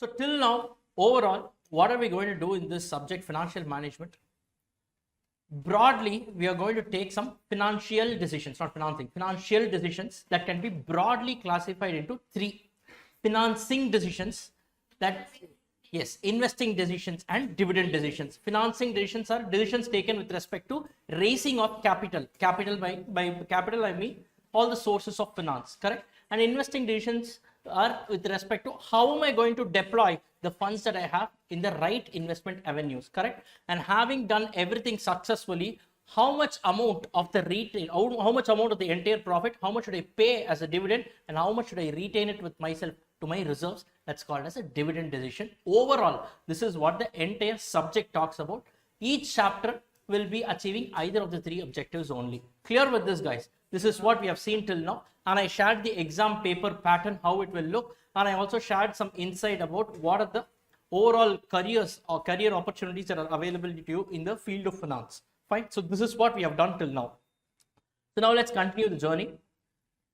So till now, overall, what are we going to do in this subject, financial management? Broadly, we are going to take some financial decisions, not financing, financial decisions that can be broadly classified into three. Financing decisions, that yes, investing decisions and dividend decisions. Financing decisions are decisions taken with respect to raising of capital. By capital, I mean all the sources of finance, correct? And investing decisions are with respect to how am I going to deploy the funds that I have in the right investment avenues, correct? And having done everything successfully, how much amount of the retain, how much amount of the entire profit, how much should I pay as a dividend, and how much should I retain it with myself to my reserves? That's called as a dividend decision. Overall, this is what the entire subject talks about. Each chapter will be achieving either of the three objectives only. Clear with this, guys? This is what we have seen till now, and I shared the exam paper pattern, how it will look, and I also shared some insight about what are the overall careers or career opportunities that are available to you in the field of finance. Fine. So this is what we have done till now. So now let's continue the journey.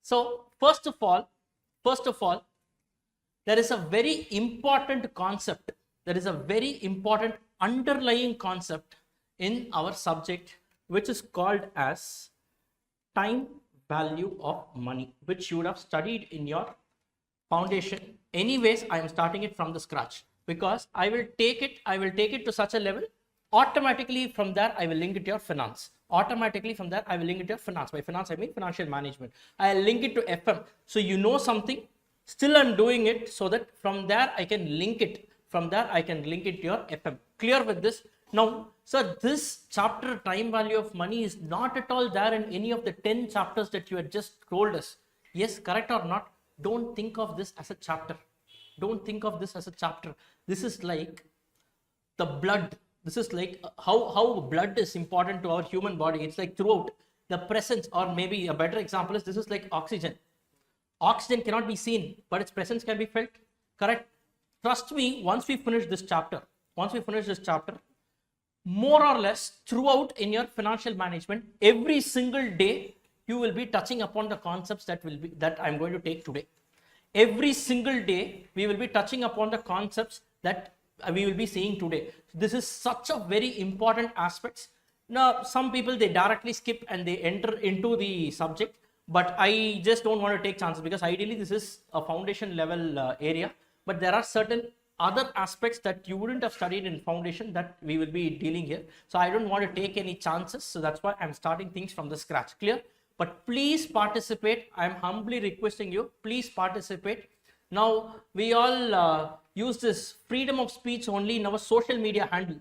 So first of all, there is a very important concept. There is a very important underlying concept in our subject, which is called as time value of money, which you would have studied in your foundation. Anyways, I am starting it from the scratch because I will take it to such a level. Automatically from there, I will link it to your finance. Automatically from there, I will link it to your finance. By finance, I mean financial management. I'll link it to FM. So you know something. Still, I'm doing it so that from there, I can link it. From there, I can link it to your FM. Clear with this? Now, sir, this chapter, time value of money, is not at all there in any of the 10 chapters that you had just told us. Yes, correct or not? Don't think of this as a chapter. Don't think of this as a chapter. This is like the blood. This is like how blood is important to our human body. It's like throughout the presence, or maybe a better example is this is like oxygen. Oxygen cannot be seen, but its presence can be felt. Correct? Trust me, once we finish this chapter, more or less throughout in your financial management, every single day, you will be touching upon the concepts that I'm going to take today. Every single day, we will be touching upon the concepts that we will be seeing today. This is such a very important aspects. Now, some people, they directly skip and they enter into the subject, but I just don't want to take chances because ideally this is a foundation level area, but there are certain other aspects that you wouldn't have studied in foundation that we will be dealing here. So I don't want to take any chances. So that's why I'm starting things from the scratch. Clear? But please participate. I'm humbly requesting you, please participate. Now, we all use this freedom of speech only in our social media handle.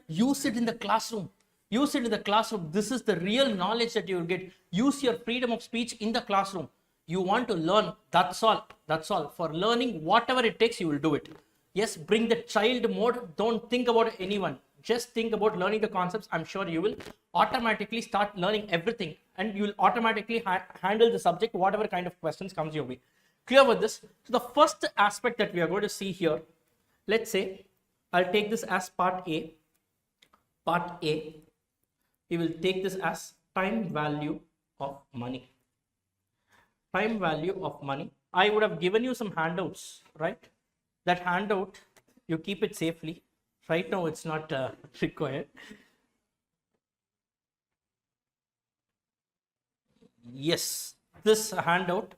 Use it in the classroom. Use it in the classroom. This is the real knowledge that you will get. Use your freedom of speech in the classroom. You want to learn, that's all. That's all. For learning, whatever it takes, you will do it. Yes, bring the child mode. Don't think about anyone. Just think about learning the concepts. I'm sure you will automatically start learning everything, and you will automatically handle the subject, whatever kind of questions comes your way. Clear with this? So the first aspect that we are going to see here, let's say, I'll take this as part A. Part A, we will take this as time value of money. Time value of money. I would have given you some handouts, right? That handout, you keep it safely. Right now, it's not required. Yes, this handout.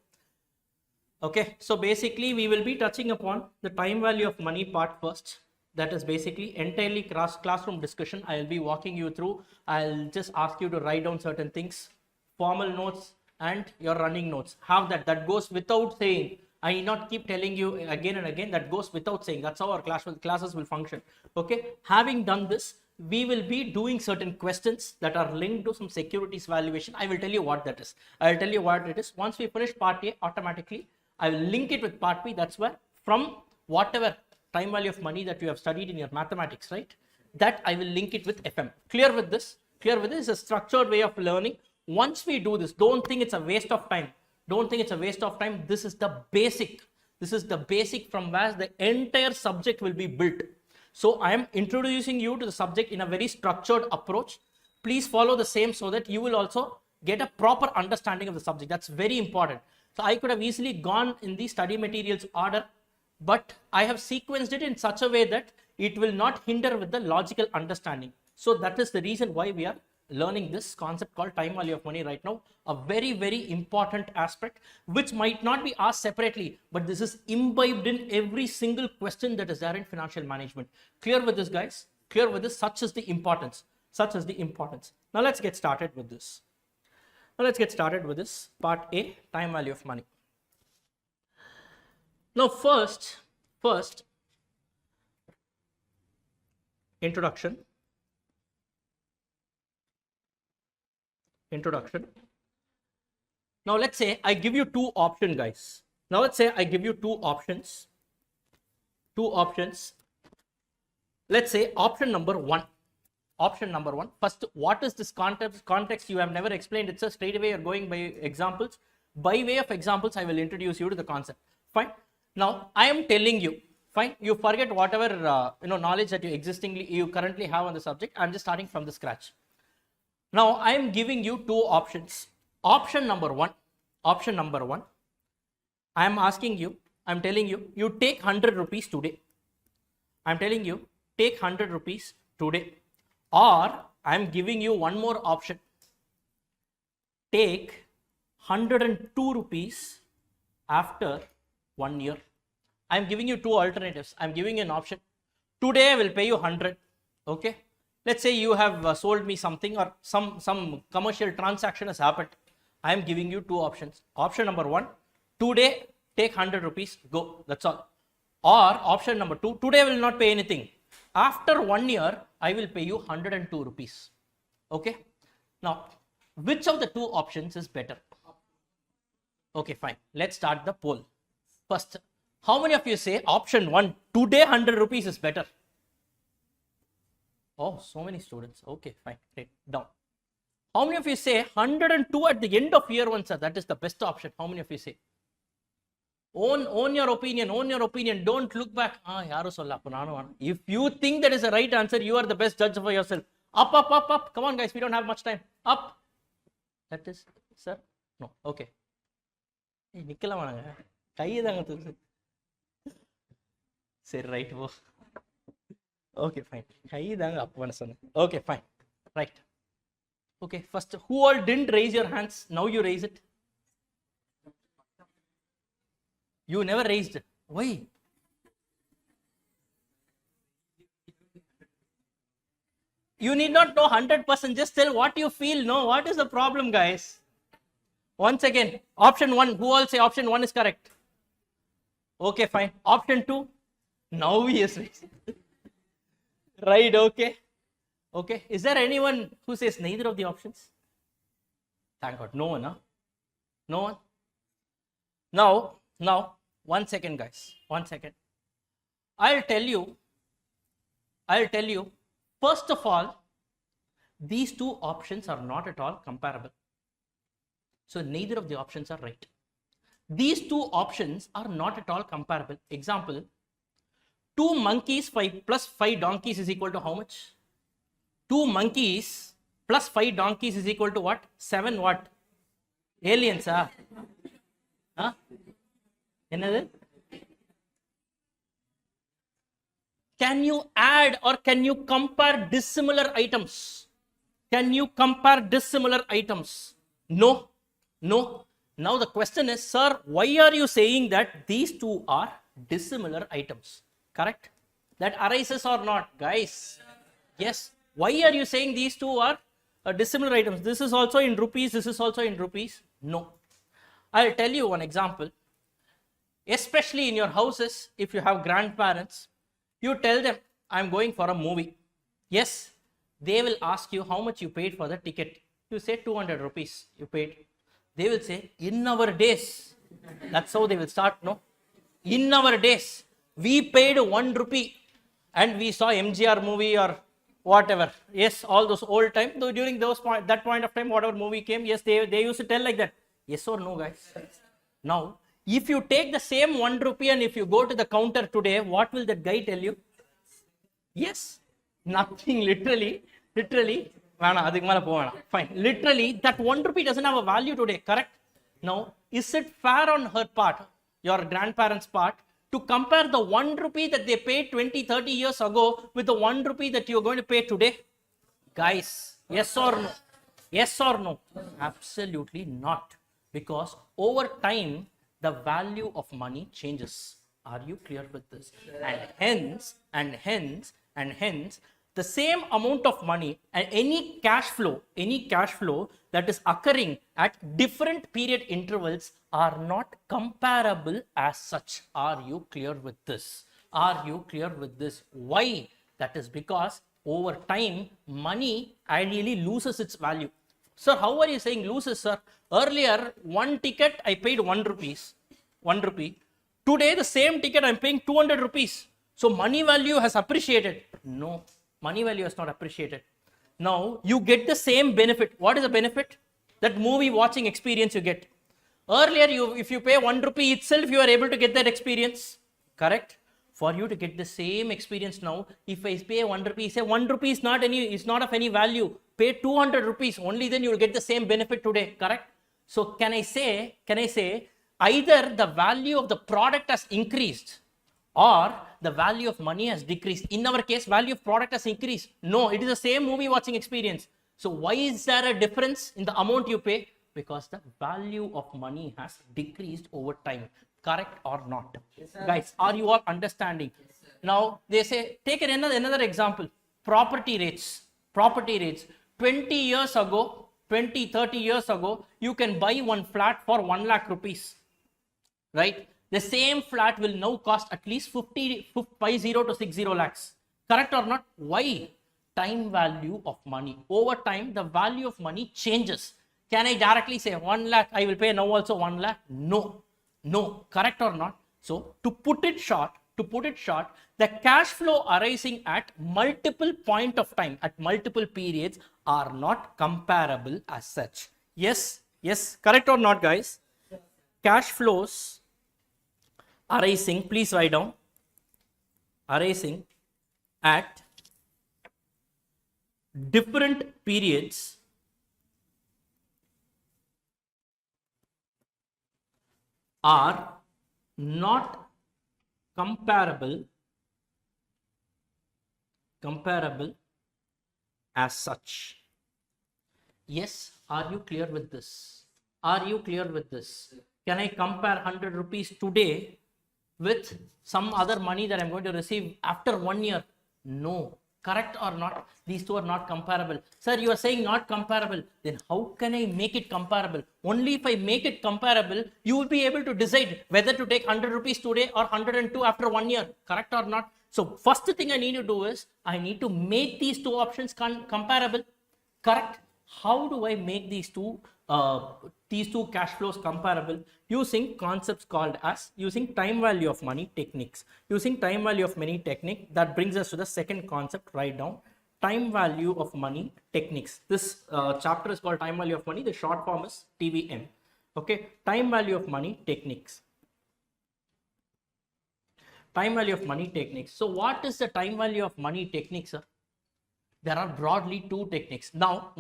Okay, so basically, we will be touching upon the time value of money part first. That is basically entirely classroom discussion. I'll be walking you through. I'll just ask you to write down certain things, formal notes, and your running notes. Have that. That goes without saying. I need not keep telling you again and again. That goes without saying. That's how our classes will function. Okay. Having done this, we will be doing certain questions that are linked to some securities valuation. I will tell you what that is. I will tell you what it is. Once we finish part A, automatically, I will link it with part B. That's where from whatever time value of money that you have studied in your mathematics, right? That I will link it with FM. Clear with this? Clear with this? It's a structured way of learning. Once we do this, don't think it's a waste of time. Don't think it's a waste of time. This is the basic. This is the basic from where the entire subject will be built. So I am introducing you to the subject in a very structured approach. Please follow the same so that you will also get a proper understanding of the subject. That's very important. So I could have easily gone in the study materials order, but I have sequenced it in such a way that it will not hinder with the logical understanding. So that is the reason why we are learning this concept called time value of money right now. A very, very important aspect which might not be asked separately, but this is imbibed in every single question that is there in financial management. Clear with this, guys? Clear with this? Such is the importance. Such is the importance. Now let's get started with this. Now let's get started with this part A, time value of money. Now first, introduction. Now let's say I give you two options, guys. Now let's say I give you two options. Let's say option number one. First, what is this context? You have never explained it, sir. Straight away you're going by examples. By way of examples, I will introduce you to the concept. Fine. Now I am telling you, fine, you forget whatever knowledge that you currently have on the subject. I'm just starting from the scratch. Now I am giving you two options. Option number one, I am asking you, I'm telling you, you take 100 rupees today. I'm telling you, take 100 rupees today. Or I'm giving you one more option. Take 102 rupees after 1 year. I'm giving you two alternatives. I'm giving you an option. Today I will pay you 100. Okay. Let's say you have sold me something or some commercial transaction has happened. I am giving you two options. Option number one, today take 100 rupees, go. That's all. Or option number two, today I will not pay anything. After 1 year, I will pay you 102 rupees. Okay. Now, which of the two options is better? Okay, fine. Let's start the poll. First, how many of you say option one, today 100 rupees is better? Oh, so many students. Okay, fine. Great. Down. How many of you say 102 at the end of year one, sir? That is the best option. How many of you say? Own your opinion. Don't look back. If you think that is the right answer, you are the best judge for yourself. Up. Come on, guys. We don't have much time. Up. That is, sir? No. Okay. Say right. Okay, fine. Okay, fine. Right. Okay, first, who all didn't raise your hands? Now you raise it. You never raised it. Why? You need not know 100%. Just tell what you feel. No, what is the problem, guys? Once again, option one. Who all say option one is correct? Okay, fine. Option two. Now he is raised. Right, okay. Okay. Is there anyone who says neither of the options? Thank God. No one, huh? No one? Now, 1 second, guys. 1 second. I'll tell you, first of all, these two options are not at all comparable. So neither of the options are right. These two options are not at all comparable. Example, 2 monkeys plus 5 donkeys is equal to how much? 2 monkeys plus 5 donkeys is equal to what? 7 what? Aliens, huh? Another? Can you add or can you compare dissimilar items? No. Now the question is, sir, why are you saying that these two are dissimilar items? Correct? That arises or not, guys? Yes. Why are you saying these two are dissimilar items? This is also in rupees, this is also in rupees. No. I'll tell you one example. Especially in your houses, if you have grandparents, you tell them, I'm going for a movie. Yes, they will ask you how much you paid for the ticket. You say 200 rupees you paid. They will say, in our days, that's how they will start, no? In our days, we paid 1 rupee and we saw MGR movie or whatever. Yes, all those old times, during that point of time, whatever movie came, yes, they used to tell like that. Yes or no, guys? Now, if you take the same 1 rupee and if you go to the counter today, what will that guy tell you? Yes, nothing, literally, fine. Literally, that 1 rupee doesn't have a value today, correct? Now, is it fair on her part, your grandparents' part, to compare the 1 rupee that they paid 20, 30 years ago with the 1 rupee that you're going to pay today? Guys, yes or no? Yes or no? Absolutely not. Because over time, the value of money changes. Are you clear with this? And hence, the same amount of money and any cash flow that is occurring at different period intervals are not comparable as such. Are you clear with this? Are you clear with this? Why? That is because over time, money ideally loses its value. Sir, how are you saying loses, sir? Earlier, one ticket I paid 1 rupees, 1 rupee. Today, the same ticket I'm paying 200 rupees. So money value has appreciated. No, money value has not appreciated. Now, you get the same benefit. What is the benefit? That movie watching experience you get. Earlier, if you pay 1 rupee itself, you are able to get that experience. Correct? For you to get the same experience now, if I pay 1 rupee, say 1 rupee is not of any value. Pay 200 rupees, only then you will get the same benefit today. Correct? So can I say either the value of the product has increased or the value of money has decreased? In our case, value of product has increased. No, it is the same movie watching experience. So why is there a difference in the amount you pay? Because the value of money has decreased over time. Correct or not? Yes, guys, are you all understanding? Yes, now they say, take another example. Property rates. 20 years ago, 20, 30 years ago, you can buy one flat for 1 lakh rupees. Right? The same flat will now cost at least 50 to 60 lakhs. Correct or not? Why? Time value of money. Over time, the value of money changes. Can I directly say 1 lakh, I will pay now also 1 lakh? No. No. Correct or not? So, to put it short, the cash flow arising at multiple point of time, at multiple periods are not comparable as such. Yes. Correct or not, guys? Cash flows arising, please write down, arising at different periods are not comparable as such. Yes, are you clear with this? Are you clear with this? Can I compare 100 rupees today with some other money that I'm going to receive after 1 year? No. Correct or not? These two are not comparable. Sir, you are saying not comparable. Then how can I make it comparable? Only if I make it comparable, you will be able to decide whether to take 100 rupees today or 102 after 1 year. Correct or not? So first thing I need to do is I need to make these two options comparable. Correct? How do I make these two cash flows comparable? Using concepts called as using time value of money techniques. Using time value of money technique, that brings us to the second concept. Write down time value of money techniques. This chapter is called time value of money. The short form is TVM. Okay, time value of money techniques. Time value of money techniques. So what is the time value of money techniques, sir? There are broadly two techniques. Now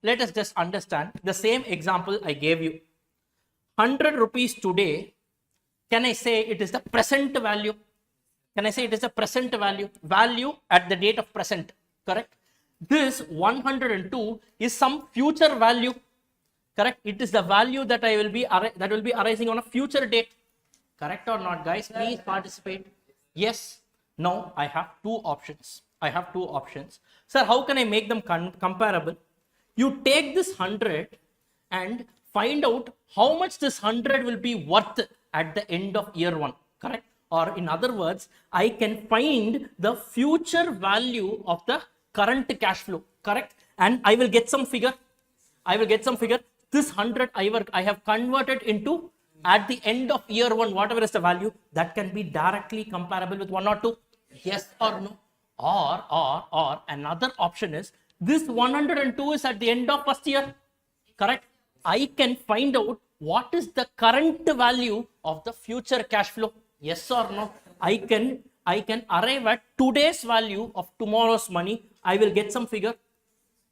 let us just understand the same example I gave you. 100 rupees today, can I say it is the present value? Can I say it is the present value? Value at the date of present, correct? This 102 is some future value, correct? It is the value that will be arising on a future date. Correct or not, guys? Please participate. Yes. Now I have two options. Sir, how can I make them comparable? You take this 100 and find out how much this 100 will be worth at the end of year 1, correct? Or in other words, I can find the future value of the current cash flow, correct? And I will get some figure. This 100 I have converted into at the end of year 1, whatever is the value, that can be directly comparable with 1 or 2. Yes or no? Or another option is this 102 is at the end of first year, correct? I can find out what is the current value of the future cash flow. Yes or no? I can arrive at today's value of tomorrow's money. I will get some figure.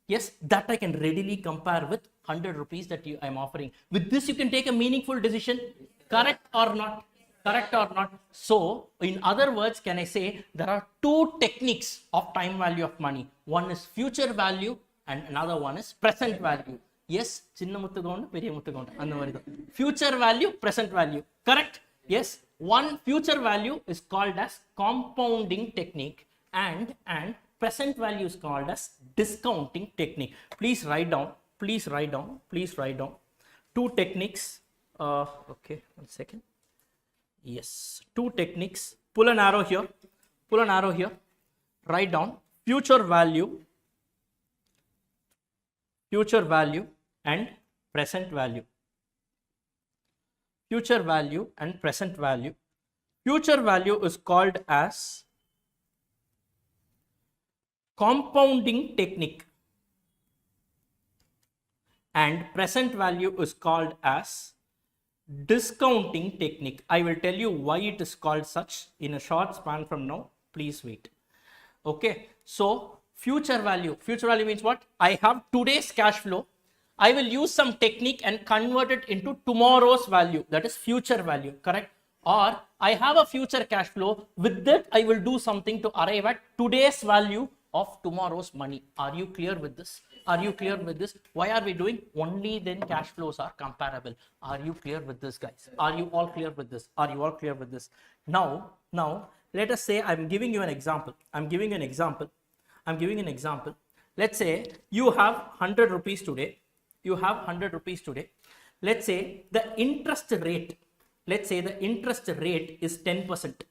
Yes, that I can readily compare with 100 rupees that I'm offering. With this, you can take a meaningful decision. Correct or not? Correct or not? So, in other words, can I say there are two techniques of time value of money. One is future value and another one is present value. Yes, சின்ன முத்துகோண்டு பெரிய முத்துகோண்டு அந்த மாதிரி தான். Future value, present value. Correct? Yes. One future value is called as compounding technique and present value is called as discounting technique. Please write down. Please write down. Please write down. Two techniques. Okay, 1 second. Yes, two techniques. Pull an arrow here. Pull an arrow here. Write down future value and present value. Future value and present value. Future value is called as compounding technique and present value is called as discounting technique. I will tell you why it is called such in a short span from now. Please wait. Okay, so future value means what? I have today's cash flow. I will use some technique and convert it into tomorrow's value, that is future value. Correct? Or I have a future cash flow, with that I will do something to arrive at today's value of tomorrow's money. Are you clear with this? Are you clear with this? Why are we doing? Only then cash flows are comparable. Are you clear with this, guys? Are you all clear with this? Are you all clear with this? Now let us say I'm giving you an example. I'm giving an example. Let's say you have 100 rupees today. You have 100 rupees today. Let's say the interest rate is 10%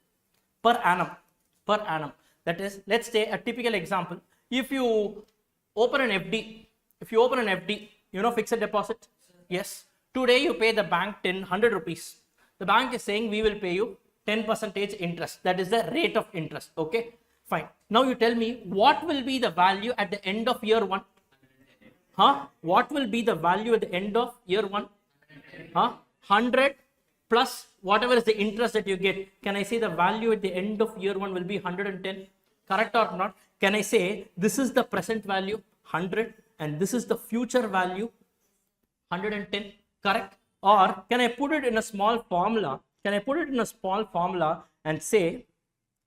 per annum. That is, let's say a typical example. If you open an FD, you know, fixed deposit. Yes. Today you pay the bank 100 rupees. The bank is saying we will pay you 10% interest. That is the rate of interest. Okay. Fine. Now you tell me what will be the value at the end of year 1? What will be the value at the end of year 1? 100 plus whatever is the interest that you get. Can I say the value at the end of year 1 will be 110? Correct or not? Can I say this is the present value 100 and this is the future value 110? Correct? Or can I put it in a small formula? And say,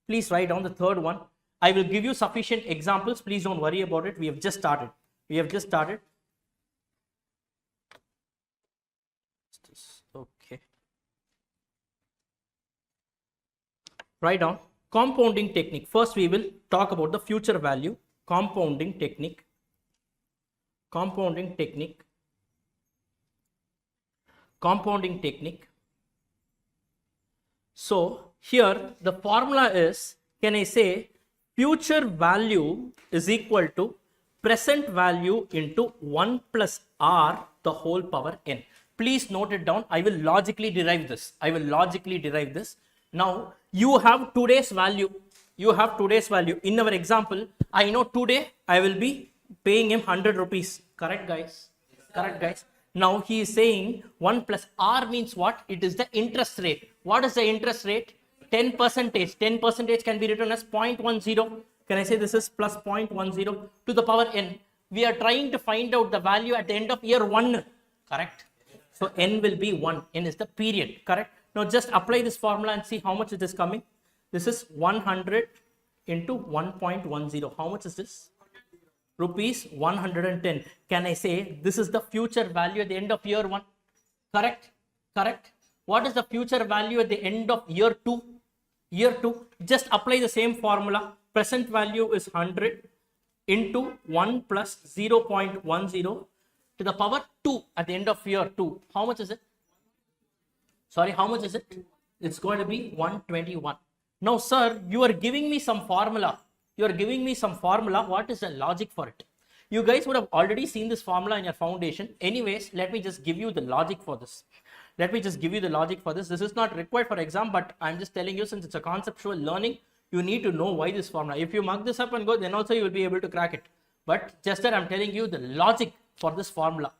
please write down the third one. I will give you sufficient examples. Please don't worry about it. We have just started. Okay. Write down compounding technique. First, we will talk about the future value. Compounding technique. So here the formula is, can I say future value is equal to present value into 1 plus r the whole power n. Please note it down. I will logically derive this. Now you have today's value. In our example, I know today I will be paying him 100 rupees. Correct, guys? Now he is saying 1 plus r means what? It is the interest rate. What is the interest rate? 10%. 10% can be written as 0.10. Can I say this is plus 0.10 to the power n? We are trying to find out the value at the end of year 1. Correct? So n will be 1. N is the period. Correct? Now just apply this formula and see how much it is coming. This is 100 into 1.10. How much is this? Rupees 110. Can I say this is the future value at the end of year 1? Correct? What is the future value at the end of year 2? Just apply the same formula. Present value is 100 into 1 plus 0.10 to the power 2 at the end of year 2. How much is it? It's going to be 121. Now, sir, you are giving me some formula. What is the logic for it? You guys would have already seen this formula in your foundation. Anyways, let me just give you the logic for this. This is not required for exam, but I'm just telling you, since it's a conceptual learning, you need to know why this formula. If you mug this up and go, then also you will be able to crack it. But just that I'm telling you the logic for this formula.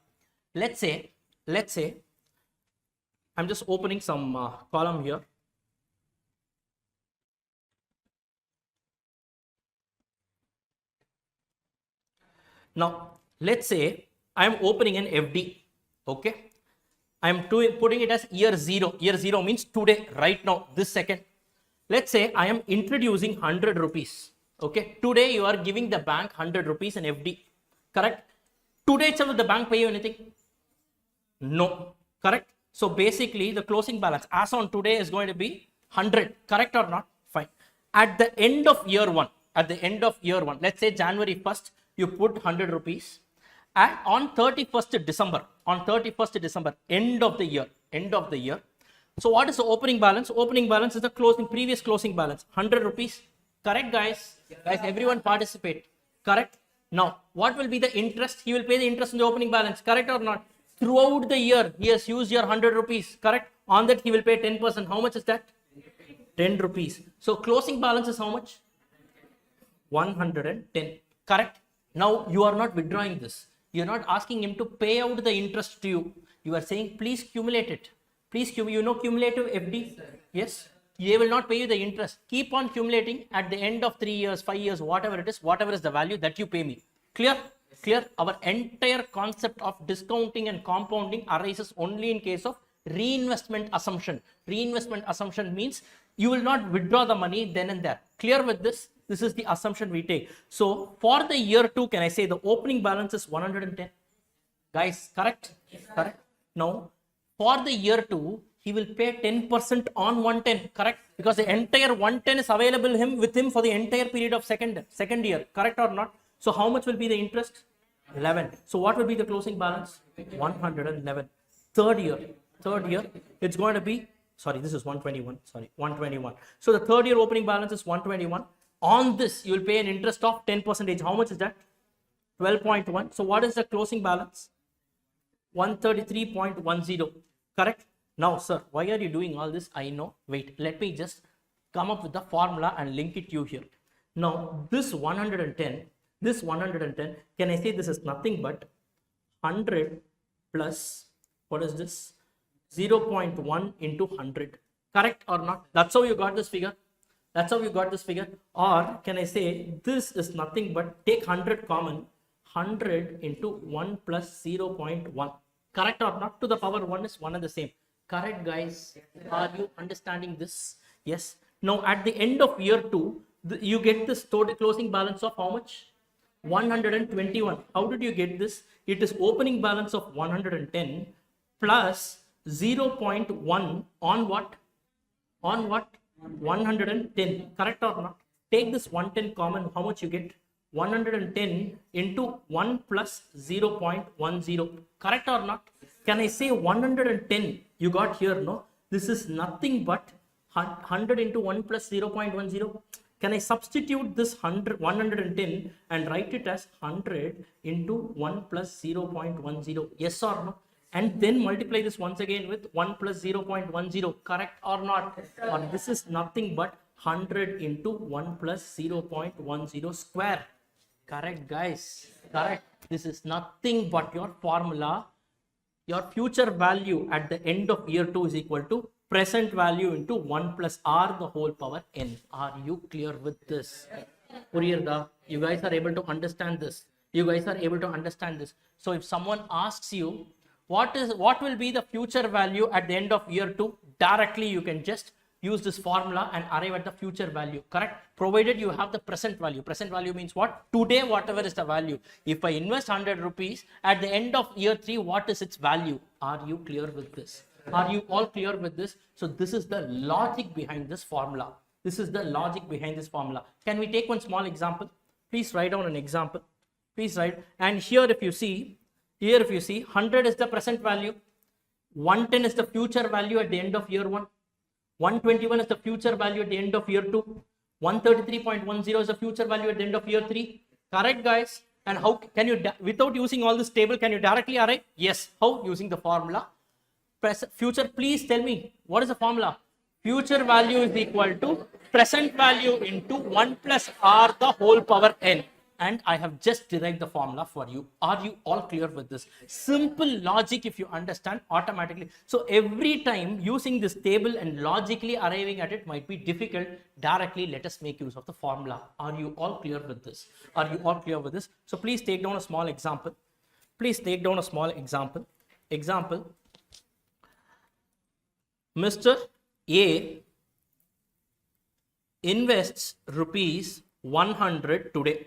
Let's say, I'm just opening some column here. Now, let's say I am opening an FD, okay? I am putting it as year 0. Year 0 means today, right now, this second. Let's say I am introducing 100 rupees, okay? Today you are giving the bank 100 rupees in FD, correct? Today itself, will the bank pay you anything? No, correct? So basically the closing balance as on today is going to be 100, correct or not? Fine. At the end of year 1, let's say January 1st, you put 100 rupees, and on 31st December, end of the year. So what is the opening balance? Opening balance is the previous closing balance, 100 rupees, correct guys? Guys, everyone participate, correct? Now, what will be the interest? He will pay the interest in the opening balance, correct or not? Throughout the year, he has used your 100 rupees, correct? On that, he will pay 10%. How much is that? 10 rupees. So, closing balance is how much? 110, correct? Now, you are not withdrawing this. You are not asking him to pay out the interest to you. You are saying, please cumulate it. Please, you know cumulative FD? Yes. They will not pay you the interest. Keep on accumulating. At the end of 3 years, 5 years, whatever it is, whatever is the value that you pay me. Clear? Clear? Our entire concept of discounting and compounding arises only in case of reinvestment assumption. Reinvestment assumption means you will not withdraw the money then and there. Clear with this? This is the assumption we take. So for the year 2, can I say the opening balance is 110? Guys, correct? Yes, correct. Now, for the year 2, he will pay 10% on 110, correct? Because the entire 110 is available with him for the entire period of second year, correct or not? So how much will be the interest? 11. So what will be the closing balance? 111. Third year, it's going to be, sorry, this is 121, 121. So the third year opening balance is 121. On this, you will pay an interest of 10%. How much is that? 12.1. So what is the closing balance? 133.10, correct? Now, sir, why are you doing all this? I know. Wait, let me just come up with the formula and link it to you here. Now, this 110, can I say this is nothing but 100 plus, what is this? 0.1 into 100. Correct or not? That's how you got this figure. Or can I say this is nothing but take 100 common, 100 into 1 plus 0.1. Correct or not? To the power 1 is 1 and the same. Correct, guys? Are you understanding this? Yes. Now, at the end of year 2, you get this total closing balance of how much? 121. How did you get this? It is opening balance of 110 plus 0.1 on what? 110. Correct or not? Take this 110 common. How much you get? 110 into 1 plus 0.10. Correct or not? Can I say 110 you got here? No, this is nothing but 100 into 1 plus 0.10. Can I substitute this 110 and write it as 100 into 1 plus 0.10? Yes or no? And then multiply this once again with 1 plus 0.10. Correct or not? Or this is nothing but 100 into 1 plus 0.10 square. Correct, guys? Correct. This is nothing but your formula. Your future value at the end of year 2 is equal to present value into 1 plus r the whole power n. Are you clear with this? You guys are able to understand this. So if someone asks you, what will be the future value at the end of year 2? Directly you can just use this formula and arrive at the future value, correct? Provided you have the present value. Present value means what? Today, whatever is the value. If I invest 100 rupees, at the end of year 3, what is its value? Are you clear with this? Are you all clear with this? So this is the logic behind this formula. Can we take one small example? Please write down an example. And here if you see, 100 is the present value. 110 is the future value at the end of year 1. 121 is the future value at the end of year 2. 133.10 is the future value at the end of year 3. Correct, guys? And how can you, without using all this table, can you directly arrive? Yes. How? Using the formula. Future, please tell me, what is the formula? Future value is equal to present value into 1 plus r the whole power n. And I have just derived the formula for you. Are you all clear with this? Simple logic, if you understand, automatically. So every time using this table and logically arriving at it might be difficult. Directly, let us make use of the formula. Are you all clear with this? So please take down a small example. Please take down a small example. Example, Mr. A invests rupees 100 today.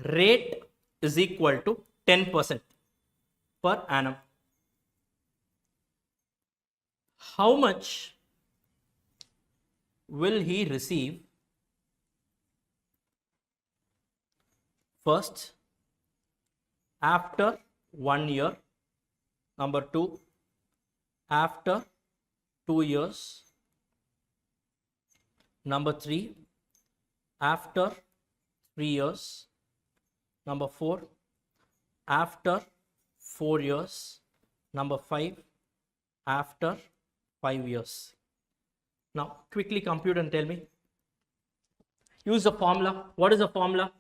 Rate is equal to 10% per annum. How much will he receive first after 1 year? Number 2, after 2 years. Number 3, after 3 years. Number 4, after 4 years. Number 5, after 5 years. Now, quickly compute and tell me. Use the formula. What is the formula?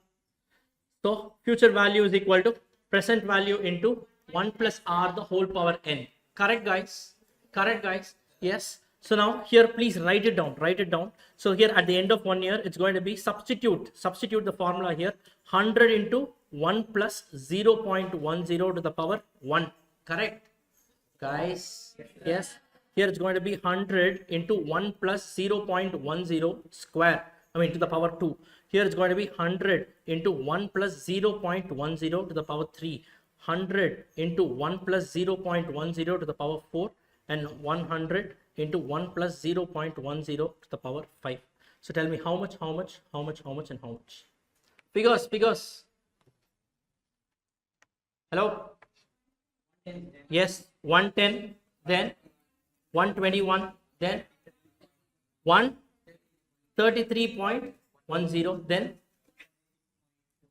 So, future value is equal to present value into 1 plus r the whole power n. Correct, guys? Correct, guys? Yes. So now here, please write it down. Write it down. So here at the end of 1 year, it's going to be substitute the formula here. 100 into 1 plus 0.10 to the power 1. Correct, guys? Yes. Here it's going to be 100 into 1 plus 0.10 square. I mean to the power 2. Here it's going to be 100 into 1 plus 0.10 to the power 3. 100 into 1 plus 0.10 to the power 4. And 100 into 1 plus 0.10 to the power 5. So tell me how much, and how much. Figures. Hello? Yes, 110, then 121, then 133.10, then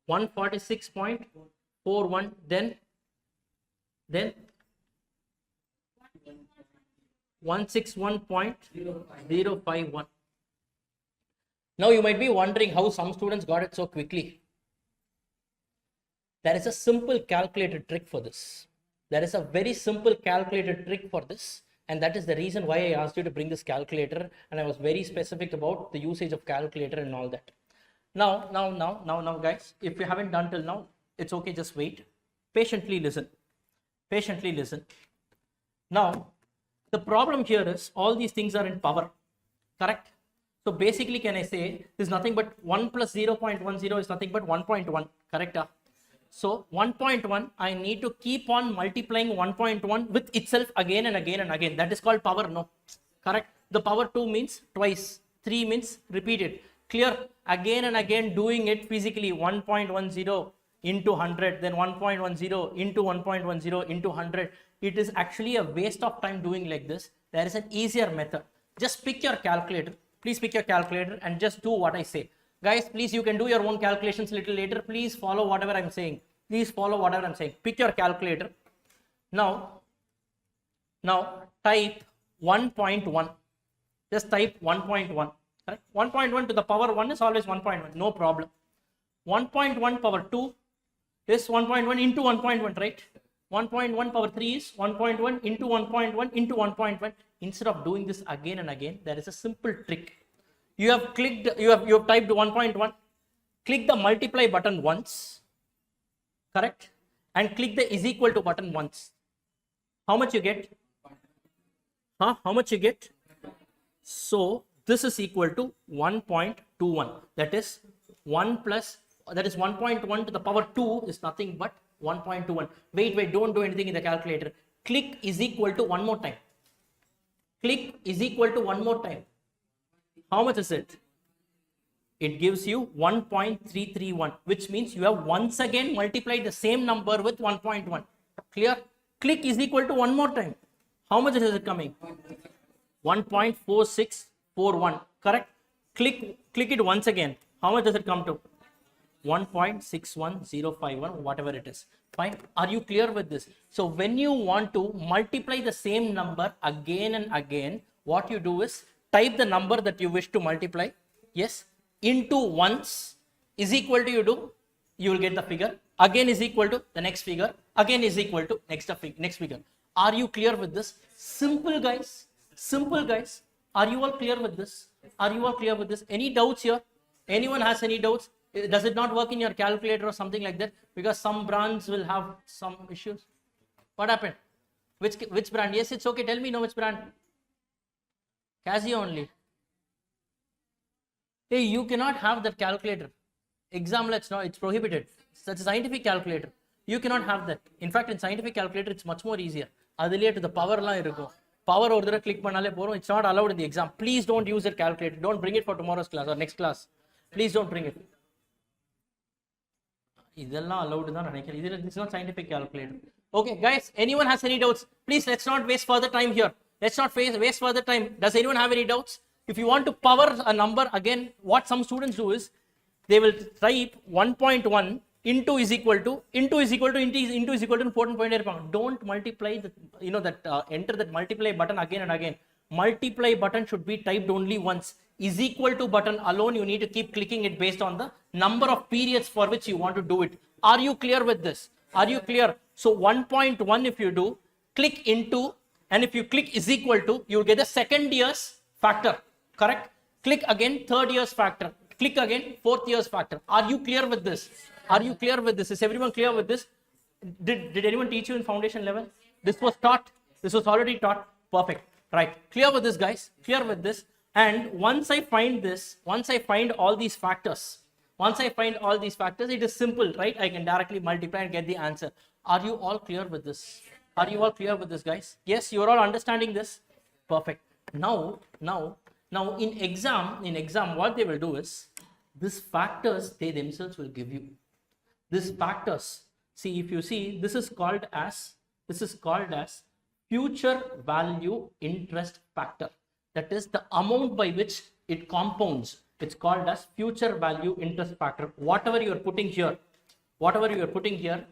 146.41, then 161.051. Now you might be wondering how some students got it so quickly. There is a simple calculator trick for this. There is a very simple calculator trick for this, and that is the reason why I asked you to bring this calculator, and I was very specific about the usage of calculator and all that. Now guys, if you haven't done till now, it's okay, just wait. Patiently listen. Now, the problem here is all these things are in power, correct? So basically, can I say this is nothing but 1 plus 0.10 is nothing but 1.1, correct? So 1.1, I need to keep on multiplying 1.1 with itself again and again and again. That is called power, no? Correct? The power 2 means twice, 3 means repeated. Clear? Again and again doing it physically, 1.10 into 100, then 1.10 into 1.10 into 100. It is actually a waste of time doing like this. There is an easier method. Just pick your calculator. Please pick your calculator and just do what I say. Guys, please, you can do your own calculations a little later. Please follow whatever I'm saying. Pick your calculator. Now type 1.1. Just type 1.1. Correct? 1.1 to the power 1 is always 1.1. No problem. 1.1 power 2 is 1.1 into 1.1, right? 1.1 power 3 is 1.1 into 1.1 into 1.1. Instead of doing this again and again, there is a simple trick. You have typed 1.1. Click the multiply button once, correct? And click the is equal to button once. How much you get? How much you get? So this is equal to 1.21. That is 1.1 to the power 2 is nothing but 1.21. Wait, don't do anything in the calculator. Click is equal to one more time. Click is equal to one more time. How much is it? It gives you 1.331, which means you have once again multiplied the same number with 1.1. Clear? Click is equal to one more time. How much is it coming? 1.4641. Correct? Click it once again. How much does it come to? 1.61051, whatever it is. Fine. Are you clear with this? So when you want to multiply the same number again and again, what you do is type the number that you wish to multiply, yes, into once is equal to you will get the figure, again is equal to the next figure, again is equal to next figure. Are you clear with this? Simple guys. Are you all clear with this? Any doubts here? Anyone has any doubts? Does it not work in your calculator or something like that? Because some brands will have some issues. What happened? Which brand? Yes, it's okay. Tell me, no, which brand? Casio only. Hey, you cannot have that calculator. Exam, it's prohibited. Such a scientific calculator. You cannot have that. In fact, in scientific calculator, it's much more easier. Adiliye to the power la irukum. Power order click panale porum. It's not allowed in the exam. Please don't use that calculator. Don't bring it for tomorrow's class or next class. Please don't bring it. இதெல்லாம் allowed தான் நினைக்கிறேன். This is not scientific calculator. Okay, guys, anyone has any doubts? Please, let's not waste further time here. Let's not waste further time. Does anyone have any doubts? If you want to power a number, again, what some students do is they will type 1.1 into is equal to into is equal to into is equal to 14.8. Don't multiply the enter that multiply button again and again. Multiply button should be typed only once. Is equal to button alone, you need to keep clicking it based on the number of periods for which you want to do it. Are you clear with this? Are you clear? So 1.1 if you do, click into, and if you click is equal to, you will get the second year's factor, correct? Click again third year's factor, click again fourth year's factor. Are you clear with this? Are you clear with this? Is everyone clear with this? Did anyone teach you in foundation level? This was taught. This was already taught. Perfect. Right. Clear with this, guys? Clear with this? And once I find this, once I find all these factors, it is simple, right? I can directly multiply and get the answer. Are you all clear with this? Are you all clear with this, guys? Yes, you are all understanding this? Perfect. Now in exam, what they will do is, these factors, they themselves will give you. These factors, see, if you see, this is called as future value interest factor. That is the amount by which it compounds. It's called as future value interest factor. Whatever you are putting here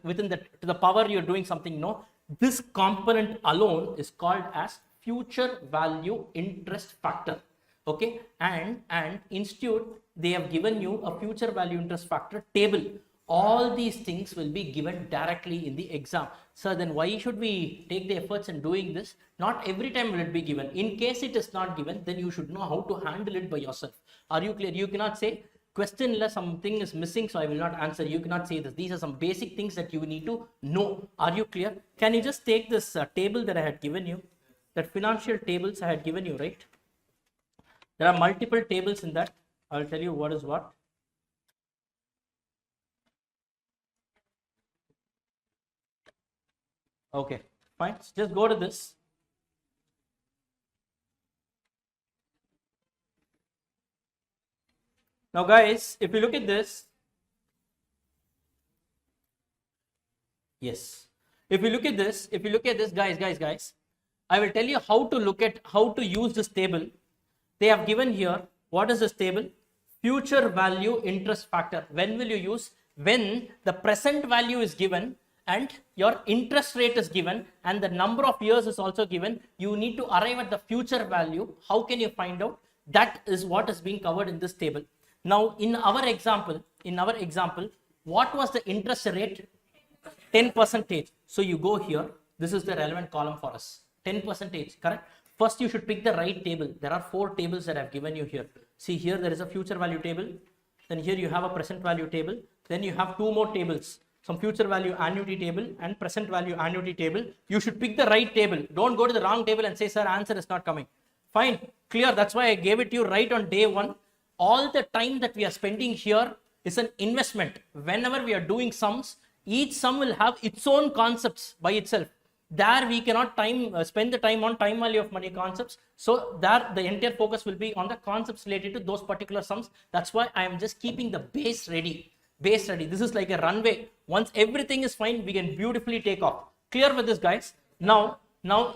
within the to the power you're doing something, no, this component alone is called as future value interest factor. Okay, and institute, they have given you a future value interest factor table. All these things will be given directly in the exam. So then why should we take the efforts in doing this? Not every time will it be given. In case it is not given, then you should know how to handle it by yourself. Are you clear? You cannot say, question less, something is missing, so I will not answer. You cannot say this. These are some basic things that you need to know. Are you clear? Can you just take this table that I had given you? That financial tables I had given you, right? There are multiple tables in that. I'll tell you what is what. Okay, fine. Just go to this. Now, guys, if you look at this, yes. If you look at this, guys, I will tell you how to use this table. They have given here, what is this table? Future value interest factor. When will you use? When the present value is given and your interest rate is given and the number of years is also given, you need to arrive at the future value. How can you find out? That is what is being covered in this table. Now, in our example, what was the interest rate? 10%. So you go here. This is the relevant column for us. 10%, correct? First, you should pick the right table. There are 4 tables that I've given you here. See, here there is a future value table. Then here you have a present value table. Then you have 2 more tables. Some future value annuity table and present value annuity table. You should pick the right table. Don't go to the wrong table and say, sir, answer is not coming. Fine, clear. That's why I gave it to you right on day 1. All the time that we are spending here is an investment. Whenever we are doing sums, each sum will have its own concepts by itself. There we cannot spend the time on time value of money concepts. So there the entire focus will be on the concepts related to those particular sums. That's why I am just keeping the base ready. This is like a runway. Once everything is fine, we can beautifully take off. Clear with this, guys? Now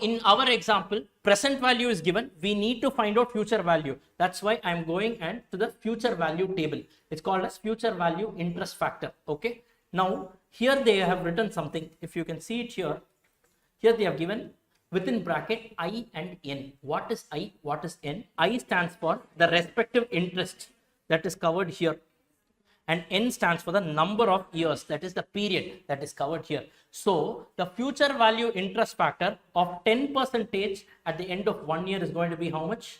in our example, present value is given. We need to find out future value. That's why I'm going and to the future value table. It's called as future value interest factor. Okay. Now here they have written something. If you can see it here. Here they have given within bracket I and N. What is I? What is N? I stands for the respective interest that is covered here. And N stands for the number of years, that is the period that is covered here. So the future value interest factor of 10% at the end of 1 year is going to be how much?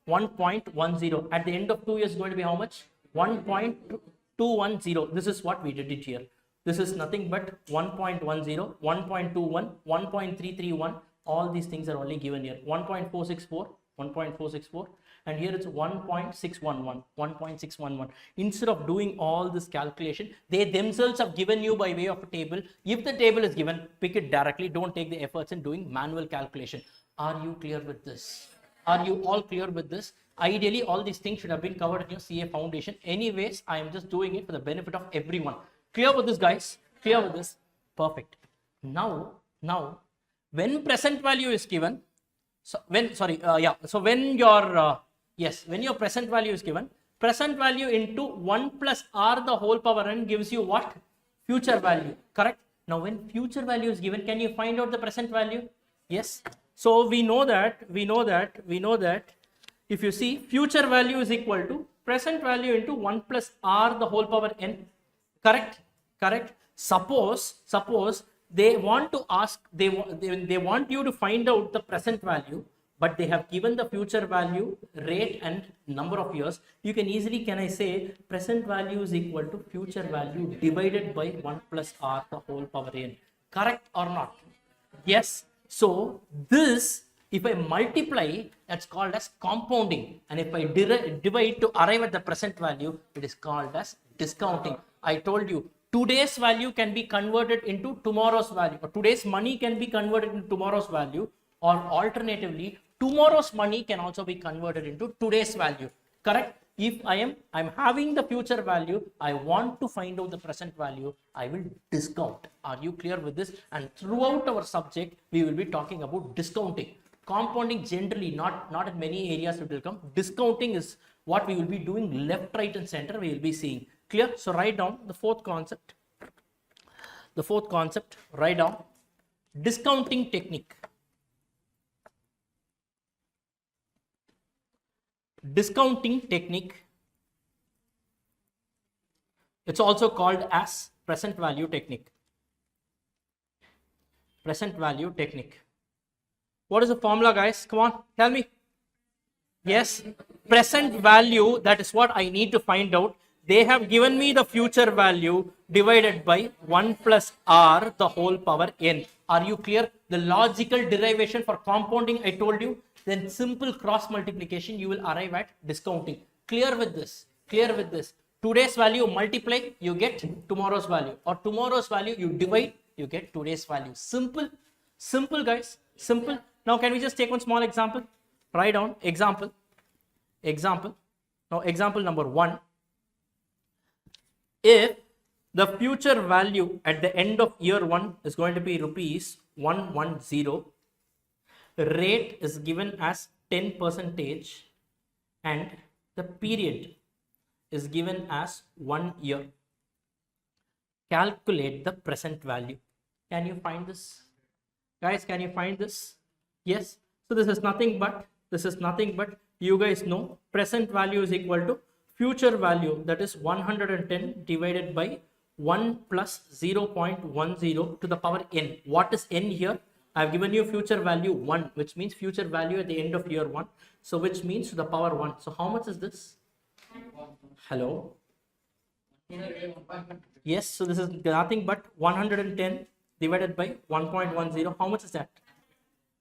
1.10. At the end of 2 years is going to be how much? 1.2. 210. This is what we did it here. This is nothing but 1.10, 1.21, 1.331. All these things are only given here. 1.464, 1.464, and here it's 1.611, 1.611. Instead of doing all this calculation, they themselves have given you by way of a table. If the table is given, pick it directly. Don't take the efforts in doing manual calculation. Are you clear with this? Are you all clear with this? Ideally, all these things should have been covered in your CA foundation. Anyways, I am just doing it for the benefit of everyone. Clear with this, guys? Clear with this? Perfect. Now, when present value is given, when your when your present value is given, present value into 1 plus r the whole power n gives you what? Future value, correct? Now, when future value is given, can you find out the present value? Yes. So we know that if you see, future value is equal to present value into 1 plus r the whole power n. Correct? Suppose they want to ask, they want you to find out the present value, but they have given the future value, rate and number of years. You can easily, can I say, present value is equal to future value divided by 1 plus r the whole power n. Correct or not? Yes. So this, if I multiply, that's called as compounding, and if I divide to arrive at the present value, it is called as discounting. I told you, today's value can be converted into tomorrow's value, or today's money can be converted into tomorrow's value, or alternatively, tomorrow's money can also be converted into today's value. Correct? If I'm having the future value, I want to find out the present value, I will discount. Are you clear with this? And throughout our subject, we will be talking about discounting. Compounding generally, not in many areas it will come. Discounting is what we will be doing left, right and center, we will be seeing. Clear? So write down the fourth concept. The fourth concept, write down discounting technique. Discounting technique. It's also called as present value technique. Present value technique. What is the formula, guys? Come on, tell me. Yes, present value, that is what I need to find out. They have given me the future value divided by 1 plus r the whole power n. Are you clear? The logical derivation for compounding I told you. Then simple cross multiplication, you will arrive at discounting. Clear with this? Clear with this? Today's value multiply, you get tomorrow's value, or tomorrow's value you divide, you get today's value. Simple, guys, simple. Now can we just take one small example? Write down example. Now example number 1. If the future value at the end of year 1 is going to be rupees 110, rate is given as 10% and the period is given as 1 year. Calculate the present value. Can you find this? Guys, can you find this? Yes. So this is nothing but you guys know present value is equal to future value, that is 110 divided by 1 plus 0.10 to the power n. What is n here? I have given you future value 1, which means future value at the end of year 1. So which means to the power 1. So how much is this? Hello? Yes, so this is nothing but 110 divided by 1.10. How much is that?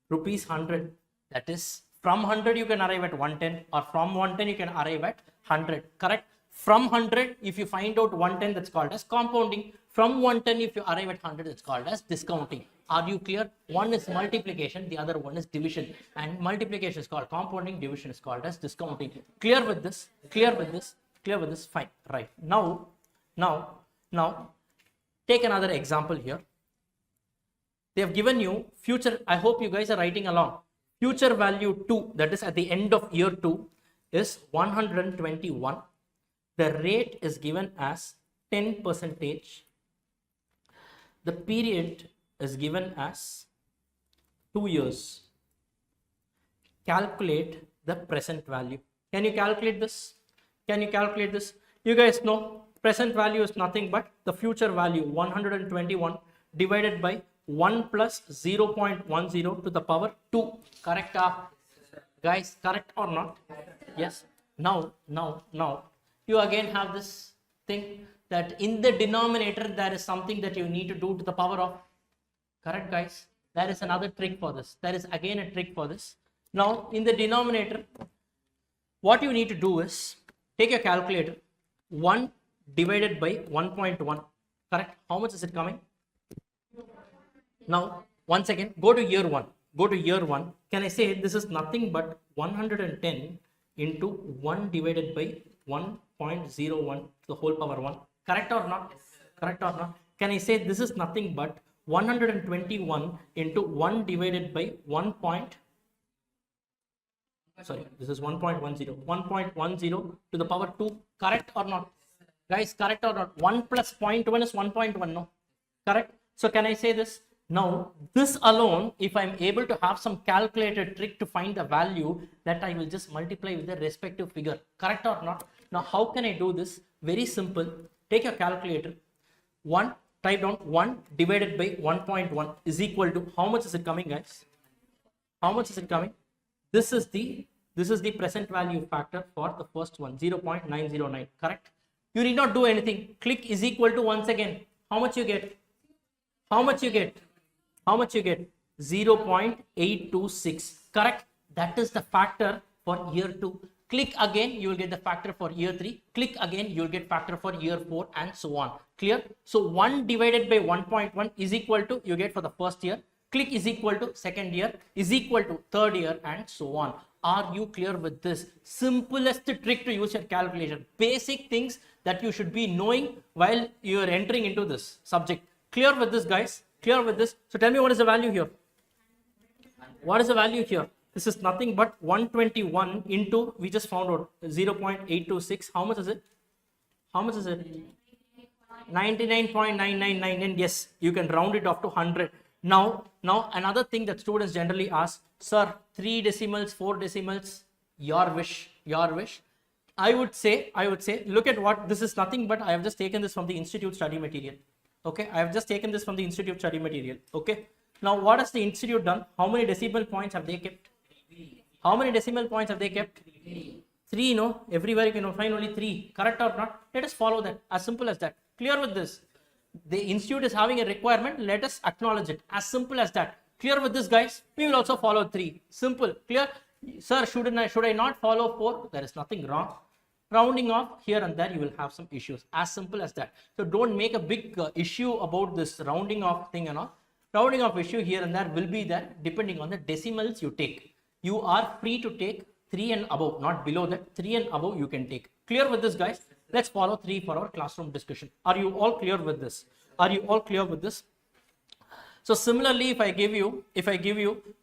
Rupees 100. That is, from 100 you can arrive at 110, or from 110 you can arrive at 100. Correct? From 100, if you find out 110, that's called as compounding. From 110, if you arrive at 100, it's called as discounting. Are you clear? One is multiplication, the other one is division. And multiplication is called compounding, division is called as discounting. Clear with this? Clear with this? Clear with this? Fine. Right. Now, take another example here. They have given you future, I hope you guys are writing along. Future value 2, that is at the end of year 2, is 121. The rate is given as 10%. The period is given as 2 years. Calculate the present value. Can you calculate this? Can you calculate this? You guys know present value is nothing but the future value 121 divided by 1 plus 0.10 to the power 2. Correct? Guys, correct or not? Yes. Now, you again have this think that in the denominator there is something that you need to do to the power of. Correct, guys? There is another trick for this. There is again a trick for this. Now, in the denominator, what you need to do is take your calculator. 1 divided by 1.1. Correct? How much is it coming? Now, once again, go to year 1. Go to year 1. Can I say this is nothing but 110 into 1 divided by 1.01 to the whole power 1? Correct or not? Correct or not? Can I say this is nothing but 121 into 1 divided by 1. Sorry, this is 1.10. 1.10 to the power 2. Correct or not? Guys, correct or not? 1 plus 0.1 is 1.1, no? Correct? So can I say this? Now, this alone, if I'm able to have some calculated trick to find the value, that I will just multiply with the respective figure. Correct or not? Now, how can I do this? Very simple. Take your calculator. Type down 1 divided by 1.1 is equal to, how much is it coming, guys? How much is it coming? This is the present value factor for the first one, 0.909. Correct? You need not do anything. Click is equal to once again. How much you get? How much you get? How much you get? 0.826. Correct? That is the factor for year 2. Click again, you will get the factor for year 3. Click again, you will get factor for year 4 and so on. Clear? So 1 divided by 1.1 is equal to, you get for the first year. Click is equal to second year, is equal to third year and so on. Are you clear with this? Simplest trick to use your calculator. Basic things that you should be knowing while you are entering into this subject. Clear with this, guys? Clear with this? So tell me, what is the value here? What is the value here? This is nothing but 121 into, we just found out, 0.826. How much is it? How much is it? 99.999. And yes, you can round it off to 100. Now another thing that students generally ask, sir, 3 decimals, 4 decimals, your wish. I would say, look at what, this is nothing but I have just taken this from the institute study material. Okay, I have just taken this from the institute study material. Okay, now what has the institute done? How many decimal points have they kept? How many decimal points have they kept? 3, no? Everywhere you can find only 3. Correct or not? Let us follow that. As simple as that. Clear with this? The institute is having a requirement. Let us acknowledge it. As simple as that. Clear with this, guys? We will also follow 3. Simple. Clear? Sir, should I not follow 4? There is nothing wrong. Rounding off here and there, you will have some issues. As simple as that. So don't make a big issue about this rounding off thing and all. Rounding off issue here and there will be there depending on the decimals you take. You are free to take 3 and above, not below that. 3 and above you can take. Clear with this, guys? Let's follow 3 for our classroom discussion. Are you all clear with this? Are you all clear with this? So similarly, if I give you,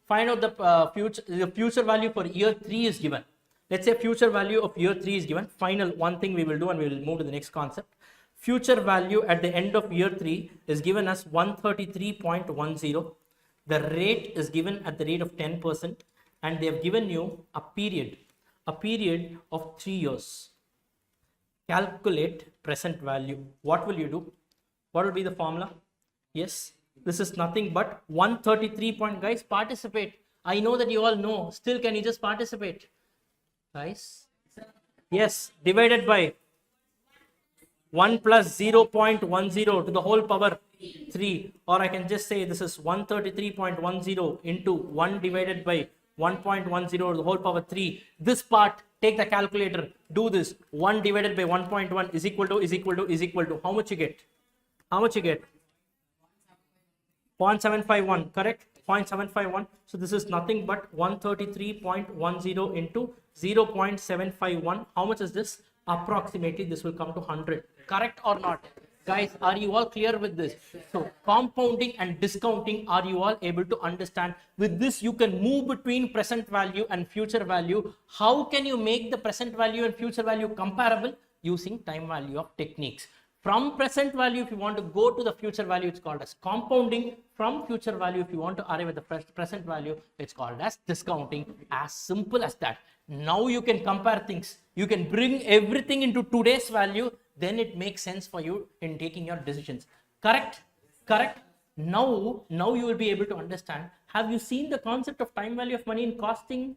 find out the future value for year 3 is given. Let's say future value of year 3 is given. Final one thing we will do, and we will move to the next concept. Future value at the end of year 3 is given as 133.10. The rate is given at the rate of 10%, and they have given you a period of 3 years. Calculate present value. What will you do? What will be the formula? Yes, this is nothing but 133 point. Guys, participate. I know that you all know. Still, can you just participate? Guys, yes, divided by 1 plus 0.10 to the whole power 3, or I can just say this is 133.10 into 1 divided by 1.10 to the whole power 3. This part, take the calculator, do this. 1 divided by 1.1 is equal to how much you get? How much you get? 0.751, correct? 0.751. So this is nothing but 133.10 into 0.751. How much is this? Approximately this will come to 100. Correct or not? Guys, are you all clear with this? So compounding and discounting, are you all able to understand? With this, you can move between present value and future value. How can you make the present value and future value comparable? Using time value of techniques. From present value, if you want to go to the future value, it's called as compounding. From future value, if you want to arrive at the present value, it's called as discounting. As simple as that. Now you can compare things. You can bring everything into today's value. Then it makes sense for you in taking your decisions. Correct? Correct? Now you will be able to understand. Have you seen the concept of time value of money in costing?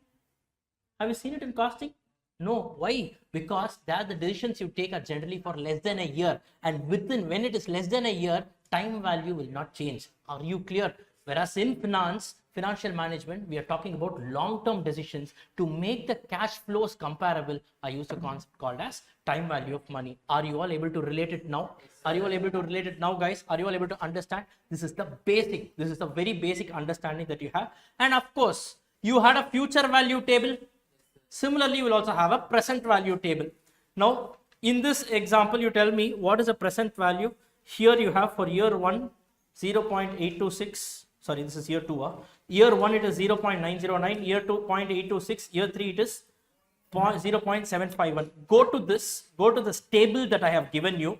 Have you seen it in costing? No, why? Because that the decisions you take are generally for less than a year, and within when it is less than a year, time value will not change. Are you clear? Whereas in finance, financial management, we are talking about long-term decisions to make the cash flows comparable. I use a concept called as time value of money. Are you all able to relate it now? Are you all able to relate it now, guys? Are you all able to understand? This is the basic, this is the very basic understanding that you have. And of course, you had a future value table. Similarly, you will also have a present value table. Now, in this example, you tell me what is a present value. Here you have for year 1, 0.826. Sorry, this is year 2. Year 1, it is 0.909. Year 2, 0.826. Year 3, it is 0.751. Go to this table that I have given you.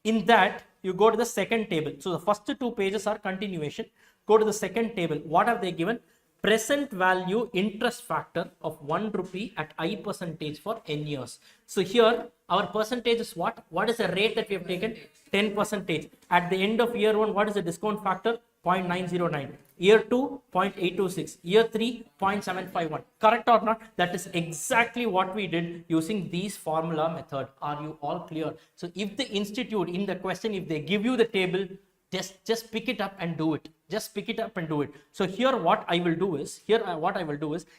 In that, you go to the second table. So, the first 2 pages are continuation. Go to the second table. What have they given? Present value interest factor of 1 rupee at I percentage for n years. So here our percentage is what? What is the rate that we have taken? 10%. At the end of year 1, what is the discount factor? 0.909. Year 2, 0.826. Year 3, 0.751. Correct or not? That is exactly what we did using these formula method. Are you all clear? So if the institute in the question, if they give you the table, just pick it up and do it. Just pick it up and do it. So here what I will do is,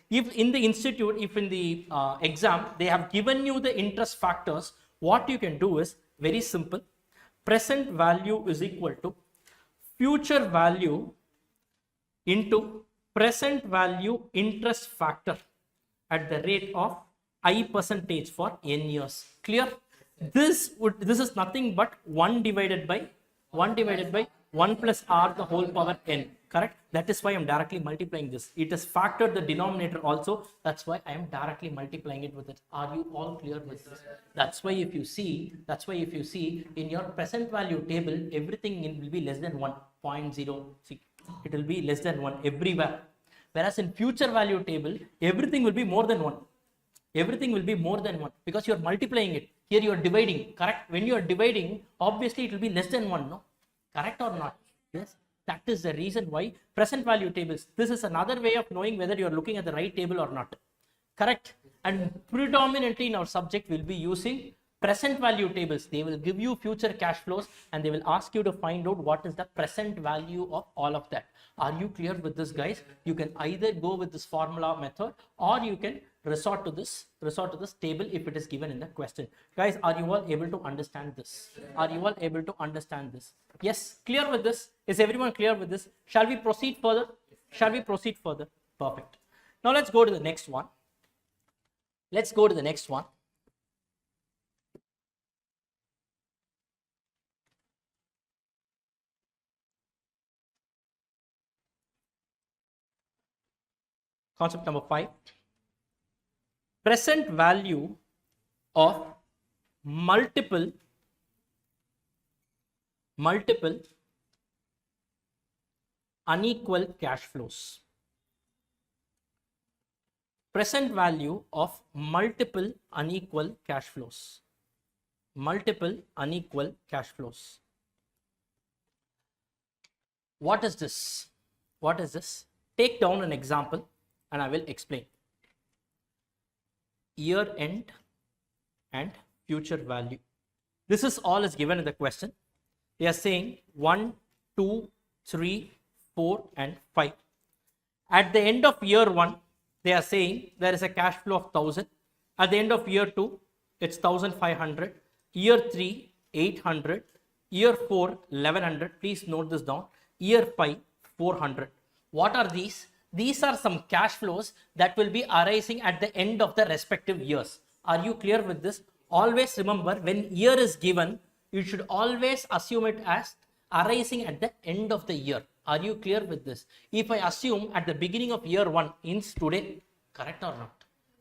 if in the institute, if in the exam, they have given you the interest factors, what you can do is very simple. Present value is equal to future value into present value interest factor at the rate of I percentage for n years. Clear? This is nothing but 1 divided by 1 plus r the whole power n. Correct? That is why I am directly multiplying this. It has factored the denominator also. That's why I am directly multiplying it with it. Are you all clear with this? That's why if you see in your present value table, everything will be less than 1.0. See, it will be less than 1 everywhere. Whereas in future value table, everything will be more than 1. Everything will be more than 1 because you are multiplying it. Here you are dividing. Correct? When you are dividing, obviously it will be less than 1. No? Correct or not? Yes. That is the reason why present value tables. This is another way of knowing whether you are looking at the right table or not. Correct? And predominantly in our subject, we'll be using present value tables. They will give you future cash flows and they will ask you to find out what is the present value of all of that. Are you clear with this, guys? You can either go with this formula method or you can resort to this table if it is given in the question. Guys, are you all able to understand this? Are you all able to understand this? Yes, clear with this? Is everyone clear with this? Shall we proceed further? Shall we proceed further? Perfect. Now let's go to the next one. Let's go to the next one. Concept number 5. Present value of multiple unequal cash flows. Present value of multiple unequal cash flows. Multiple unequal cash flows. What is this? What is this? Take down an example and I will explain. Year end and future value. This is all is given in the question. They are saying 1, 2, 3, 4 and 5. At the end of year 1, they are saying there is a cash flow of 1000. At the end of year 2, it's 1500. Year 3, 800. Year 4, 1100. Please note this down. Year 5, 400. What are these? These are some cash flows that will be arising at the end of the respective years. Are you clear with this? Always remember, when year is given, you should always assume it as arising at the end of the year. Are you clear with this? If I assume at the beginning of year 1 means today, correct or not?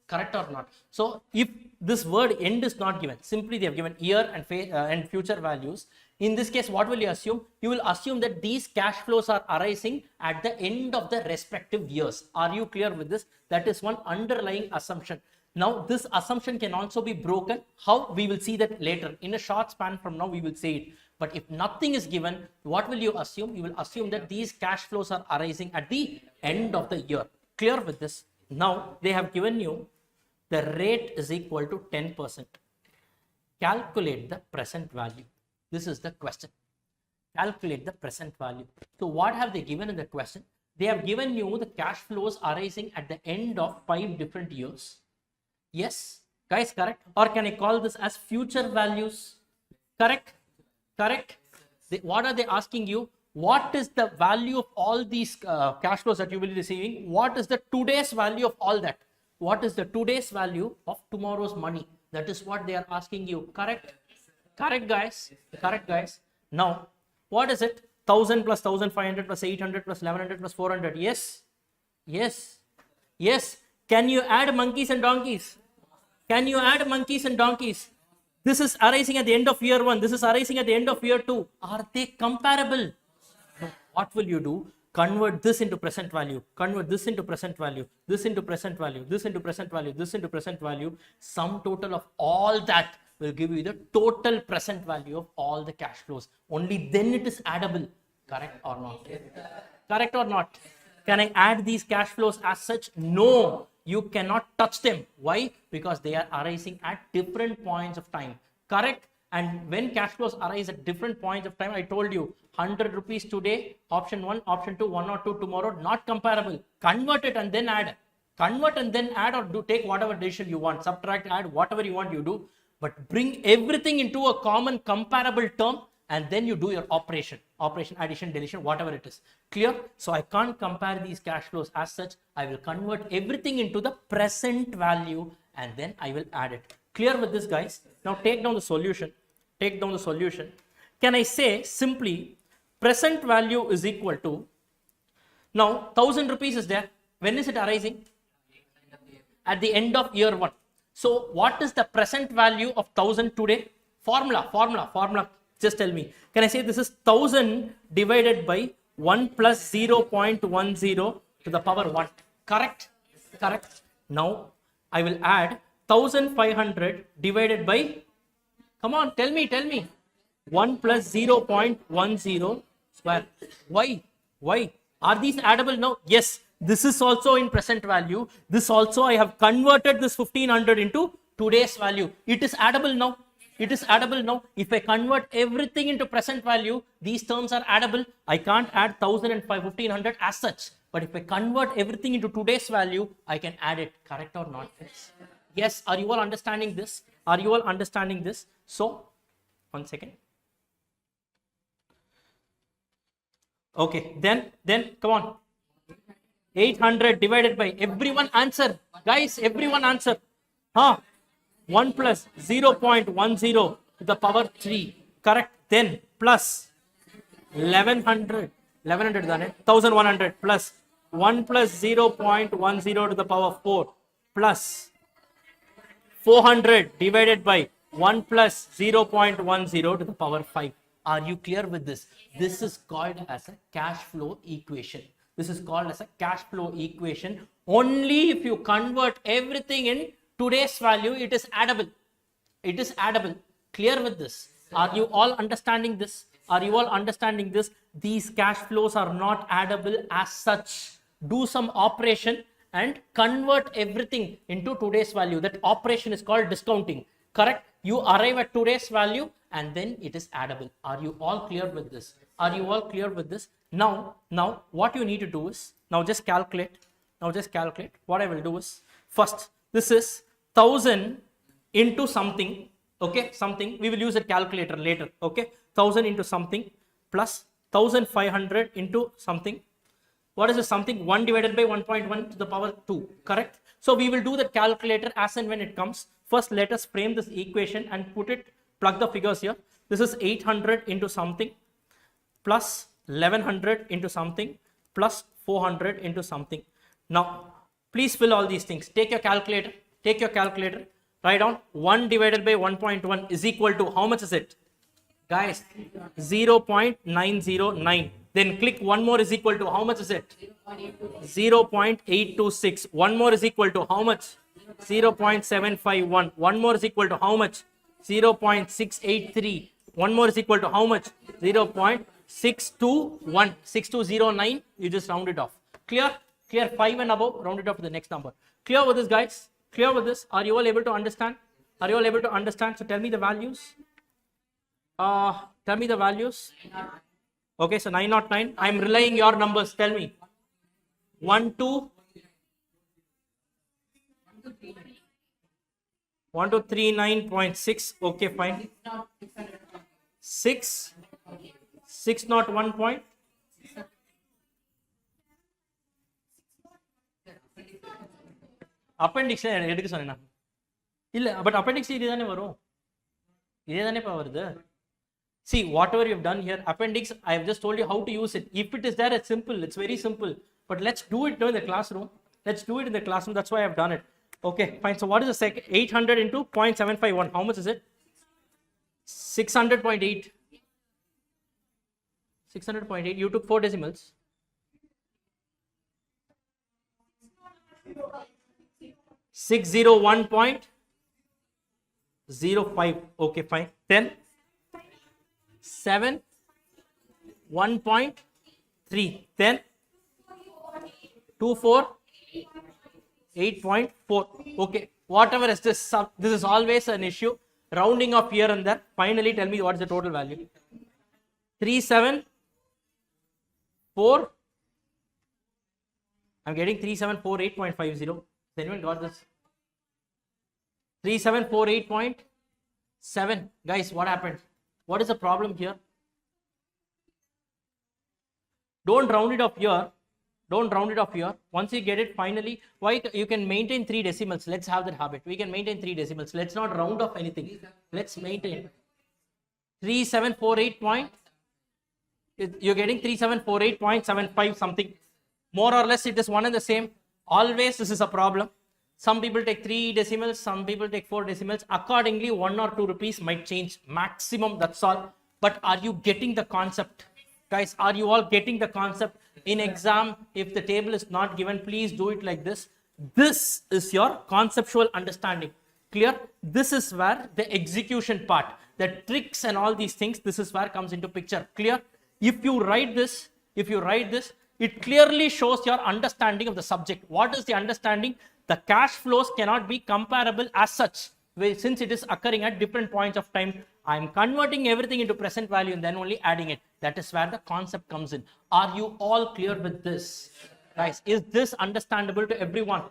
Correct or not? So if this word end is not given, simply they have given year and future values. In this case, what will you assume? You will assume that these cash flows are arising at the end of the respective years. Are you clear with this? That is one underlying assumption. Now, this assumption can also be broken. How? We will see that later. In a short span from now, we will say it. But if nothing is given, what will you assume? You will assume that these cash flows are arising at the end of the year. Clear with this? Now, they have given you The rate is equal to 10%. Calculate the present value. This is the question. Calculate the present value. So what have they given in the question? They have given you the cash flows arising at the end of 5 different years. Yes, guys, correct? Or can I call this as future values? Correct? Correct? What are they asking you? What is the value of all these cash flows that you will be receiving? What is the today's value of all that? What is the today's value of tomorrow's money? That is what they are asking you. Correct? Correct, guys? Correct, guys? Now, what is it? 1000 plus 1500 plus 800 plus 1100 plus 400. Yes? Yes? Yes? Can you add monkeys and donkeys? Can you add monkeys and donkeys? This is arising at the end of year 1. This is arising at the end of year 2. Are they comparable? No. What will you do? Convert this into present value. Convert this into present value. This into present value. This into present value. This into present value. Sum total of all that will give you the total present value of all the cash flows. Only then it is addable. Correct or not? Correct or not? Can I add these cash flows as such? No. You cannot touch them. Why? Because they are arising at different points of time. Correct? And when cash flows arise at different points of time, I told you 100 rupees today, option 1, option 2, 1 or 2 tomorrow, not comparable. Convert it and then add. Convert and then add, or do take whatever decision you want. Subtract, add, whatever you want, you do. But bring everything into a common comparable term, and then you do your operation, addition, deletion, whatever it is. Clear? So I can't compare these cash flows as such. I will convert everything into the present value, and then I will add it. Clear with this, guys? Now take down the solution. Take down the solution. Can I say simply present value is equal to, now 1000 rupees is there. When is it arising? At the end of year 1. So what is the present value of 1000 today? Formula. Just tell me. Can I say this is 1000 divided by 1 plus 0.10 to the power 1? Correct? Correct. Now I will add 1500 divided by, come on, tell me. 1 plus 0.10 square. Why? Are these addable now? Yes. This is also in present value. This also I have converted this 1500 into today's value. It is addable now. It is addable now. If I convert everything into present value, these terms are addable. I can't add 1000 and 1500 as such. But if I convert everything into today's value, I can add it. Correct or not? Yes. Are you all understanding this? Are you all understanding this? So, 1 second. Okay. Then come on. 800 divided by, everyone answer. Guys, everyone answer. 1 plus 0.10 to the power 3. Correct. Then plus 1100. 1100 plus 1 plus 0.10 to the power 4 plus 400 divided by 1 plus 0.10 to the power 5. Are you clear with this? This is called as a cash flow equation. This is called as a cash flow equation. Only if you convert everything in today's value, it is addable. It is addable. Clear with this? Are you all understanding this? Are you all understanding this? These cash flows are not addable as such. Do some operation and convert everything into today's value. That operation is called discounting. Correct? You arrive at today's value and then it is addable. Are you all clear with this? Are you all clear with this? Now what you need to do is, now just calculate. What I will do is, first, this is 1000 into something. Okay, something. We will use a calculator later. Okay, 1000 into something plus 1500 into something. What is this something? 1 divided by 1.1 to the power 2. Correct? So we will do the calculator as and when it comes. First, let us frame this equation and plug the figures here. This is 800 into something plus 1100 into something plus 400 into something. Now, please fill all these things. Take your calculator. Write down 1 divided by 1.1 is equal to, how much is it? Guys, 0.909. Then click one more is equal to, how much is it? 0.826. One more is equal to how much? 0.751. One more is equal to how much? 0.683. One more is equal to how much? 0.621. 6209. You just round it off. Clear? 5 and above, round it off to the next number. Clear with this, guys? Clear with this? Are you all able to understand? Are you all able to understand? So tell me the values. Tell me the values. Okay, so 909. I'm relaying your numbers. Tell me. 1, 2. 1239.6. Okay, fine. 6. 6 not 1 point. Appendix எடுக்க சொன்னேனா இல்ல but appendix இது தானே வரும் இதே தானே பா வருது. See, whatever you've done here, appendix, I have just told you how to use it. If it is there, it's simple. It's very simple. But let's do it in the classroom. Let's do it in the classroom. That's why I've done it. Okay, fine. So what is the second? 800 into 0.751. How much is it? 600.8. 600.8. You took 4 decimals. 601.05. Okay, fine. Then 7 1.3. Then 248.4. Okay, whatever is this, this is always an issue. Rounding up here and there. Finally, tell me what is the total value. 374. I'm getting 3748.50. Has anyone got this? 3748.7. Guys, what happened? What is the problem here? Don't round it up here. Don't round it up here. Once you get it, finally, why you can maintain 3 decimals. Let's have that habit. We can maintain 3 decimals. Let's not round off anything. Let's maintain 3748 point. You're getting 3748.75 something. More or less, it is one and the same. Always, this is a problem. Some people take 3 decimals, some people take 4 decimals. Accordingly, 1 or 2 rupees might change. Maximum, that's all. But are you getting the concept? Guys, are you all getting the concept? In exam, if the table is not given, please do it like this. This is your conceptual understanding. Clear? This is where the execution part, the tricks and all these things, this is where comes into picture. Clear? If you write this, it clearly shows your understanding of the subject. What is the understanding? The cash flows cannot be comparable as such, since it is occurring at different points of time. I am converting everything into present value and then only adding it. That is where the concept comes in. Are you all clear with this? Guys, is this understandable to everyone?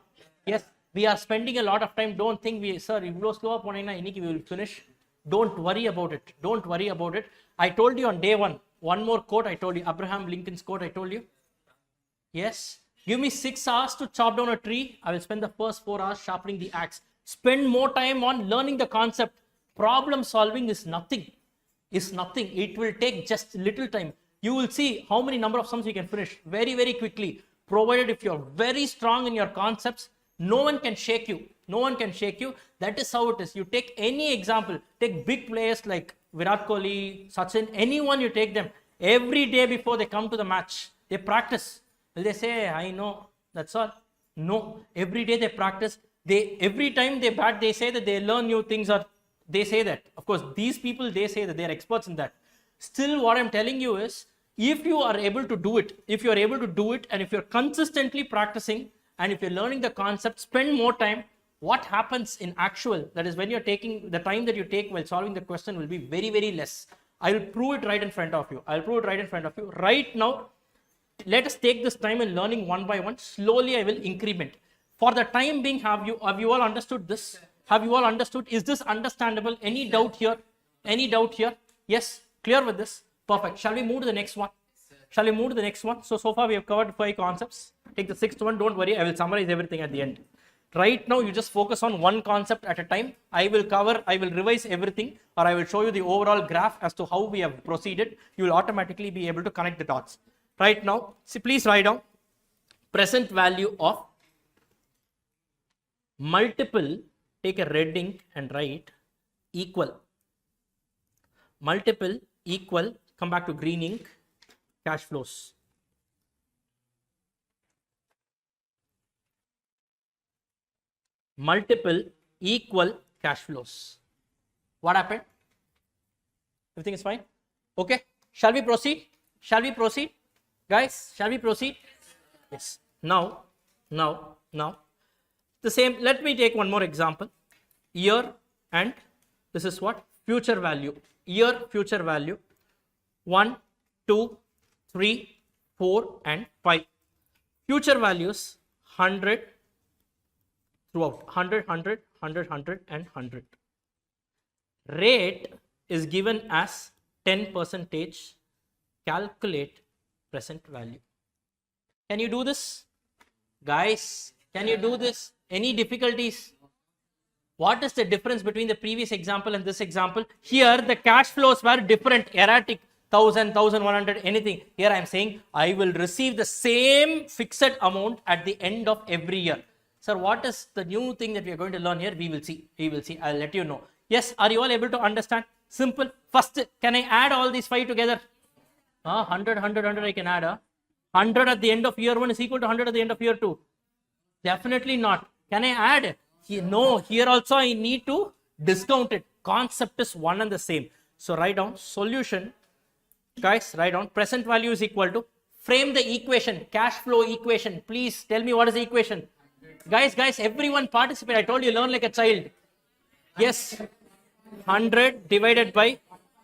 Yes, we are spending a lot of time. Don't think sir, if you slow up we will finish. Don't worry about it. Don't worry about it. I told you on day 1, one more quote I told you, Abraham Lincoln's quote I told you. Yes, give me 6 hours to chop down a tree. I will spend the first 4 hours sharpening the axe. Spend more time on learning the concept. Problem solving is nothing. It will take just little time. You will see how many number of sums you can finish very, very quickly. Provided if you're very strong in your concepts, no one can shake you. No one can shake you. That is how it is. You take any example. Take big players like Virat Kohli, Sachin, anyone you take them. Every day before they come to the match, they practice. Will they say, I know, that's all? No. Every day they practice. Every time they bat, they say that they learn new things, or they say that. Of course, these people, they say that they are experts in that. Still, what I'm telling you is, if you are able to do it, and if you're consistently practicing, and if you're learning the concept, spend more time. What happens in actual, that is when you're taking, the time that you take while solving the question will be very, very less. I will prove it right in front of you. Right now, let us take this time in learning one by one. Slowly, I will increment. For the time being, have you all understood this? Have you all understood? Is this understandable? Any doubt here? Yes, clear with this? Perfect. Shall we move to the next one? So far we have covered 5 concepts. Take the 6th one. Don't worry, I will summarize everything at the end. Right now, you just focus on one concept at a time. I will revise everything, or I will show you the overall graph as to how we have proceeded. You will automatically be able to connect the dots. Right now, see, please write down present value of multiple. Take a red ink and write equal. Multiple equal. Come back to green ink. Cash flows. Multiple equal cash flows. What happened? Everything is fine? Okay. Shall we proceed? Guys, shall we proceed? Yes. Now, The same, let me take one more example. Year and this is what? Future value. Year, future value. 1, 2, 3, 4 and 5. Future values 100 throughout. 100, 100, 100, 100 and 100. Rate is given as 10%. Calculate present value. Can you do this? Guys, can you do this? Any difficulties? What is the difference between the previous example and this example? Here the cash flows were different, erratic, 1000, 1100, anything. Here I am saying I will receive the same fixed amount at the end of every year. Sir, what is the new thing that we are going to learn here? We will see. We will see. I'll let you know. Yes, are you all able to understand? Simple. First, can I add all these 5 together? 100, 100, 100 I can add. 100 at the end of year 1 is equal to 100 at the end of year 2. Definitely not. Can I add? No, here also I need to discount it. Concept is one and the same. So write down solution. Guys, write down present value is equal to, frame the equation, cash flow equation. Please tell me what is the equation. Guys, everyone participate. I told you, learn like a child. Yes, 100 divided by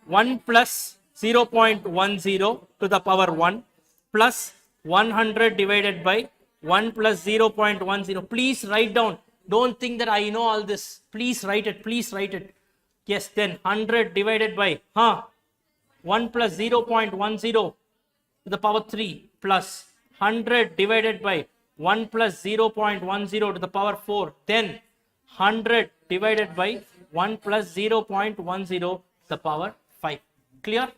1 plus 0.10 to the power 1 plus 100 divided by 1 plus 0.10. Please write down. Don't think that I know all this. Please write it. Please write it. Yes, then 100 divided by 1 plus 0.10 to the power 3 plus 100 divided by 1 plus 0.10 to the power 4. Then 100 divided by 1 plus 0.10 to the power 5. Clear?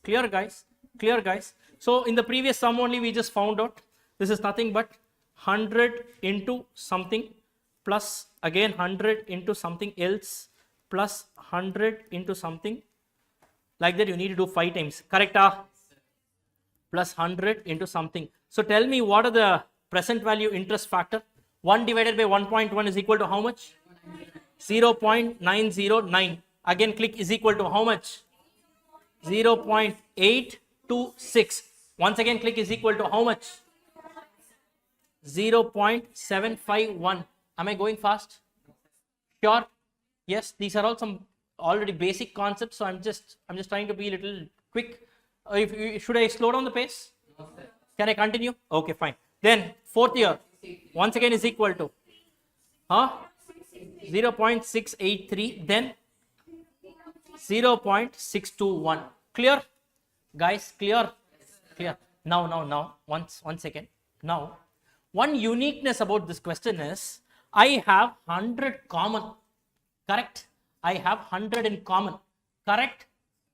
Clear, guys? Clear, guys? So in the previous sum only we just found out this is nothing but 100 into something plus again 100 into something else plus 100 into something. Like that you need to do 5 times. Correct? Plus 100 into something. So tell me what are the present value interest factor? 1 divided by 1.1 is equal to how much? 0.909. Again click is equal to how much? 0.826. Once again click is equal to how much? 0.751. Am I going fast? Sure? Yes, these are all some already basic concepts, so I'm just trying to be a little quick. Should I slow down the pace? No, sir. Can I continue? Okay, fine. Then fourth year, once again is equal to 0.683, then 0.621. Clear? Guys, clear? Clear. Now, one second. Now, one uniqueness about this question is, I have 100 common. Correct? I have 100 in common. Correct?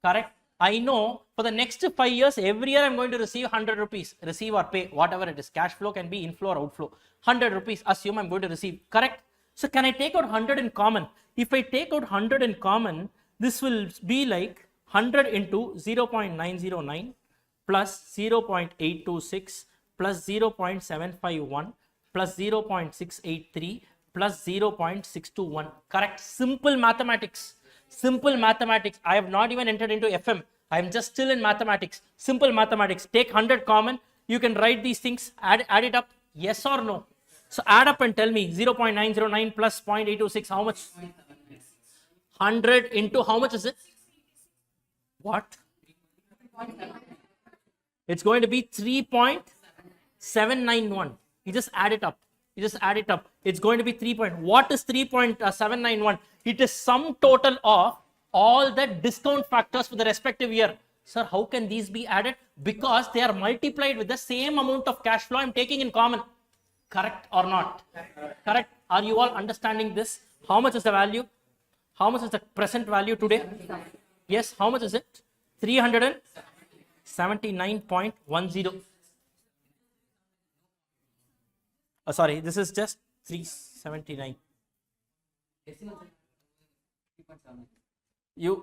Correct. I know for the next 5 years, every year I'm going to receive 100 rupees. Receive or pay, whatever it is. Cash flow can be inflow or outflow. 100 rupees, assume I'm going to receive. Correct? So can I take out 100 in common? If I take out 100 in common, this will be like 100 into 0.909 plus 0.826 plus 0.751 plus 0.683 plus 0.621. Correct? Simple mathematics. Simple mathematics. I have not even entered into FM. I am just still in mathematics. Simple mathematics. Take 100 common. You can write these things. Add it up. Yes or no? So add up and tell me 0.909 plus 0.826. How much? 100 into how much is it? What? It's going to be 3.791. You just add it up. You just add it up. It's going to be 3. What is 3.791? It is sum total of all the discount factors for the respective year. Sir, how can these be added? Because they are multiplied with the same amount of cash flow I'm taking in common. Correct or not? Correct. Are you all understanding this? How much is the value? How much is the present value today? Yes, how much is it? 379.10. Sorry, this is just 379.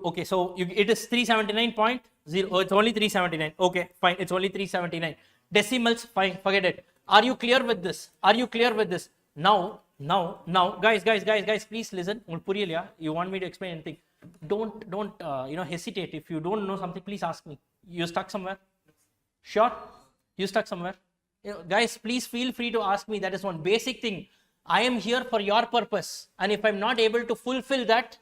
Okay, so it is 379.0. Oh, it's only 379. Okay, fine, it's only 379. Decimals, fine, forget it. Are you clear with this? Are you clear with this? Now, guys, please listen. You want me to explain anything? Don't hesitate. If you don't know something, please ask me. You stuck somewhere? Sure? You stuck somewhere? Guys, please feel free to ask me. That is one basic thing. I am here for your purpose. And if I'm not able to fulfill that,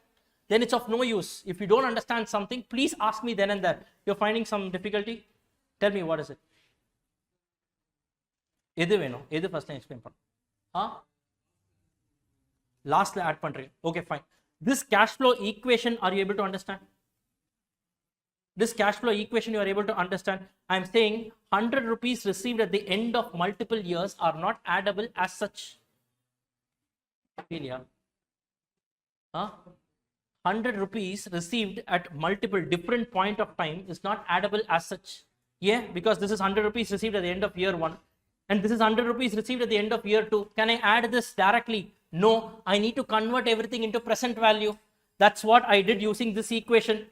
then it's of no use. If you don't understand something, please ask me then and there. You're finding some difficulty? Tell me, what is it? First time explain. Last add pandring. Okay, fine. This cash flow equation, are you able to understand? This cash flow equation you are able to understand. I am saying 100 rupees received at the end of multiple years are not addable as such. 100 rupees received at multiple different point of time is not addable as such. Yeah, because this is 100 rupees received at the end of year 1 and this is 100 rupees received at the end of year 2. Can I add this directly? No, I need to convert everything into present value. That's what I did using this equation.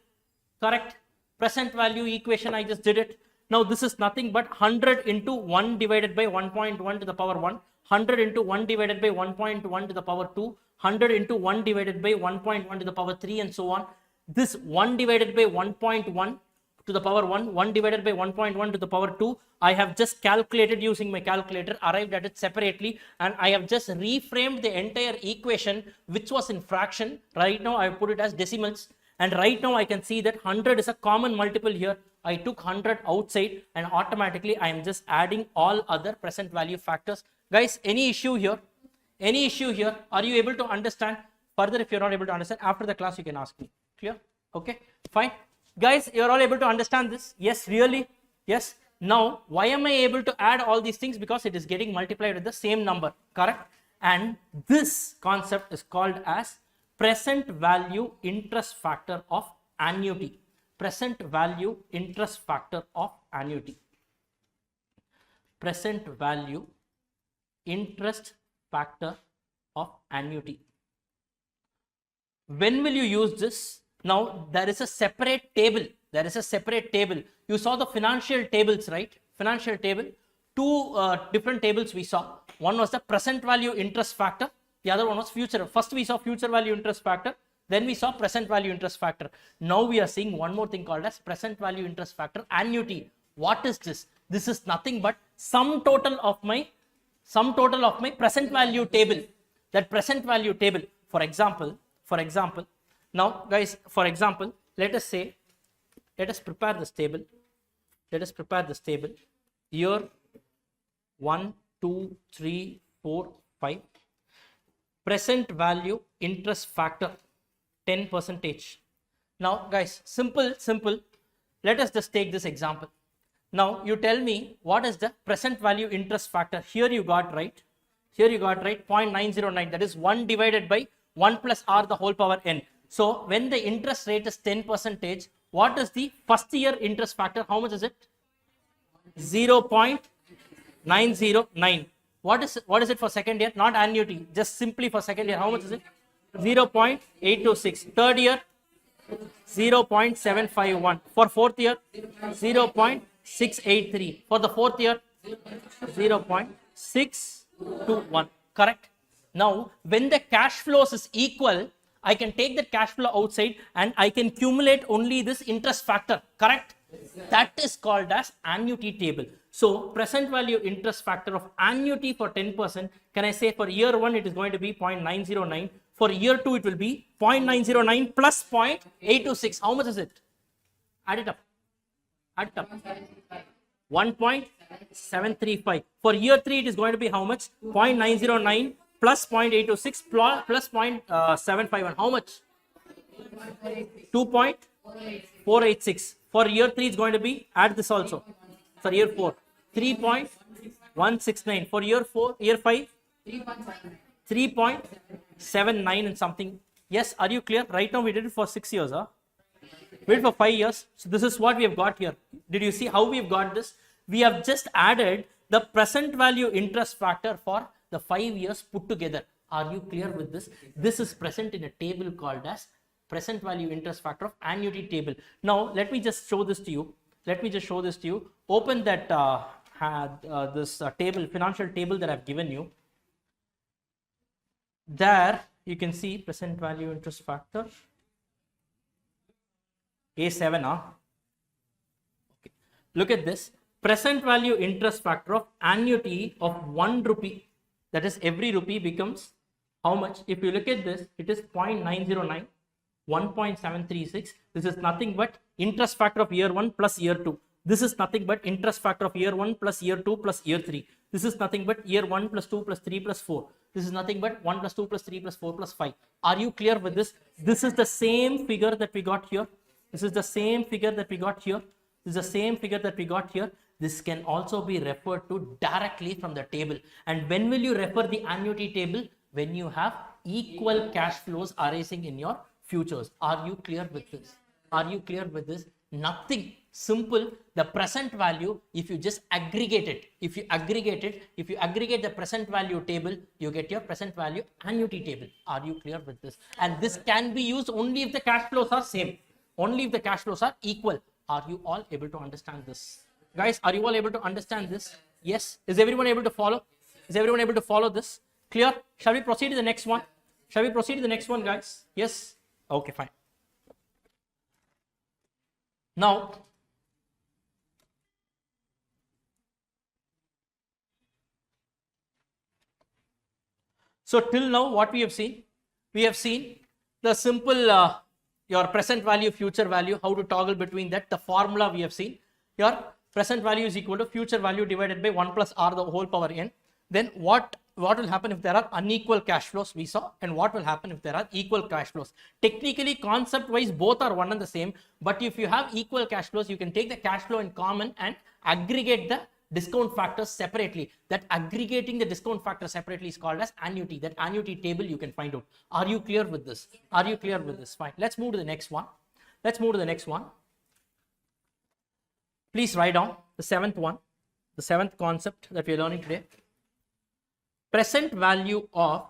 Correct? Present value equation, I just did it. Now this is nothing but 100 into 1 divided by 1.1 to the power 1, 100 into 1 divided by 1.1 to the power 2, 100 into 1 divided by 1.1 to the power 3 and so on. This 1 divided by 1.1 to the power 1, 1 divided by 1.1 to the power 2, I have just calculated using my calculator, arrived at it separately, and I have just reframed the entire equation which was in fraction. Right now I have put it as decimals. And right now I can see that 100 is a common multiple here. I took 100 outside and automatically I am just adding all other present value factors. Guys, any issue here? Any issue here? Are you able to understand? Further, if you're not able to understand, after the class you can ask me. Clear? Okay, fine. Guys, you're all able to understand this? Yes, really? Yes. Now, why am I able to add all these things? Because it is getting multiplied with the same number, correct? And this concept is called as present value interest factor of annuity. Present value interest factor of annuity. Present value interest factor of annuity. When will you use this? Now there is a separate table. There is a separate table. You saw the financial tables, right? Financial table. Two different tables we saw. One was the present value interest factor. The other one was future. First we saw future value interest factor. Then we saw present value interest factor. Now we are seeing one more thing called as present value interest factor annuity. What is this? This is nothing but sum total of my present value table. That present value table. For example, now guys, for example, let us prepare this table. Let us prepare this table. Year 1, 2, 3, 4, 5. Present value interest factor 10%. Now guys, simple. Let us just take this example. Now you tell me what is the present value interest factor. Here you got right. 0.909. That is 1 divided by 1 plus r the whole power n. So when the interest rate is 10%, what is the first year interest factor? How much is it? 0.909. What is it for second year? Not annuity, just simply for second year. How much is it? 0.826. Third year, 0.751. For fourth year, 0.683. For the fourth year, 0.621. Correct? Now, when the cash flows is equal, I can take that cash flow outside and I can accumulate only this interest factor. Correct? That is called as annuity table. So present value interest factor of annuity for 10%, can I say for year 1 it is going to be 0.909. For year 2 it will be 0.909 plus 0.826. How much is it? Add it up. 1.735. For year 3 it is going to be how much? 0.909 plus 0.826 plus 0.751. How much? 2.486. For year 3 it's going to be, add this also. For year 4, 3.169. For year 5, 3.79 and something. Yes, are you clear? Right now we did it for 6 years. We did it for 5 years. So this is what we have got here. Did you see how we have got this? We have just added the present value interest factor for the 5 years put together. Are you clear with this? This is present in a table called as present value interest factor of annuity table. Now let me just show this to you. Open that table, financial table that I've given you. There you can see present value interest factor A7. Okay. Look at this. Present value interest factor of annuity of 1 rupee. That is, every rupee becomes how much? If you look at this, it is 0.909, 1.736. This is nothing but interest factor of year 1 plus year 2. This is nothing but interest factor of year 1 plus year 2 plus year 3. This is nothing but year 1 plus 2 plus 3 plus 4. This is nothing but 1 plus 2 plus 3 plus 4 plus 5. Are you clear with this? This is the same figure that we got here. This is the same figure that we got here. This is the same figure that we got here. This can also be referred to directly from the table. And when will you refer the annuity table? When you have equal cash flows arising in your futures. Are you clear with this? Are you clear with this? Nothing. Simple. The present value, if you just aggregate it, if you aggregate the present value table, you get your present value annuity table. Are you clear with this? And this can be used only if the cash flows are same. Only if the cash flows are equal. Are you all able to understand this? Guys, are you all able to understand this? Yes. Is everyone able to follow? Is everyone able to follow this? Clear? Shall we proceed to the next one? Shall we proceed to the next one, guys? Yes? Okay, fine. Now, so till now, what we have seen? We have seen the simple your present value, future value, how to toggle between that. The formula we have seen. Your present value is equal to future value divided by 1 plus r the whole power n. Then what will happen if there are unequal cash flows? We saw. And what will happen if there are equal cash flows? Technically, concept wise, both are one and the same. But if you have equal cash flows, you can take the cash flow in common and aggregate the discount factors separately. That aggregating the discount factor separately is called as annuity. That annuity table you can find out. Are you clear with this? Are you clear with this? Fine. Let's move to the next one. Let's move to the next one. Please write down the seventh one, the seventh concept that we are learning today. Present value of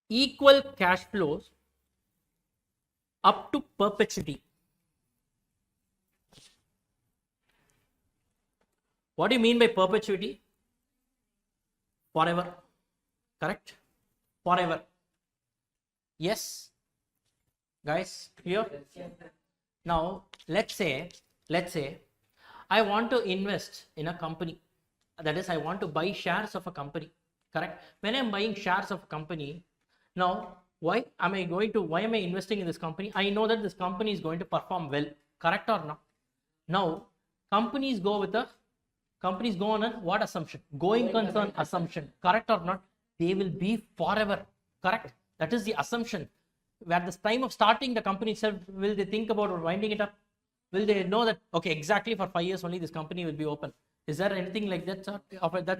equal cash flows up to perpetuity. What do you mean by perpetuity? Forever. Correct? Forever. Yes? Guys, here? Now, let's say, I want to invest in a company. That is, I want to buy shares of a company. Correct? When I'm buying shares of a company, now, why am I investing in this company? I know that this company is going to perform well. Correct or not? Now, companies go on what assumption? Going concern assumption. Correct or not? They will be forever. Correct? That is the assumption. At the time of starting the company itself, will they think about winding it up? Will they know that, okay, exactly for 5 years only this company will be open? Is there anything like that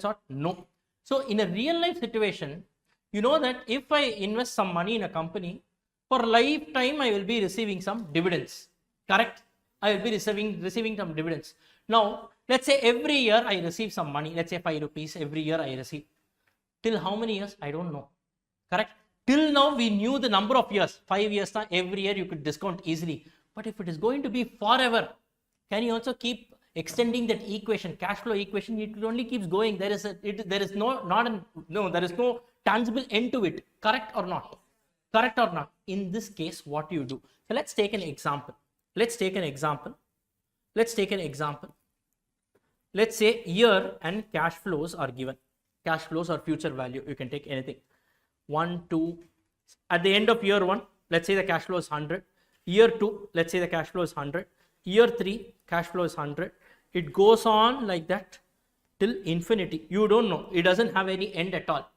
sort? No. So in a real life situation, you know that if I invest some money in a company, for lifetime I will be receiving some dividends. Correct? I will be receiving some dividends. Now, let's say every year I receive some money. Let's say 5 rupees every year I receive. Till how many years? I don't know. Correct? Till now we knew the number of years. 5 years, every year you could discount easily. But if it is going to be forever, can you also keep extending that equation, cash flow equation? It only keeps going. There is no tangible end to it. Correct or not? Correct or not? In this case, what do you do? So let's take an example. Let's say year and cash flows are given. Cash flows or future value. You can take anything. 1, 2. At the end of year 1, let's say the cash flow is 100. Year 2, let's say the cash flow is 100. Year 3, cash flow is 100. It goes on like that till infinity. You don't know. It doesn't have any end at all.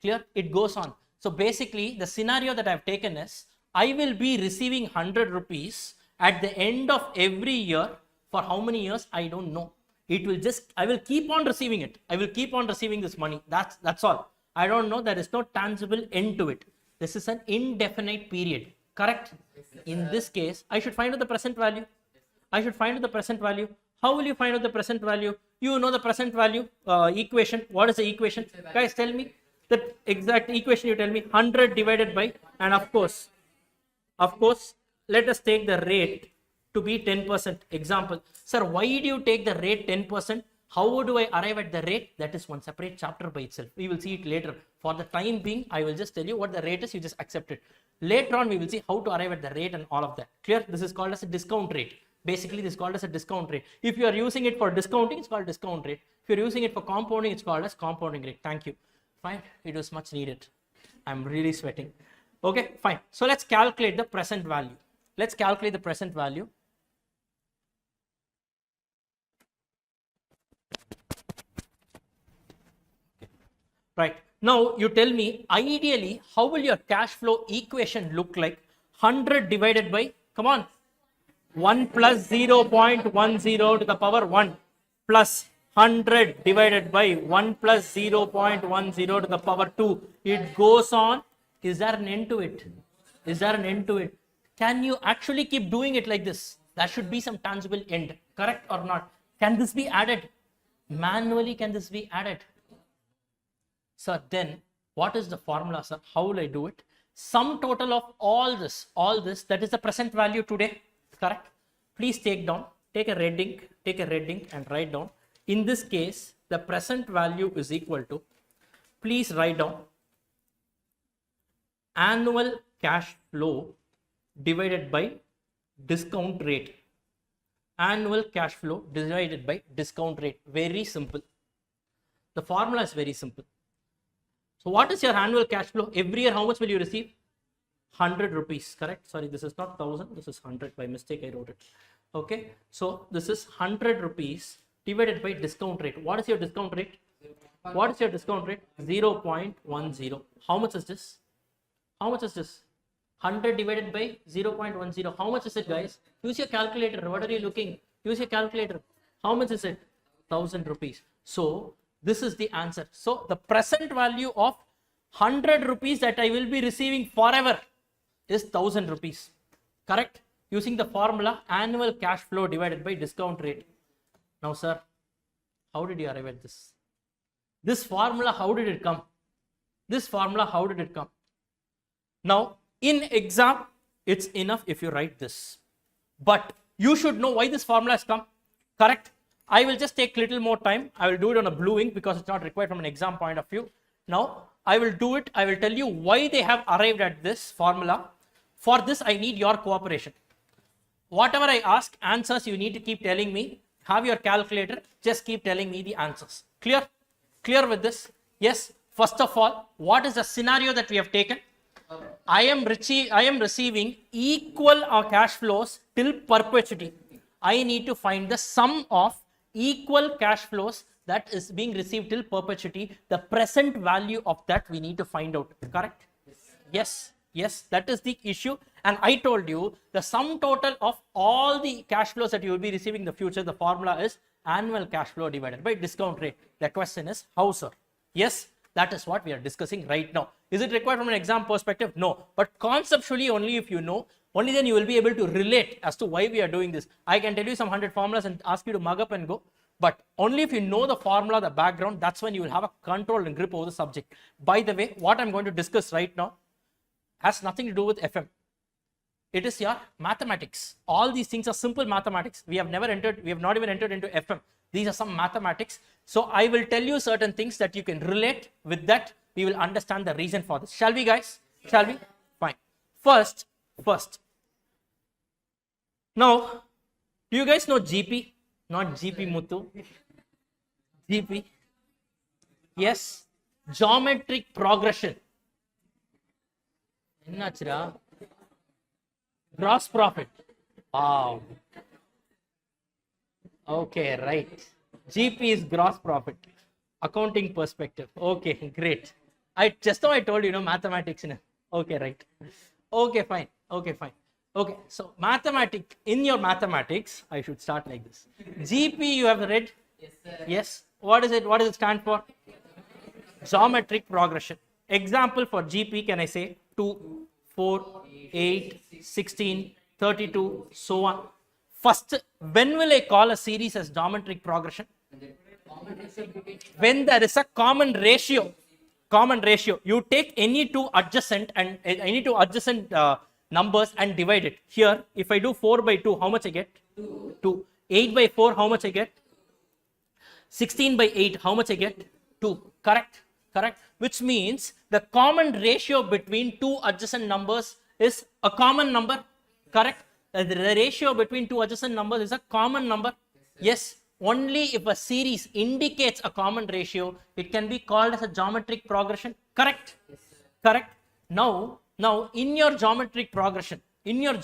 Clear? It goes on. So basically, the scenario that I've taken is, I will be receiving 100 rupees at the end of every year. For how many years? I don't know. I will keep on receiving it. I will keep on receiving this money. That's all. I don't know. There is no tangible end to it. This is an indefinite period. Correct? In this case, I should find out the present value. How will you find out the present value? You know the present value equation. What is the equation? Guys, tell me the exact equation. You tell me. 100 divided by, and of course, let us take the rate to be 10%. Example. Sir, why do you take the rate 10%? How do I arrive at the rate? That is one separate chapter by itself. We will see it later. For the time being, I will just tell you what the rate is. You just accept it. Later on, we will see how to arrive at the rate and all of that. Clear? This is called as a discount rate. Basically, this is called as a discount rate. If you are using it for discounting, it's called discount rate. If you're using it for compounding, it's called as compounding rate. Thank you. Fine. It was much needed. I'm really sweating. Okay, fine. So let's calculate the present value. Let's calculate the present value. Right. Now you tell me, ideally, how will your cash flow equation look like? 100 divided by, come on, 1 plus 0.10 to the power 1 plus 100 divided by 1 plus 0.10 to the power 2. It goes on. Is there an end to it? Is there an end to it? Can you actually keep doing it like this? There should be some tangible end. Correct or not? Can this be added? Manually, can this be added? Sir, then what is the formula, sir? How will I do it? Sum total of all this, that is the present value today. Correct? Please take a red ink and write down. In this case, the present value is equal to, please write down, annual cash flow divided by discount rate. Annual cash flow divided by discount rate. Very simple. The formula is very simple. So what is your annual cash flow? Every year, how much will you receive? 100 rupees, correct? Sorry, this is not 1000, this is 100. By mistake, I wrote it. Okay, so this is 100 rupees divided by discount rate. What is your discount rate? What is your discount rate? 0.10. How much is this? How much is this? 100 divided by 0.10. How much is it, guys? Use your calculator. What are you looking? Use your calculator. How much is it? 1000 rupees. So this is the answer. So the present value of 100 rupees that I will be receiving forever is 1000 rupees. Correct? Using the formula annual cash flow divided by discount rate. Now, sir, how did you arrive at this? This formula, how did it come? This formula, how did it come? Now, in exam, it's enough if you write this. But you should know why this formula has come. Correct? I will just take little more time. I will do it on a blue ink because it's not required from an exam point of view. Now, I will do it. I will tell you why they have arrived at this formula. For this, I need your cooperation. Whatever I ask, answers you need to keep telling me. Have your calculator, just keep telling me the answers. Clear? Clear with this? Yes. First of all, what is the scenario that we have taken? I am receiving equal cash flows till perpetuity. I need to find the sum of equal cash flows that is being received till perpetuity. The present value of that we need to find out. Correct? Yes. Yes, that is the issue. And I told you the sum total of all the cash flows that you will be receiving in the future, the formula is annual cash flow divided by discount rate. The question is how, sir? Yes, that is what we are discussing right now. Is it required from an exam perspective? No. But conceptually, only if you know, only then you will be able to relate as to why we are doing this. I can tell you some 100 formulas and ask you to mug up and go. But only if you know the formula, the background, that's when you will have a control and grip over the subject. By the way, what I'm going to discuss right now has nothing to do with FM. It is your mathematics. All these things are simple mathematics. We have not even entered into FM. These are some mathematics. So I will tell you certain things that you can relate. With that, we will understand the reason for this. Shall we, guys? Shall we? Fine. First. Now, do you guys know GP? Not GP Muthu. GP. Yes. Geometric progression. Gross profit. Wow. Okay, right. GP is gross profit. Accounting perspective. Okay, great. I told you, mathematics. Okay, right. Okay, fine. Okay, so in your mathematics, I should start like this. GP you have read? Yes, sir. Yes. What does it stand for? Geometric progression. Example for GP, can I say 2, 4, 8, 16, 32, so on. First, when will I call a series as geometric progression? When there is a common ratio. You take any two adjacent numbers and divide it. Here, if I do 4 by 2, how much I get? 2. 8 by 4, how much I get? 16 by 8, how much I get? 2. Correct? Which means the common ratio between two adjacent numbers is a common number. Correct? The ratio between two adjacent numbers is a common number. Yes. Only if a series indicates a common ratio, it can be called as a geometric progression. Correct? Yes, correct. Now in your geometric progression, there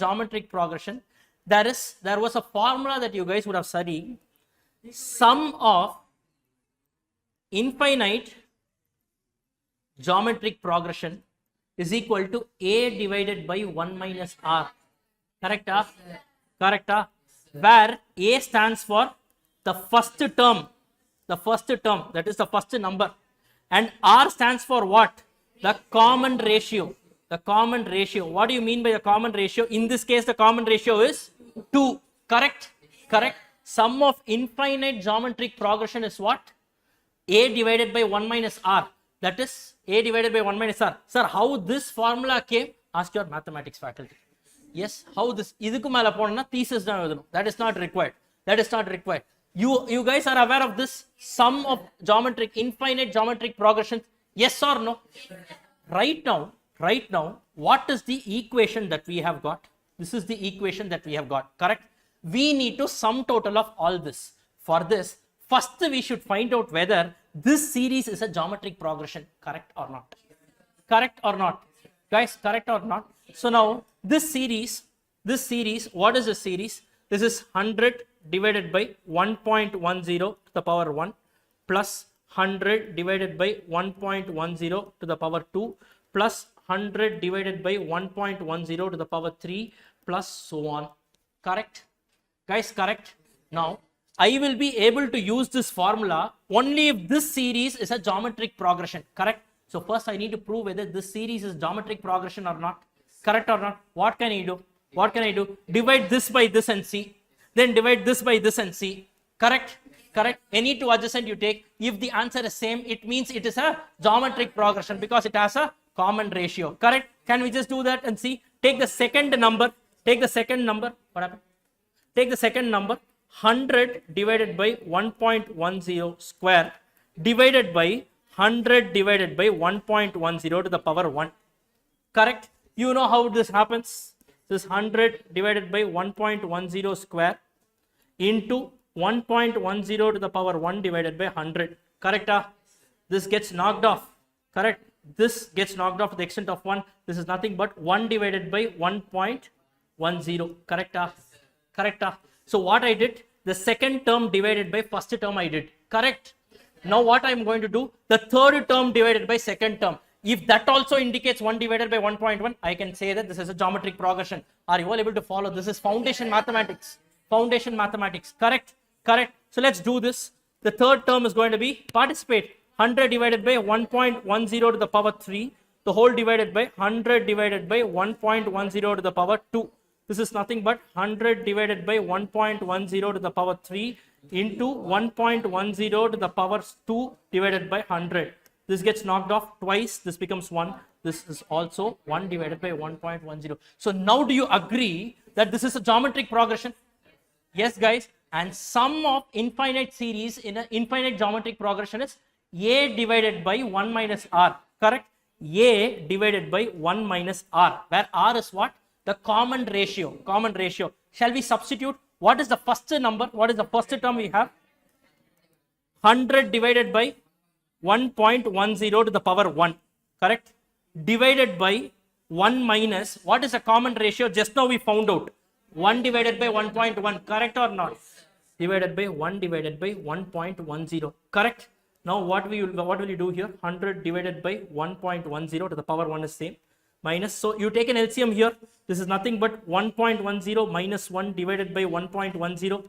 was a formula that you guys would have studied. Sum of infinite geometric progression is equal to A divided by 1 minus R. Correct? Correct? Where A stands for the first term, that is the first number, and R stands for what? The common ratio. What do you mean by the common ratio? In this case, the common ratio is 2. Correct? Sum of infinite geometric progression is what? A divided by 1 minus R. That is A divided by 1 minus R. Sir, how this formula came? Ask your mathematics faculty. Yes, how this? Idukku mela ponana thesis da eludano. That is not required. You guys are aware of this sum of infinite geometric progressions? Yes or no? Right now, what is the equation that we have got? This is the equation that we have got. Correct? We need to sum total of all this. For this, first we should find out whether this series is a geometric progression. Correct or not? Guys, correct or not? So now this series, what is this series? This is 100 divided by 1.10 to the power 1 plus 100 divided by 1.10 to the power 2 plus 100 divided by 1.10 to the power 3 plus so on. Correct? Guys, correct? Now, I will be able to use this formula only if this series is a geometric progression. Correct? So first I need to prove whether this series is geometric progression or not. Correct or not? What can I do? Divide this by this and see. Then divide this by this and see. Correct? Any two adjacent you take. If the answer is same, it means it is a geometric progression because it has a common ratio. Correct? Can we just do that and see? Take the second number. What happened? Take the second number. 100 divided by 1.10 square divided by 100 divided by 1.10 to the power 1. Correct? You know how this happens. This 100 divided by 1.10 square into 1.10 to the power 1 divided by 100. Correct? This gets knocked off. Correct? This gets knocked off to the extent of 1. This is nothing but 1 divided by 1.10. Correct? So what I did, the second term divided by first term I did. Correct? Now what I am going to do, the third term divided by second term. If that also indicates 1 divided by 1.1, I can say that this is a geometric progression. Are you all able to follow? This is foundation mathematics. Correct? So let's do this. The third term is going to be, participate, 100 divided by 1.10 to the power 3, the whole divided by 100 divided by 1.10 to the power 2. This is nothing but 100 divided by 1.10 to the power 3 into 1.10 to the power 2 divided by 100. This gets knocked off twice. This becomes 1. This is also 1 divided by 1.10. So now do you agree that this is a geometric progression? Yes, guys. And sum of infinite series in an infinite geometric progression is A divided by 1 minus R. Correct? A divided by 1 minus R. Where R is what? The common ratio. Shall we substitute? What is the first number? What is the first term we have? 100 divided by 1.10 to the power 1. Correct? Divided by 1 minus, what is the common ratio? Just now we found out. 1 divided by 1.1. Correct or not? Divided by 1 divided by 1.10. Correct? Now what will you do here? 100 divided by 1.10 to the power 1 is same. Minus, so you take an LCM here. This is nothing but 1.10 minus 1 divided by 1.10.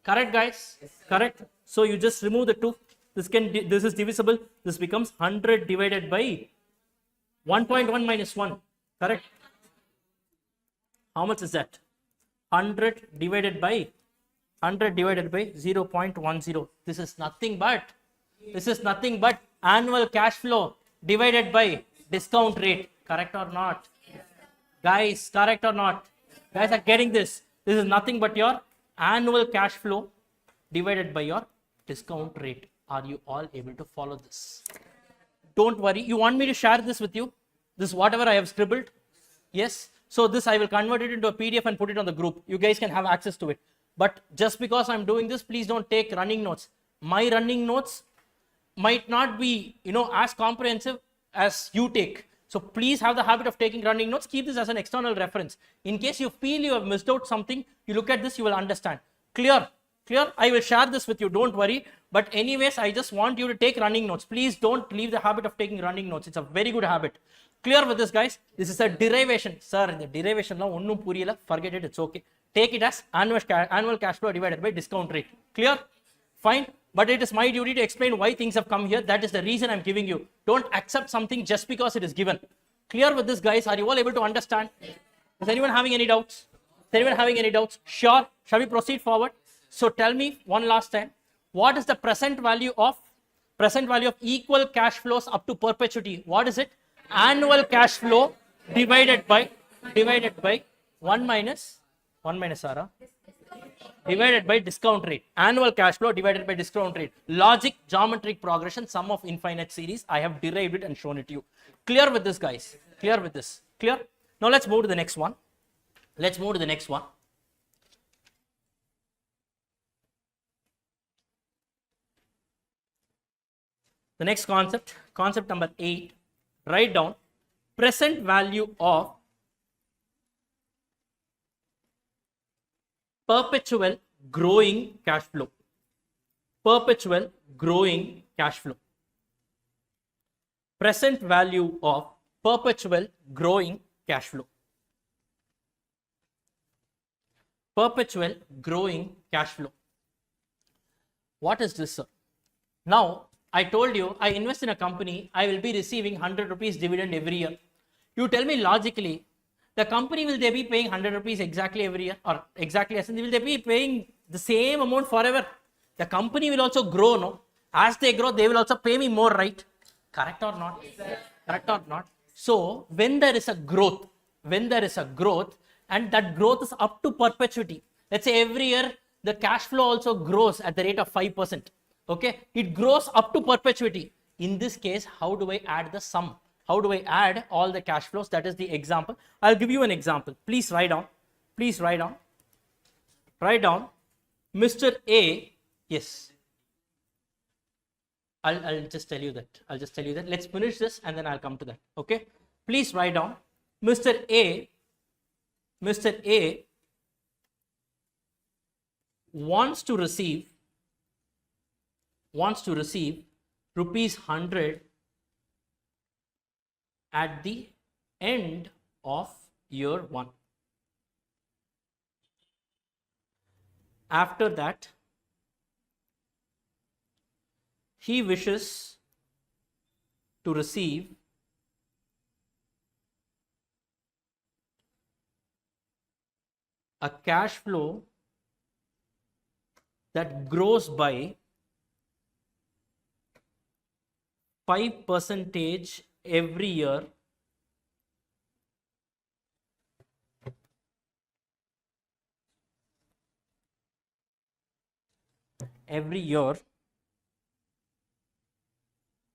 Correct, guys? Yes, correct. So you just remove the 2. This is divisible. This becomes 100 divided by 1.1 minus 1. Correct? How much is that? 100 divided by 0.10. This is nothing but annual cash flow divided by discount rate. Correct or not? Guys, correct or not? Guys are getting this. This is nothing but your annual cash flow divided by your discount rate. Are you all able to follow this? Don't worry. You want me to share this with you? This whatever I have scribbled? Yes. So this I will convert it into a PDF and put it on the group. You guys can have access to it. But just because I'm doing this, please don't take running notes. My running notes might not be, as comprehensive as you take. So please have the habit of taking running notes. Keep this as an external reference. In case you feel you have missed out something, you look at this, you will understand. Clear? Clear? I will share this with you, don't worry. But anyways, I just want you to take running notes. Please don't leave the habit of taking running notes. It's a very good habit. Clear with this, guys? This is a derivation. Sir, the derivation, forget it, it's okay. Take it as annual cash flow divided by discount rate. Clear? Fine. But it is my duty to explain why things have come here. That is the reason I'm giving you. Don't accept something just because it is given. Clear with this, guys? Are you all able to understand? Is anyone having any doubts? Is anyone having any doubts? Sure. Shall we proceed forward? So tell me one last time. What is the present value of equal cash flows up to perpetuity? What is it? Annual cash flow divided by 1 minus Sarah. Divided by discount rate. Annual cash flow divided by discount rate. Logic, geometric progression, sum of infinite series. I have derived it and shown it to you. Clear with this, guys? Clear with this? Clear? Now let's move to the next one. Let's move to the next one. The next concept, concept number 8. Write down present value of perpetual growing cash flow. Perpetual growing cash flow. Present value of perpetual growing cash flow. Perpetual growing cash flow. What is this, sir? Now, I told you, I invest in a company, I will be receiving 100 rupees dividend every year. You tell me logically, the company, will they be paying 100 rupees exactly every year, or exactly as in, will they be paying the same amount forever? The company will also grow, no? As they grow, they will also pay me more, right? Correct or not? Correct or not? So when there is a growth, and that growth is up to perpetuity, let's say every year the cash flow also grows at the rate of 5%. Okay, it grows up to perpetuity. In this case, how do I add the sum? How do I add all the cash flows? That is the example. I'll give you an example. Please write down. Please write down. Write down. Mr. A. Yes. I'll just tell you that. Let's finish this and then I'll come to that. Okay. Please write down. Mr. A wants to receive rupees 100 at the end of year 1. After that, he wishes to receive a cash flow that grows by 5% every year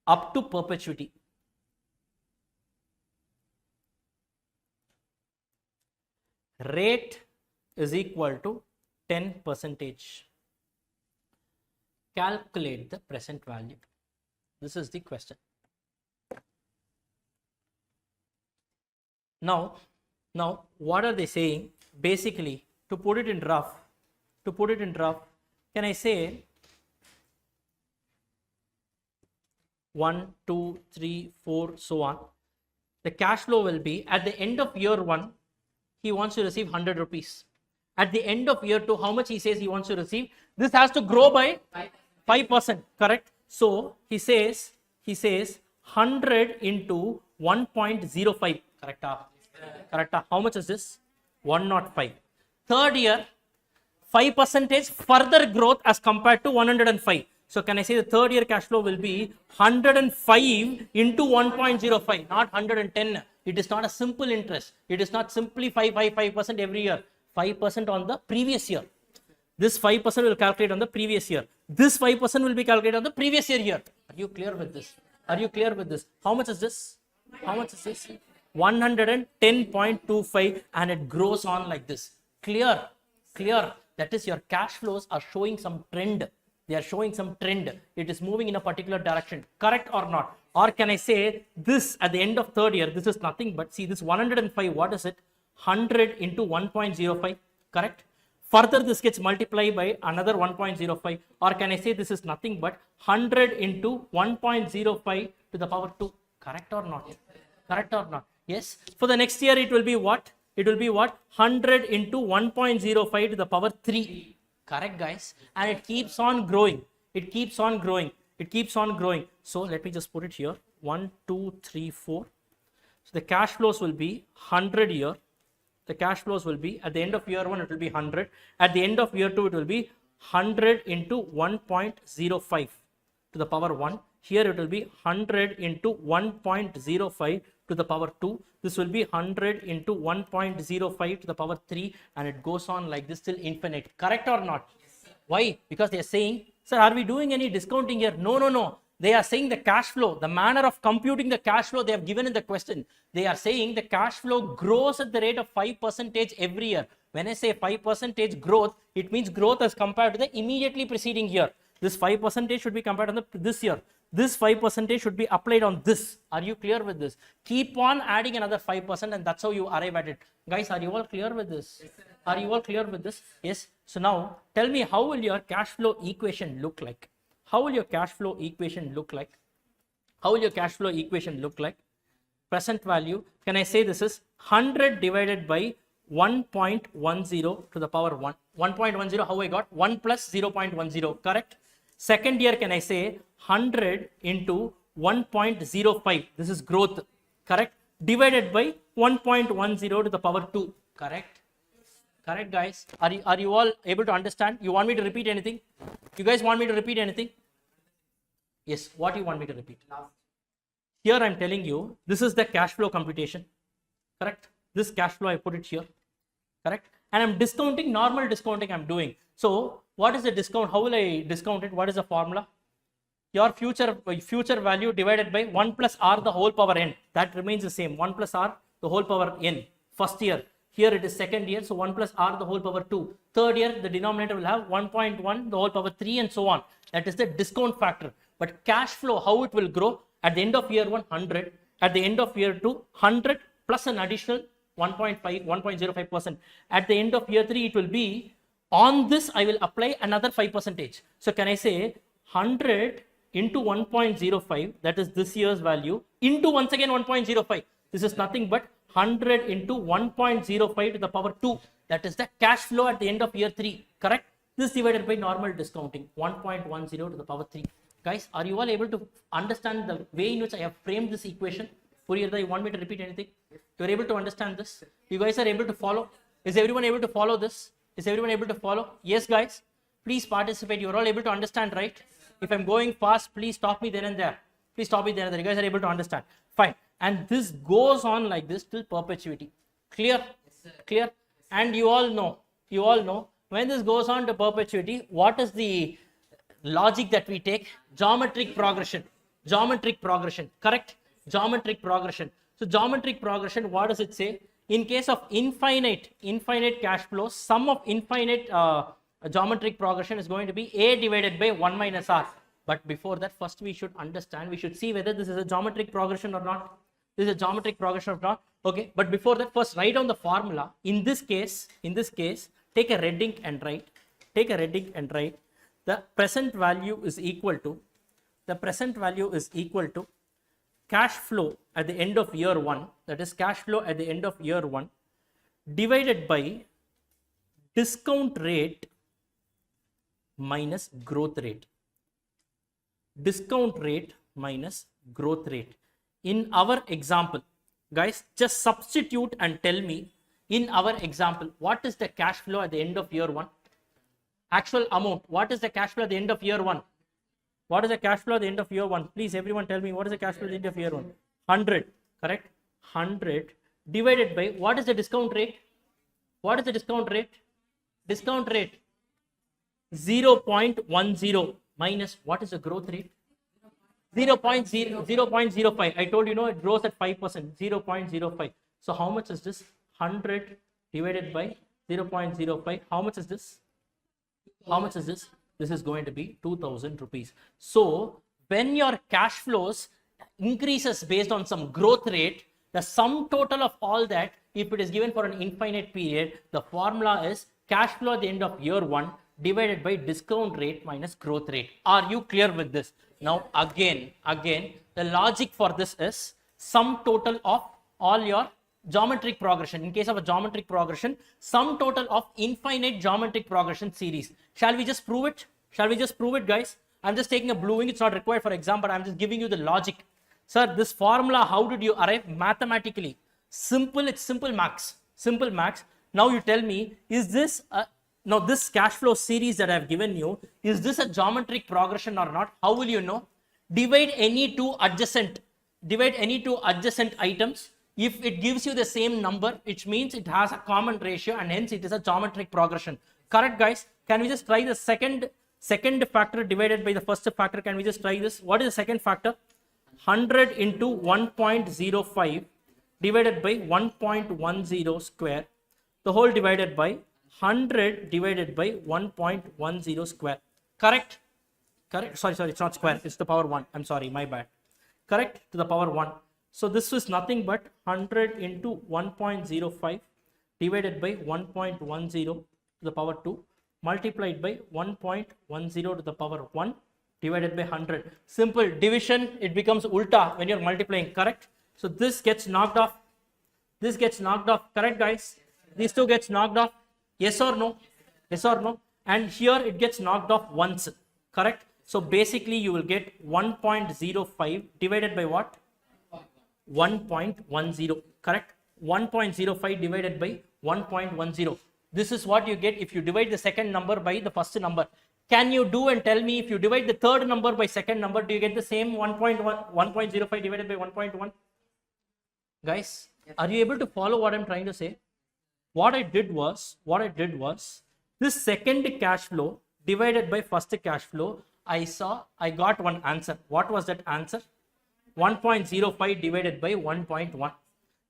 up to perpetuity. Rate is equal to 10%. Calculate the present value. This is the question. Now, what are they saying? Basically, to put it in rough, can I say 1, 2, 3, 4, so on. The cash flow will be at the end of year 1, he wants to receive 100 rupees. At the end of year 2, how much he says he wants to receive? This has to grow by 5%, correct? So he says 100 into 1.05, correct? How much is this? 105. Third year, 5% further growth as compared to 105. So can I say the third year cash flow will be 105 into 1.05, not 110. It is not a simple interest. It is not simply 5% every year. 5% on the previous year. This 5% will calculate on the previous year. This 5% will be calculated on the previous year. Are you clear with this? How much is this? 110.25, and it grows on like this. Clear. The That is, your cash flows are showing some trend. They are showing some trend. It is moving in a particular direction. Correct or not? Or can I say this at the end of third year, this is nothing but, see, this 105, what is it? 100 into 1.05, correct? Further, this gets multiplied by another 1.05. Or can I say this is nothing but 100 into 1.05 to the power 2? Correct or not? Correct or not? Yes. For the next year, it will be what? It will be what? 100 into 1.05 to the power 3. Correct, guys? And it keeps on growing. It keeps on growing. It keeps on growing. So let me just put it here. 1, 2, 3, 4. So the cash flows will be 100 here. The cash flows will be, at the end of year 1, it will be 100. At the end of year 2, it will be 100 into 1.05 to the power 1. Here it will be 100 into 1.05 to the power 2. This will be 100 into 1.05 to the power 3, and it goes on like this till infinite. Correct or not? Yes. Why? Because they are saying, sir, are we doing any discounting here? No, no, no. They are saying the cash flow, the manner of computing the cash flow they have given in the question. They are saying the cash flow grows at the rate of 5% every year. When I say 5% growth, it means growth as compared to the immediately preceding year. This 5% should be compared to this year. This 5% should be applied on this. Are you clear with this? Keep on adding another 5%, and that's how you arrive at it. Guys, are you all clear with this? Yes, are you all clear with this? Yes. So now tell me, how will your cash flow equation look like? How will your cash flow equation look like? How will your cash flow equation look like? Present value, can I say this is 100 divided by 1.10 to the power 1. 1.10, how I got? 1 plus 0.10, correct? Second year, can I say 100 into 1.05, this is growth, correct? Divided by 1.10 to the power 2, correct? Correct, guys? Are you all able to understand? You want me to repeat anything? You guys want me to repeat anything? Yes, what do you want me to repeat? Here I'm telling you, this is the cash flow computation, correct? This cash flow, I put it here, correct? And I'm discounting, normal discounting I'm doing. So what is the discount? How will I discount it? What is the formula? Your future value divided by 1 plus r the whole power n. That remains the same. 1 plus r the whole power n. First year. Here it is second year. So 1 plus r the whole power 2. Third year, the denominator will have 1.1 the whole power 3 and so on. That is the discount factor. But cash flow, how it will grow? At the end of year 1, 100. At the end of year 2, 100 plus an additional 1.05%. At the end of year 3, it will be, on this I will apply another 5%. So can I say 100 into 1.05, that is this year's value, into once again 1.05. This is nothing but 100 into 1.05 to the power 2. That is the cash flow at the end of year 3, correct? This divided by normal discounting, 1.10 to the power 3. Guys, are you all able to understand the way in which I have framed this equation? Puriyarda, you want me to repeat anything? You are able to understand this? You guys are able to follow? Is everyone able to follow this? Is everyone able to follow? Yes, guys? Please participate. You are all able to understand, right? If I'm going fast, please stop me there and there. Please stop me there and there. You guys are able to understand. Fine. And this goes on like this till perpetuity. Clear? Yes, clear? And you all know, when this goes on to perpetuity, what is the logic that we take? Geometric progression. Geometric progression. Correct? Geometric progression. So geometric progression, what does it say? In case of infinite cash flows, sum of infinite geometric progression is going to be a divided by 1 minus r. But before that, first we should understand, we should see whether this is a geometric progression or not. This is a geometric progression or not. Okay, but before that, first write down the formula. In this case, take a red ink and write. The present value is equal to cash flow at the end of year 1, that is cash flow at the end of year 1, divided by discount rate minus growth rate. Discount rate minus growth rate. In our example, guys, just substitute and tell me, in our example, what is the cash flow at the end of year 1? Actual amount. What is the cash flow at the end of year 1? What is the cash flow at the end of year 1? Please, everyone tell me, what is the cash flow at the end of year 1? 100, correct? 100 divided by, what is the discount rate? What is the discount rate? Discount rate 0.10 minus, what is the growth rate? 0.05. I told you, it grows at 5%. 0.05. So how much is this? 100 divided by 0.05. How much is this? How much is this? This is going to be 2000 rupees. So when your cash flows increases based on some growth rate, the sum total of all that, if it is given for an infinite period, the formula is cash flow at the end of year 1 divided by discount rate minus growth rate. Are you clear with this? Now again, the logic for this is sum total of all your geometric progression. In case of a geometric progression, sum total of infinite geometric progression series. Shall we just prove it? Shall we just prove it, guys? I'm just taking a blue ink. It's not required for exam, but I'm just giving you the logic. Sir, this formula, how did you arrive? Mathematically. Simple, it's simple max. Simple max. Now you tell me, is this now this cash flow series that I've given you, is this a geometric progression or not? How will you know? Divide any two adjacent items. If it gives you the same number, it means it has a common ratio and hence it is a geometric progression. Correct, guys? Can we just try the second factor divided by the first factor? Can we just try this? What is the second factor? 100 into 1.05 divided by 1.10 square, the whole divided by 100 divided by 1.10 square. Correct? Correct? Sorry, it's not square. It's the power 1. I'm sorry, my bad. Correct? To the power 1. So this is nothing but 100 into 1.05 divided by 1.10 to the power 2 multiplied by 1.10 to the power 1 divided by 100. Simple division, it becomes ulta when you're multiplying, correct? So this gets knocked off. This gets knocked off, correct, guys? These two gets knocked off. Yes or no? Yes or no? And here it gets knocked off once, correct? So basically you will get 1.05 divided by what? 1.10, correct? 1.05 divided by 1.10. This is what you get if you divide the second number by the first number. Can you do and tell me if you divide the third number by second number, do you get the same 1.05 divided by 1.1? Guys, are you able to follow what I'm trying to say? What I did was, this second cash flow divided by first cash flow, I got one answer. What was that answer? 1.05 divided by 1.1.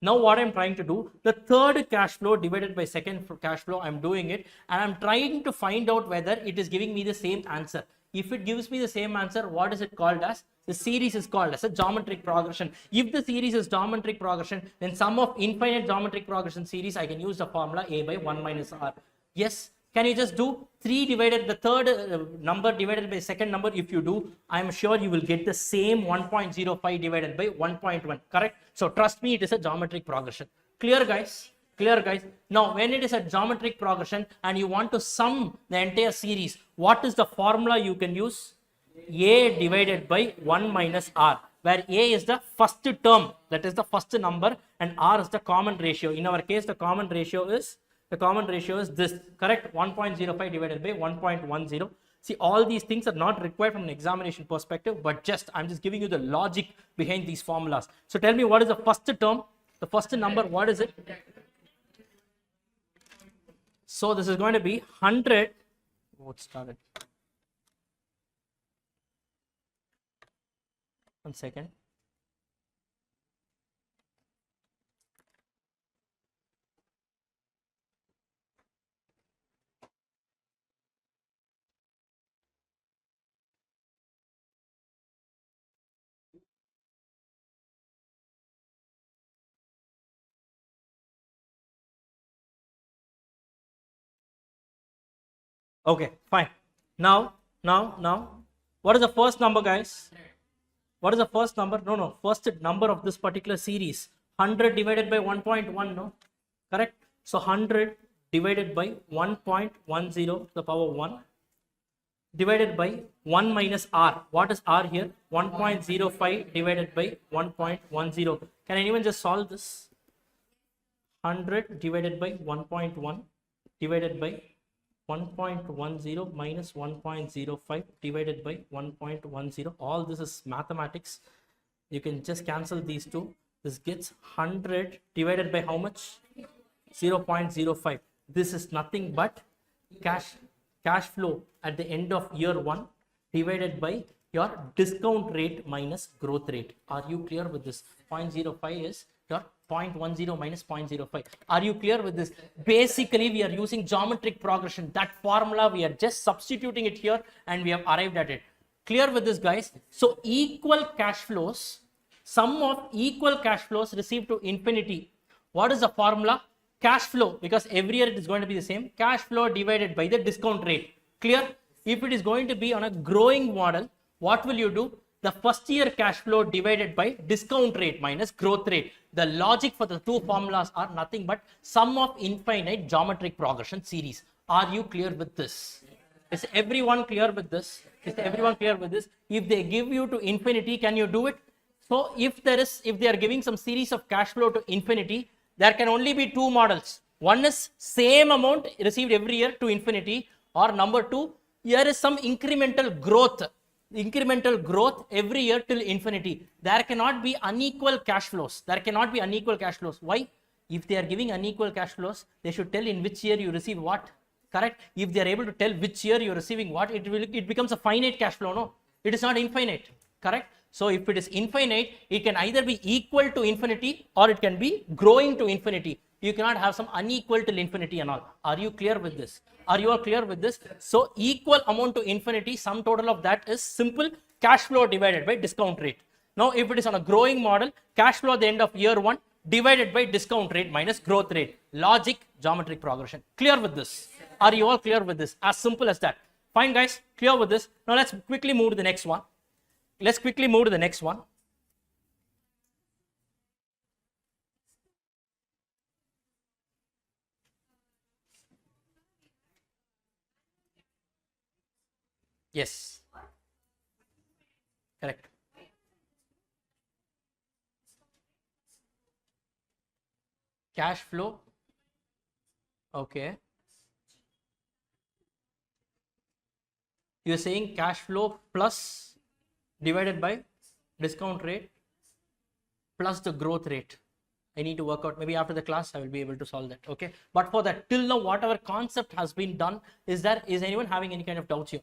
Now what I'm trying to do, the third cash flow divided by second cash flow, I'm doing it and I'm trying to find out whether it is giving me the same answer. If it gives me the same answer, what is it called as? The series is called as a geometric progression. If the series is geometric progression, then sum of infinite geometric progression series, I can use the formula a by 1 minus r. Yes. Can you just do 3 divided the third number divided by second number? If you do, I'm sure you will get the same 1.05 divided by 1.1, correct? So trust me, it is a geometric progression. Clear, guys? Clear, guys? Now, when it is a geometric progression and you want to sum the entire series, what is the formula you can use? A divided by 1 minus r, where a is the first term, that is the first number, and r is the common ratio. In our case, the common ratio is this, correct? 1.05 divided by 1.10. See, all these things are not required from an examination perspective, but I'm just giving you the logic behind these formulas. So tell me, what is the first term? The first number, what is it? So this is going to be 100. What started? 1 second. Okay, fine. Now, what is the first number, guys? What is the first number? No, first number of this particular series. 100 divided by 1.1, no? Correct? So 100 divided by 1.10 to the power 1 divided by 1 minus r. What is r here? 1.05 divided by 1.10. Can anyone just solve this? 100 divided by 1.1 divided by 1.10 minus 1.05 divided by 1.10. All this is mathematics. You can just cancel these two. This gets 100 divided by how much? 0.05. This is nothing but cash flow at the end of year 1 divided by your discount rate minus growth rate. Are you clear with this? 0.05 is your 0.10 minus 0.05. Are you clear with this? Basically, we are using geometric progression. That formula, we are just substituting it here and we have arrived at it. Clear with this, guys? So equal cash flows, sum of equal cash flows received to infinity. What is the formula? Cash flow, because every year it is going to be the same. Cash flow divided by the discount rate. Clear? If it is going to be on a growing model, what will you do? The first year cash flow divided by discount rate minus growth rate. The logic for the two formulas are nothing but sum of infinite geometric progression series. Are you clear with this? Is everyone clear with this? Is everyone clear with this? If they give you to infinity, can you do it? So if they are giving some series of cash flow to infinity, there can only be two models. One is same amount received every year to infinity, or number two, here is some incremental growth every year till infinity. There cannot be unequal cash flows. There cannot be unequal cash flows. Why? If they are giving unequal cash flows, they should tell in which year you receive what. Correct? If they are able to tell which year you are receiving what, it becomes a finite cash flow. No, it is not infinite. Correct? So if it is infinite, it can either be equal to infinity or it can be growing to infinity. You cannot have some unequal till infinity and all. Are you clear with this? Are you all clear with this? So equal amount to infinity, sum total of that is simple cash flow divided by discount rate. Now if it is on a growing model, cash flow at the end of year 1 divided by discount rate minus growth rate. Logic, geometric progression. Clear with this? Are you all clear with this? As simple as that. Fine, guys, clear with this. Now let's quickly move to the next one. Let's quickly move to the next one. Yes. Correct. Cash flow. Okay. You are saying cash flow plus divided by discount rate plus the growth rate. I need to work out, maybe after the class I will be able to solve that. Okay, but for that, till now whatever concept has been done, is anyone having any kind of doubts here?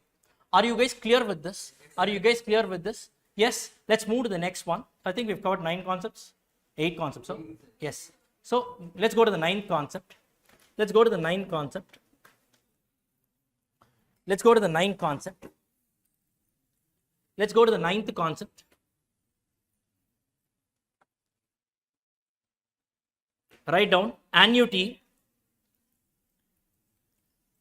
Are you guys clear with this? Are you guys clear with this? Yes. Let's move to the next one. I think we've covered 8 concepts. So yes, so let's go to the 9th concept. Let's go to the 9th concept. Let's go to the 9th concept. Let's go to the 9th concept. Write down annuity.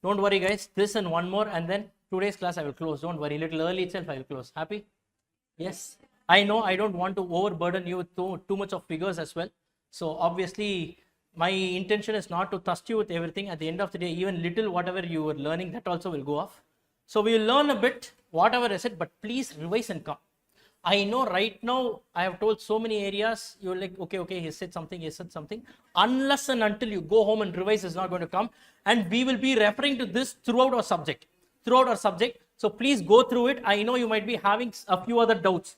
Don't worry, guys, this and one more, and then today's class I will close. Don't worry, little early itself I will close. Happy? Yes. I know I don't want to overburden you with too much of figures as well. So obviously my intention is not to thrust you with everything. At the end of the day, even little whatever you were learning, that also will go off. So we will learn a bit whatever is it, but please revise and come. I know right now I have told so many areas, you're like, okay, he said something. Unless and until you go home and revise, is not going to come. And we will be referring to this throughout our subject. So please go through it. I know you might be having a few other doubts.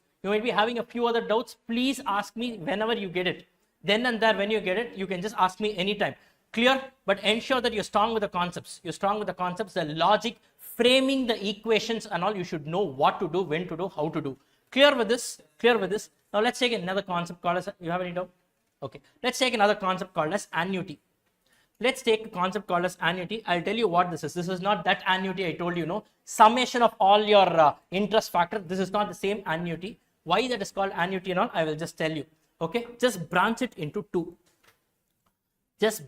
Please ask me whenever you get it. Then and there, when you get it, you can just ask me anytime. Clear? But ensure that you're strong with the concepts. The logic, framing the equations and all, you should know what to do, when to do, how to do. Clear with this? Now let's take another concept called as, you have any doubt? Okay. Let's take another concept called as annuity. Let's take a concept called as annuity. I'll tell you what this is. This is not that annuity I told you, no. Summation of all your interest factor. This is not the same annuity. Why that is called annuity and all, I will just tell you. Okay. Just branch it into two. This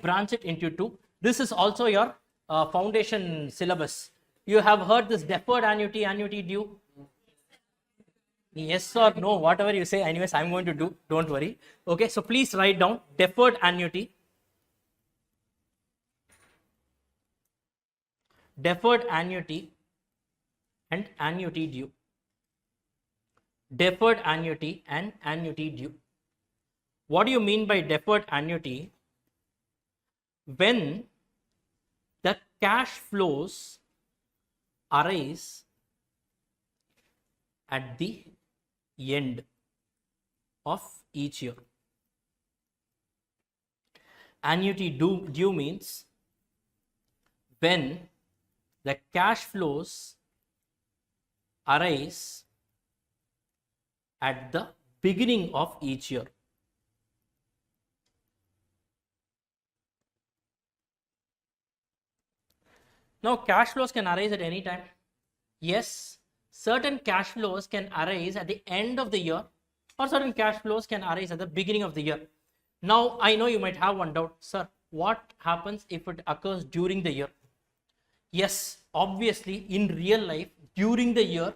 is also your foundation syllabus. You have heard this deferred annuity due. Yes or no, whatever you say, anyways, I'm going to do. Don't worry. Okay. So please write down deferred annuity. Deferred annuity and annuity due. Deferred annuity and annuity due. What do you mean by deferred annuity? When the cash flows arise at the end of each year. Annuity due means when the cash flows arise at the beginning of each year. Now cash flows can arise at any time. Yes, certain cash flows can arise at the end of the year, or certain cash flows can arise at the beginning of the year. Now I know you might have one doubt, sir, what happens if it occurs during the year? Yes, obviously in real life during the year,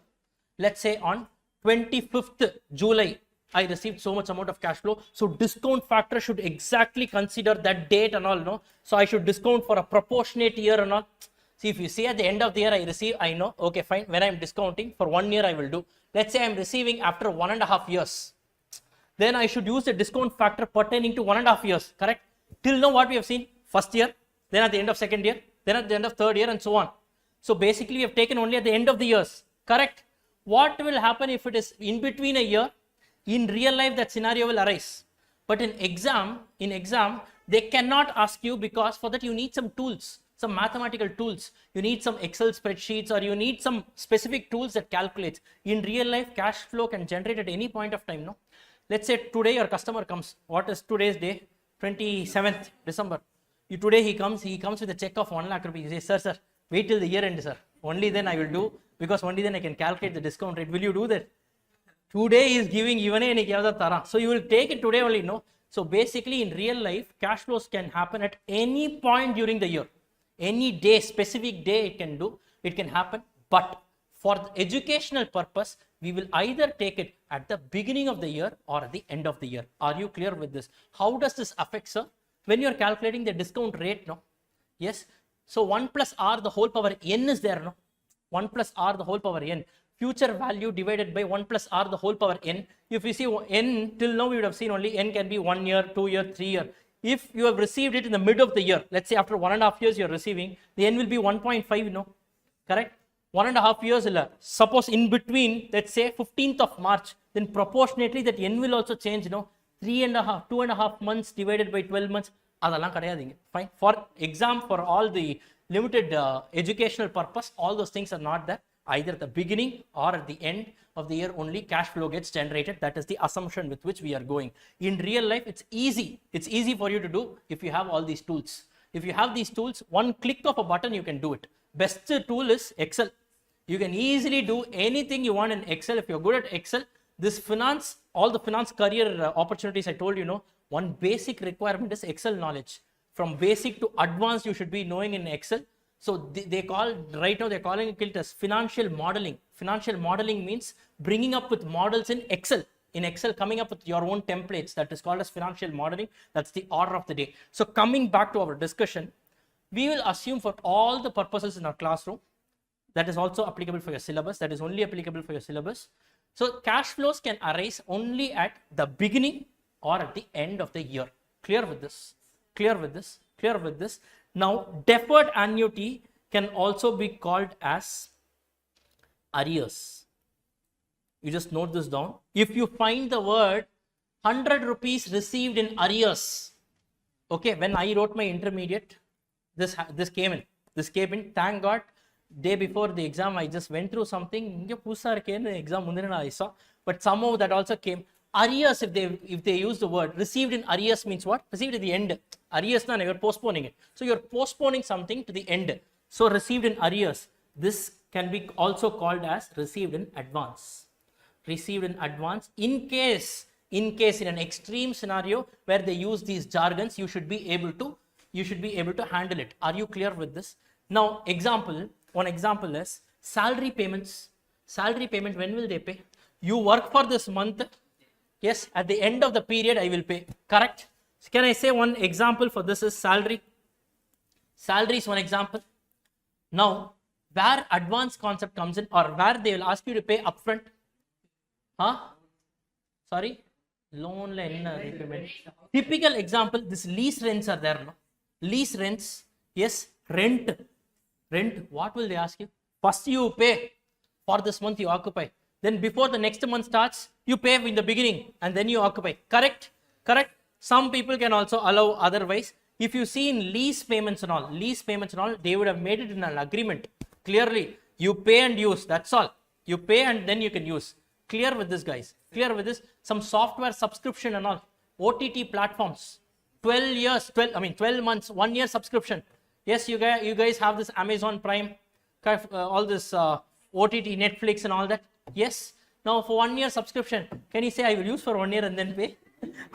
let's say on 25th July, I received so much amount of cash flow. So discount factor should exactly consider that date and all, no? So I should discount for a proportionate year and all. See, if you see at the end of the year I receive, I know, okay, fine. When I'm discounting for 1 year, I will do. Let's say I'm receiving after 1.5 years. Then I should use the discount factor pertaining to 1.5 years, correct? Till now, what we have seen, first year, then at the end of second year, then at the end of third year, and so on. So basically, we have taken only at the end of the years, correct? What will happen if it is in between a year? In real life, that scenario will arise. But in exam, they cannot ask you, because for that you need some tools, some mathematical tools. You need some Excel spreadsheets, or you need some specific tools that calculates. In real life, cash flow can generate at any point of time, no? Let's say today your customer comes. What is today's day? 27th December. Today he comes with a check of 1 lakh rupees. He says, sir, wait till the year end, sir. Only then I will do, because only then I can calculate the discount rate. Will you do that? Today he is giving even a. So you will take it today only, no? So basically in real life, cash flows can happen at any point during the year. Any day, specific day it can happen. But for the educational purpose, we will either take it at the beginning of the year or at the end of the year. Are you clear with this? How does this affect, sir? When you are calculating the discount rate, no? Yes. So 1 plus r the whole power n is there, no? 1 plus r the whole power n. Future value divided by 1 plus r the whole power n. If you see n, till now we would have seen only n can be 1 year, 2 year, 3 year. If you have received it in the mid of the year, let's say after 1.5 years you are receiving, the n will be 1.5, no? Correct? 1.5 years, suppose in between, let's say 15th of March, then proportionately that n will also change, no? 2.5 months divided by 12 months, fine. For exam, for all the limited educational purpose, all those things are not there. Either at the beginning or at the end of the year only cash flow gets generated. That is the assumption with which we are going. In real life, it's easy. It's easy for you to do if you have all these tools. If you have these tools, one click of a button, you can do it. Best tool is Excel. You can easily do anything you want in Excel. If you're good at Excel, this finance, all the finance career opportunities I told you, know, one basic requirement is Excel knowledge. From basic to advanced, you should be knowing in Excel. So they call, right now they're calling it as financial modeling. Financial modeling means bringing up with models in Excel. In Excel, coming up with your own templates. That is called as financial modeling. That's the order of the day. So coming back to our discussion, we will assume for all the purposes in our classroom, that is also applicable for your syllabus. That is only applicable for your syllabus. So cash flows can arise only at the beginning or at the end of the year. Clear with this? Clear with this? Clear with this? Now, deferred annuity can also be called as arrears. You just note this down. If you find the word 100 rupees received in arrears, okay, when I wrote my intermediate, this came in. This came in. Thank God, day before the exam, I just went through something. Exam I saw, but somehow that also came. Arrears, if they use the word received in arrears, means what? Received at the end. Arrears, you're postponing it. So you're postponing something to the end. So received in arrears. This can be also called as received in advance. Received in advance. In case in an extreme scenario where they use these jargons, you should be able to handle it. Are you clear with this? Now, one example is salary payments. Salary payment, when will they pay? You work for this month. Yes, at the end of the period, I will pay. Correct? So can I say one example for this is salary? Salary is one example. Now, where advance concept comes in, or where they will ask you to pay upfront. Sorry? Loan repayment. Typical example, this lease rents are there. No? Lease rents, yes, rent. What will they ask you? First you pay. For this month you occupy. Then before the next month starts, you pay in the beginning and then you occupy. Correct? Correct? Some people can also allow otherwise. If you see in lease payments and all, they would have made it in an agreement. Clearly, you pay and use. That's all. You pay and then you can use. Clear with this, guys? Clear with this? Some software subscription and all. OTT platforms. 12 months, 1 year subscription. Yes, you guys have this Amazon Prime, all this OTT, Netflix and all that. Yes. Now for 1 year subscription, can you say I will use for 1 year and then pay?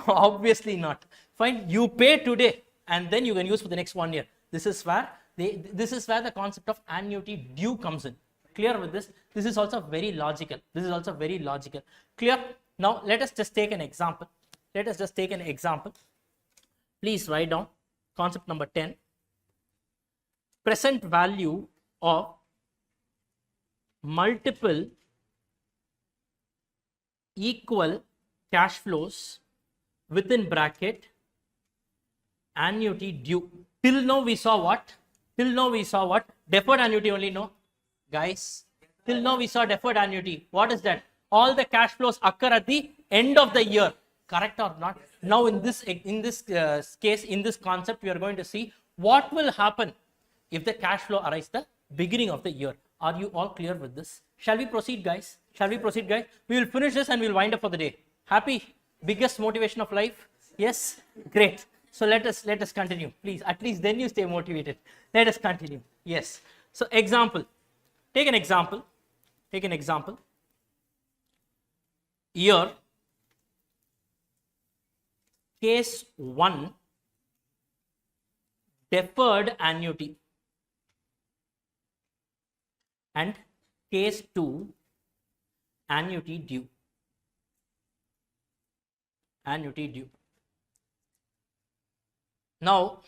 Obviously not. Fine, you pay today and then you can use for the next 1 year. This is where the concept of annuity due comes in. Clear with this? This is also very logical. Clear? Now let us just take an example. Please write down concept number 10. Present value of multiple equal cash flows within bracket annuity due. Till now we saw what? Deferred annuity only, no? Guys, till now we saw deferred annuity. What is that? All the cash flows occur at the end of the year. Correct or not? Now in this case, in this concept, we are going to see what will happen if the cash flow arrives the beginning of the year. Are you all clear with this? Shall we proceed, guys? We will finish this and we will wind up for the day. Happy? Biggest motivation of life? Yes? Great. So let us continue. Please, at least then you stay motivated. Let us continue. Yes. So example. Take an example. Here, case 1, deferred annuity, and case 2, annuity due. Now,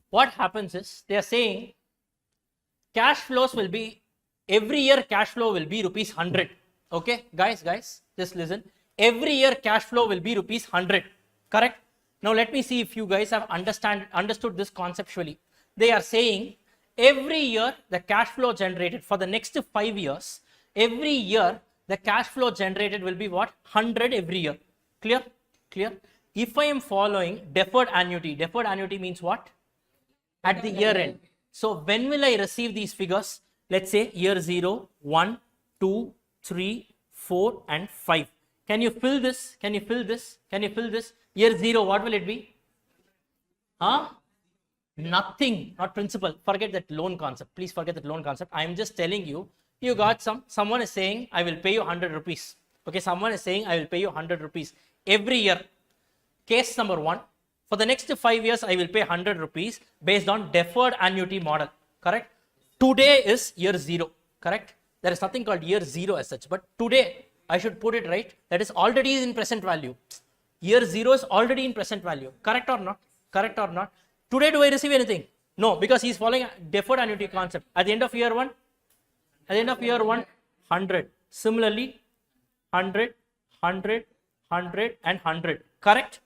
what happens is they are saying cash flows will be, every year cash flow will be rupees 100. Okay, guys, just listen. Every year cash flow will be rupees 100. Correct? Now let me see if you guys have understood this conceptually. They are saying every year the cash flow generated for the next 5 years, every year the cash flow generated will be what? 100 every year. Clear? If I am following deferred annuity means what? At the year end. So when will I receive these figures? Let's say year 0, 1, 2, 3, 4 and 5. Can you fill this? Year 0, what will it be? Nothing, not principal. Forget that loan concept. Please forget that loan concept. I am just telling you, you got someone is saying, I will pay you 100 rupees. Okay, someone is saying, I will pay you 100 rupees every year. Case number 1, for the next 5 years, I will pay 100 rupees based on deferred annuity model. Correct? Today is year 0. Correct? There is nothing called year 0 as such, but today, I should put it right, that is already in present value. Year 0 is already in present value. Correct or not? Today, do I receive anything? No, because he is following a deferred annuity concept. At the end of year 1, 100. Similarly, 100, 100, 100 and 100. Correct,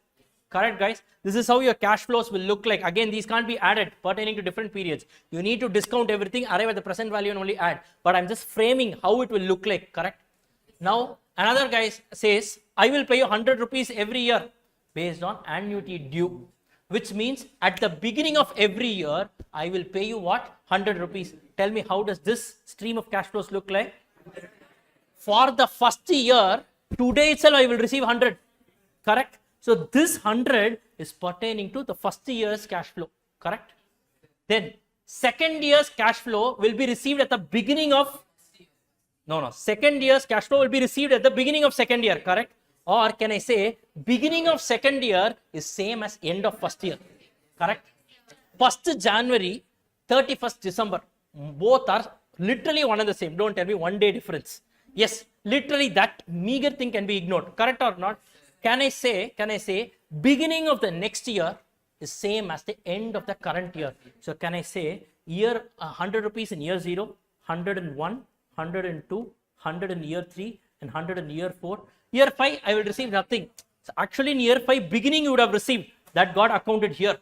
guys? This is how your cash flows will look like. Again, these can't be added pertaining to different periods. You need to discount everything, arrive at the present value and only add. But I'm just framing how it will look like. Correct? Now, another guy says, I will pay you 100 rupees every year based on annuity due, which means at the beginning of every year, I will pay you what? 100 rupees. Tell me, how does this stream of cash flows look like? For the first year, today itself, I will receive 100. Correct? So this 100 is pertaining to the first year's cash flow. Correct? Then second year's cash flow will be received at the beginning of second year's cash flow will be received at the beginning of second year. Correct? Or can I say beginning of second year is same as end of first year. Correct? 1st January, 31st December, both are literally one and the same. Don't tell me 1 day difference. Yes, literally that meager thing can be ignored. Correct or not? Can I say beginning of the next year is same as the end of the current year? So can I say year 100 rupees in year 0, 101, 102, 100 in year 3 and 100 in year 4. Year 5 I will receive nothing. So actually in year 5 beginning you would have received, that got accounted here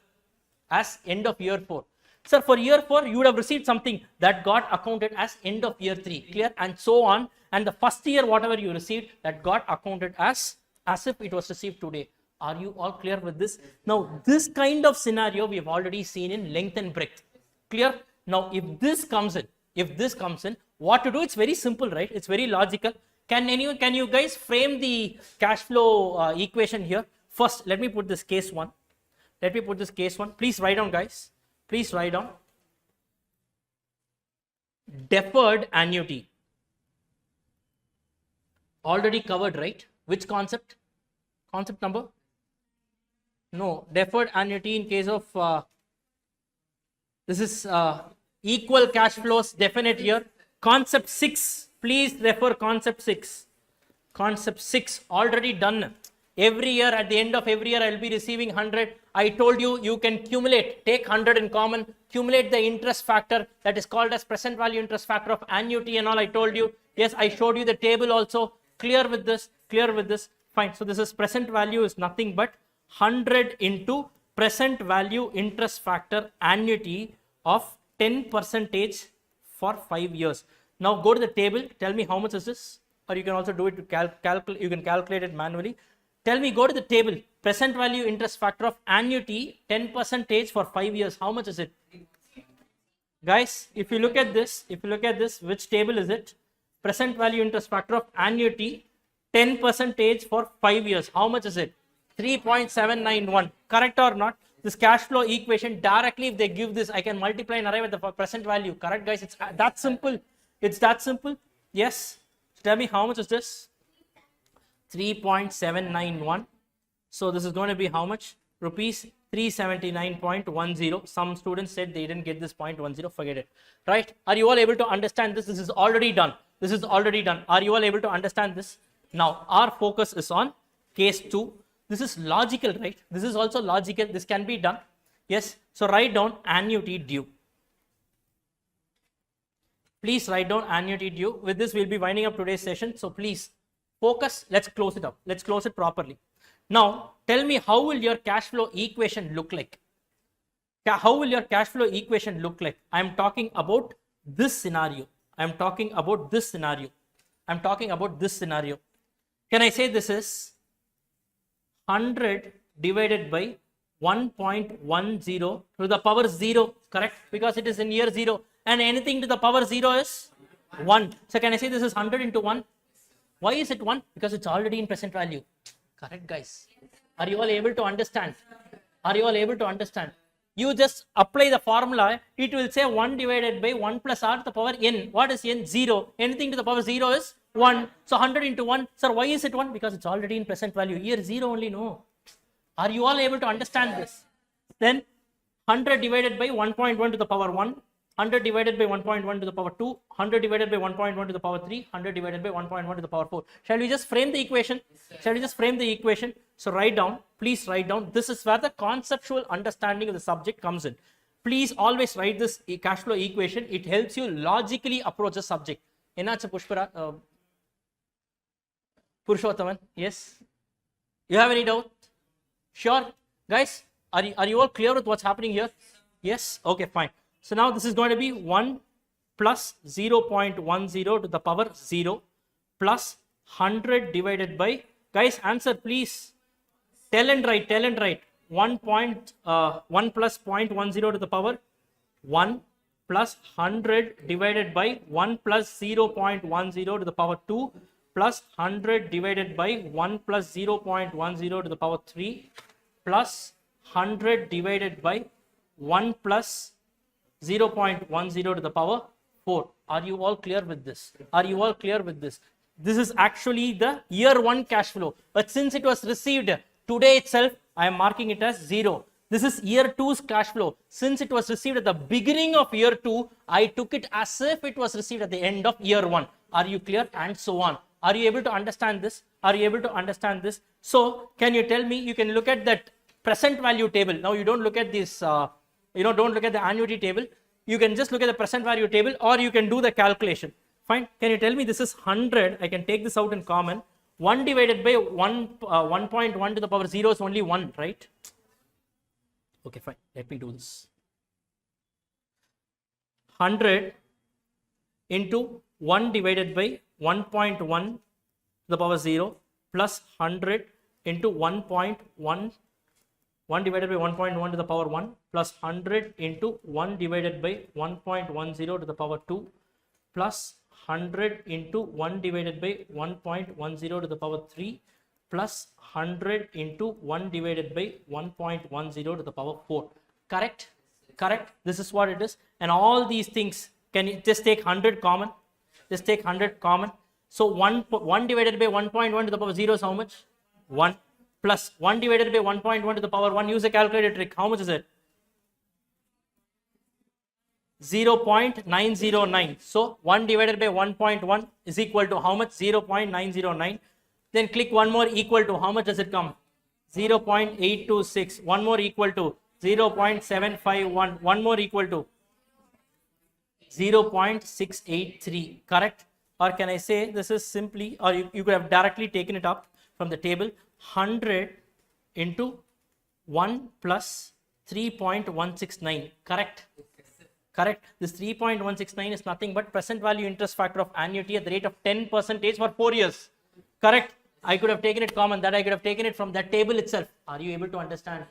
as end of year 4. Sir, for year 4 you would have received something that got accounted as end of year 3. Clear? And so on. And the first year whatever you received, that got accounted as if it was received today. Are you all clear with this? Now this kind of scenario we have already seen in length and breadth. Clear? Now if this comes in, what to do? It's very simple, right? It's very logical. Can you guys frame the cash flow equation here? First, let me put this case 1. Let me put this case 1. Please write down, guys. Please write down. Deferred annuity. Already covered, right? Which concept? Concept number? No, deferred annuity in case of this is equal cash flows, definite here. Concept 6, please refer concept 6. Concept 6 already done. Every year, at the end of every year, I will be receiving 100. I told you, you can cumulate, take 100 in common, cumulate the interest factor that is called as present value interest factor of annuity and all. I told you. Yes, I showed you the table also. Clear with this, clear with this. Fine. So this is present value is nothing but 100 into present value interest factor annuity of 10% for 5 years. Now go to the table. Tell me how much is this, or you can also do it to calculate. You can calculate it manually. Tell me, go to the table. Present value interest factor of annuity 10% for 5 years. How much is it? Guys, if you look at this, which table is it? Present value interest factor of annuity 10% for 5 years. How much is it? 3.791. Correct or not? This cash flow equation directly, if they give this, I can multiply and arrive at the present value. Correct, guys? It's that simple. It's that simple. Yes. Tell me, how much is this? 3.791. So this is going to be how much? Rupees 379.10. Some students said they didn't get this 0.10. Forget it. Right? Are you all able to understand this? This is already done. This is already done. Are you all able to understand this? Now, our focus is on case 2. This is logical, right? This is also logical. This can be done. Yes. So write down annuity due. Please write down annuity due. With this, we'll be winding up today's session. So please focus. Let's close it up. Let's close it properly. Now, tell me, how will your cash flow equation look like? How will your cash flow equation look like? I'm talking about this scenario. I'm talking about this scenario. I'm talking about this scenario. Can I say this is 100 divided by 1.10 to the power 0, correct? Because it is in year 0. And anything to the power 0 is 1. So can I say this is 100 into 1? Why is it 1? Because it's already in present value. Correct, guys? Are you all able to understand? Are you all able to understand? You just apply the formula. It will say 1 divided by 1 plus r to the power n. What is n? 0. Anything to the power 0 is 1. So 100 into 1. Sir, why is it 1? Because it's already in present value. Year 0 only, no. Are you all able to understand this? Then 100 divided by 1.1 to the power 1. 100 divided by 1.1 to the power 2, 100 divided by 1.1 to the power 3, 100 divided by 1.1 to the power 4. Shall we just frame the equation? Shall we just frame the equation? So write down, please write down. This is where the conceptual understanding of the subject comes in. Please always write this cash flow equation. It helps you logically approach the subject. Ennachu Pushpara? Purushothaman? Yes? You have any doubt? Sure? Guys, are you all clear with what's happening here? Yes? Okay, fine. So now this is going to be 1 plus 0.10 to the power 0 plus 100 divided by, guys, answer please. Tell and write. 1 plus 0.10 to the power 1 plus 100 divided by 1 plus 0.10 to the power 2 plus 100 divided by 1 plus 0.10 to the power 3 plus 100 divided by 1 plus 0.10 to the power 4. Are you all clear with this? Are you all clear with this? This is actually the year 1 cash flow. But since it was received today itself, I am marking it as 0. This is year 2's cash flow. Since it was received at the beginning of year 2, I took it as if it was received at the end of year 1. Are you clear? And so on. Are you able to understand this? Are you able to understand this? So, can you tell me, you can look at that present value table. Now, you don't look at this don't look at the annuity table. You can just look at the present value table, or you can do the calculation. Fine. Can you tell me this is 100? I can take this out in common. 1 divided by 1.1 to the power 0 is only 1, right? Okay, fine. Let me do this. 100 into 1 divided by 1.1 to the power 0 plus 100 into 1.1 1 divided by 1.1 to the power 1 plus 100 into 1 divided by 1.10 to the power 2 plus 100 into 1 divided by 1.10 to the power 3 plus 100 into 1 divided by 1.10 to the power 4. Correct? Correct? This is what it is. And all these things, can you just take 100 common? Just take 100 common. So 1 divided by 1.1 to the power 0 is how much? 1. Plus 1 divided by 1.1 to the power 1. Use a calculator trick. How much is it? 0.909. So 1 divided by 1.1 is equal to how much? 0.909. Then click one more equal to, how much does it come? 0.826. One more equal to 0.751. One more equal to 0.683. Correct? Or can I say this is simply, or you could have directly taken it up from the table, 100 into 1 plus 3.169. Correct? Correct. This 3.169 is nothing but present value interest factor of annuity at the rate of 10% for 4 years. Correct. I could have taken it common, that I could have taken it from that table itself. Are you able to understand?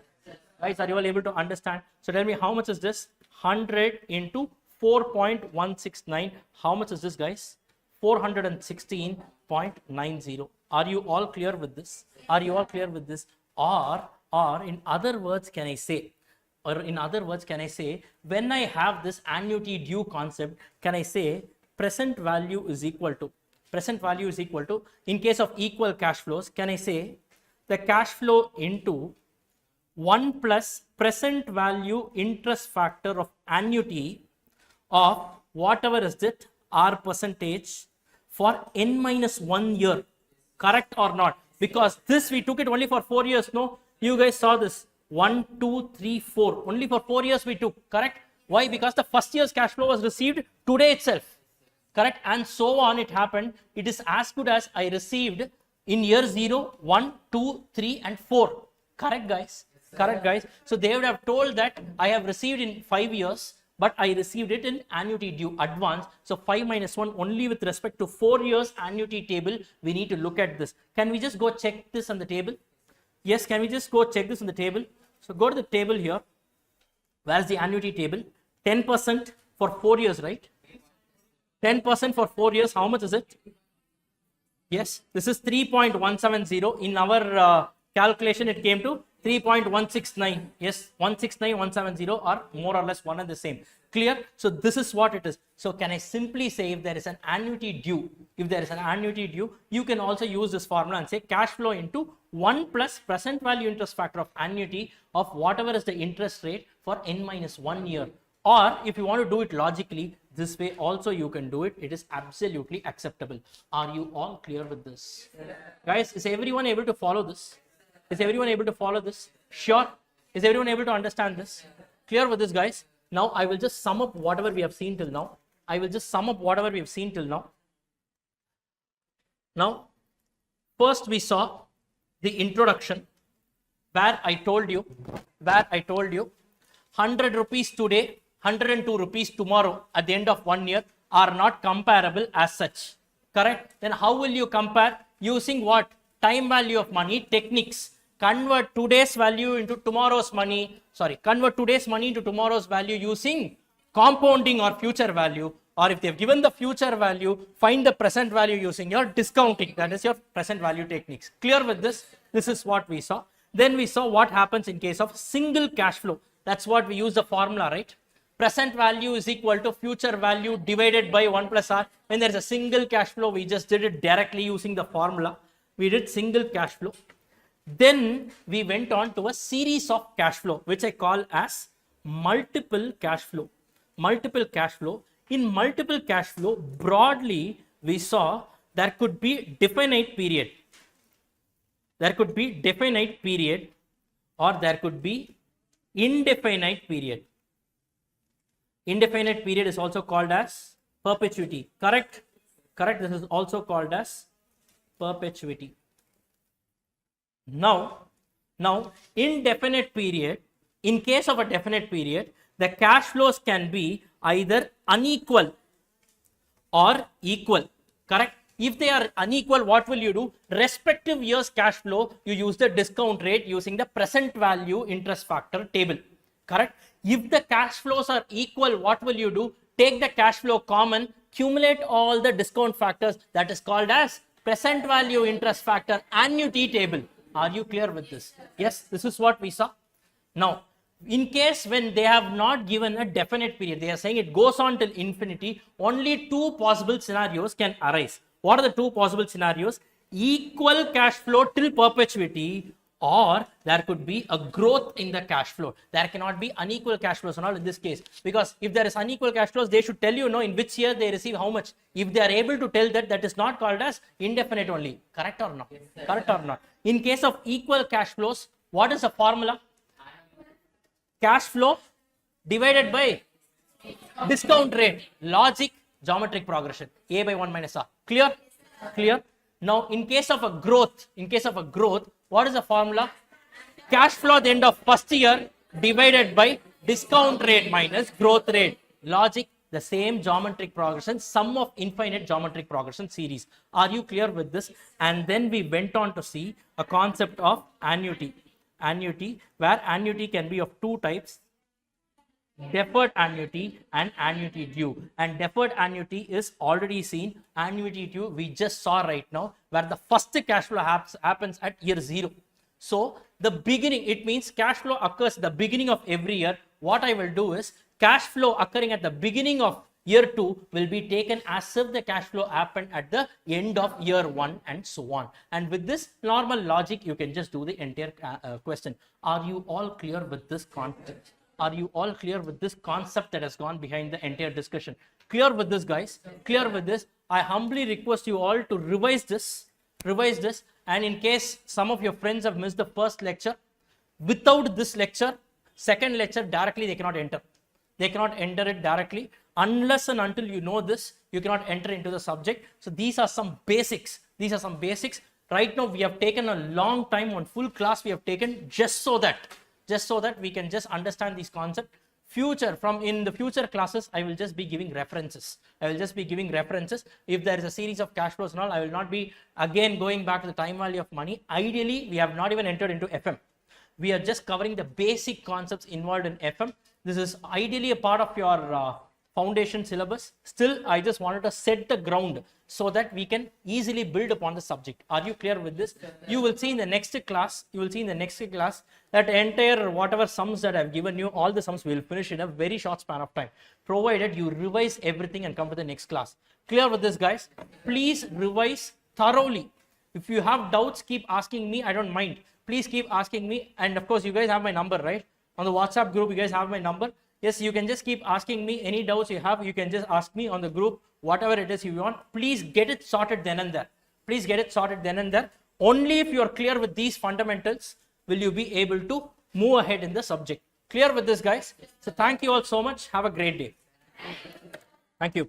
Guys, are you all able to understand? So tell me, how much is this? 100 into 4.169. How much is this, guys? 416.90. Are you all clear with this? Are you all clear with this? Or in other words, can I say, when I have this annuity due concept, can I say present value is equal to, in case of equal cash flows, can I say the cash flow into 1 plus present value interest factor of annuity of whatever is it, R percentage for n minus 1 year. Correct or not? Because this we took it only for 4 years. No, you guys saw this. 1, 2, 3, 4. Only for 4 years we took. Correct? Why? Because the first year's cash flow was received today itself. Correct? And so on it happened. It is as good as I received in year 0, 1, 2, 3 and 4. Correct, guys? Correct, guys? So they would have told that I have received in 5 years, but I received it in annuity due advance. So 5 minus 1 only with respect to 4 years annuity table. We need to look at this. Can we just go check this on the table? Yes, can we just go check this on the table? So go to the table here. Where's the annuity table? 10% for 4 years, right? 10% for 4 years. How much is it? Yes, this is 3.170. In our calculation, it came to 3.169. Yes, 169, 170 are more or less one and the same. Clear? So this is what it is. So can I simply say, if there is an annuity due, you can also use this formula and say cash flow into 1 plus present value interest factor of annuity of whatever is the interest rate for n minus 1 year. Or if you want to do it logically, this way also you can do it. It is absolutely acceptable. Are you all clear with this? Guys, is everyone able to follow this? Is everyone able to follow this? Sure. Is everyone able to understand this? Clear with this, guys? Now I will just sum up whatever we have seen till now. Now, first we saw the introduction where I told you 100 rupees today, 102 rupees tomorrow at the end of 1 year are not comparable as such. Correct? Then how will you compare? Using what? Time value of money techniques. Convert today's value into tomorrow's money. Convert today's money into tomorrow's value using compounding or future value. Or if they've given the future value, find the present value using your discounting. That is your present value techniques. Clear with this? This is what we saw. Then we saw what happens in case of single cash flow. That's what we use the formula, right? Present value is equal to future value divided by 1 plus R. When there is a single cash flow, we just did it directly using the formula. We did single cash flow. Then we went on to a series of cash flow, which I call as multiple cash flow. Multiple cash flow. In multiple cash flow, broadly, we saw there could be definite period. There could be definite period or there could be indefinite period. Indefinite period is also called as perpetuity. Correct? Correct. This is also called as perpetuity. Now, indefinite period, in case of a definite period, the cash flows can be either unequal or equal. Correct? If they are unequal, what will you do? Respective year's cash flow, you use the discount rate using the present value interest factor table. Correct? If the cash flows are equal, what will you do? Take the cash flow common, cumulate all the discount factors, that is called as present value interest factor annuity table. Are you clear with this? Yes, this is what we saw. Now, in case when they have not given a definite period, they are saying it goes on till infinity, only two possible scenarios can arise. What are the two possible scenarios? Equal cash flow till perpetuity, or there could be a growth in the cash flow. There cannot be unequal cash flows and all in this case, because if there is unequal cash flows, they should tell you in which year they receive how much. If they are able to tell that, that is not called as indefinite only. Correct or not? Correct or not? In case of equal cash flows, what is the formula? Cash flow divided by discount rate, logic, geometric progression, A by 1 minus R. Clear? Clear? Now, in case of a growth, what is the formula? Cash flow at the end of first year divided by discount rate minus growth rate. Logic, the same geometric progression, sum of infinite geometric progression series. Are you clear with this? And then we went on to see a concept of annuity. Annuity, where annuity can be of two types: deferred annuity and annuity due. And deferred annuity is already seen. Annuity due we just saw right now, where the first cash flow happens at year 0. So the beginning, it means cash flow occurs at the beginning of every year. What I will do is, cash flow occurring at the beginning of year 2 will be taken as if the cash flow happened at the end of year 1 and so on. And with this normal logic, you can just do the entire question. Are you all clear with this concept? Are you all clear with this concept that has gone behind the entire discussion? Clear with this, guys? Clear with this? I humbly request you all to revise this. And in case some of your friends have missed the first lecture, without this lecture, second lecture directly they cannot enter. They cannot enter it directly. Unless and until you know this, you cannot enter into the subject. So these are some basics. Right now we have taken a long time on full class we have taken just so that we can just understand these concepts. In the future classes, I will just be giving references. If there is a series of cash flows and all, I will not be again going back to the time value of money. Ideally, we have not even entered into FM. We are just covering the basic concepts involved in FM. This is ideally a part of your foundation syllabus. Still, I just wanted to set the ground so that we can easily build upon the subject. Are you clear with this? You will see in the next class, that entire whatever sums that I've given you, all the sums will finish in a very short span of time, provided you revise everything and come to the next class. Clear with this, guys? Please revise thoroughly. If you have doubts, keep asking me. I don't mind. Please keep asking me. And of course, you guys have my number, right? On the WhatsApp group, you guys have my number. Yes, you can just keep asking me any doubts you have. You can just ask me on the group, whatever it is you want. Please get it sorted then and there. Only if you are clear with these fundamentals will you be able to move ahead in the subject. Clear with this, guys? So thank you all so much. Have a great day. Thank you.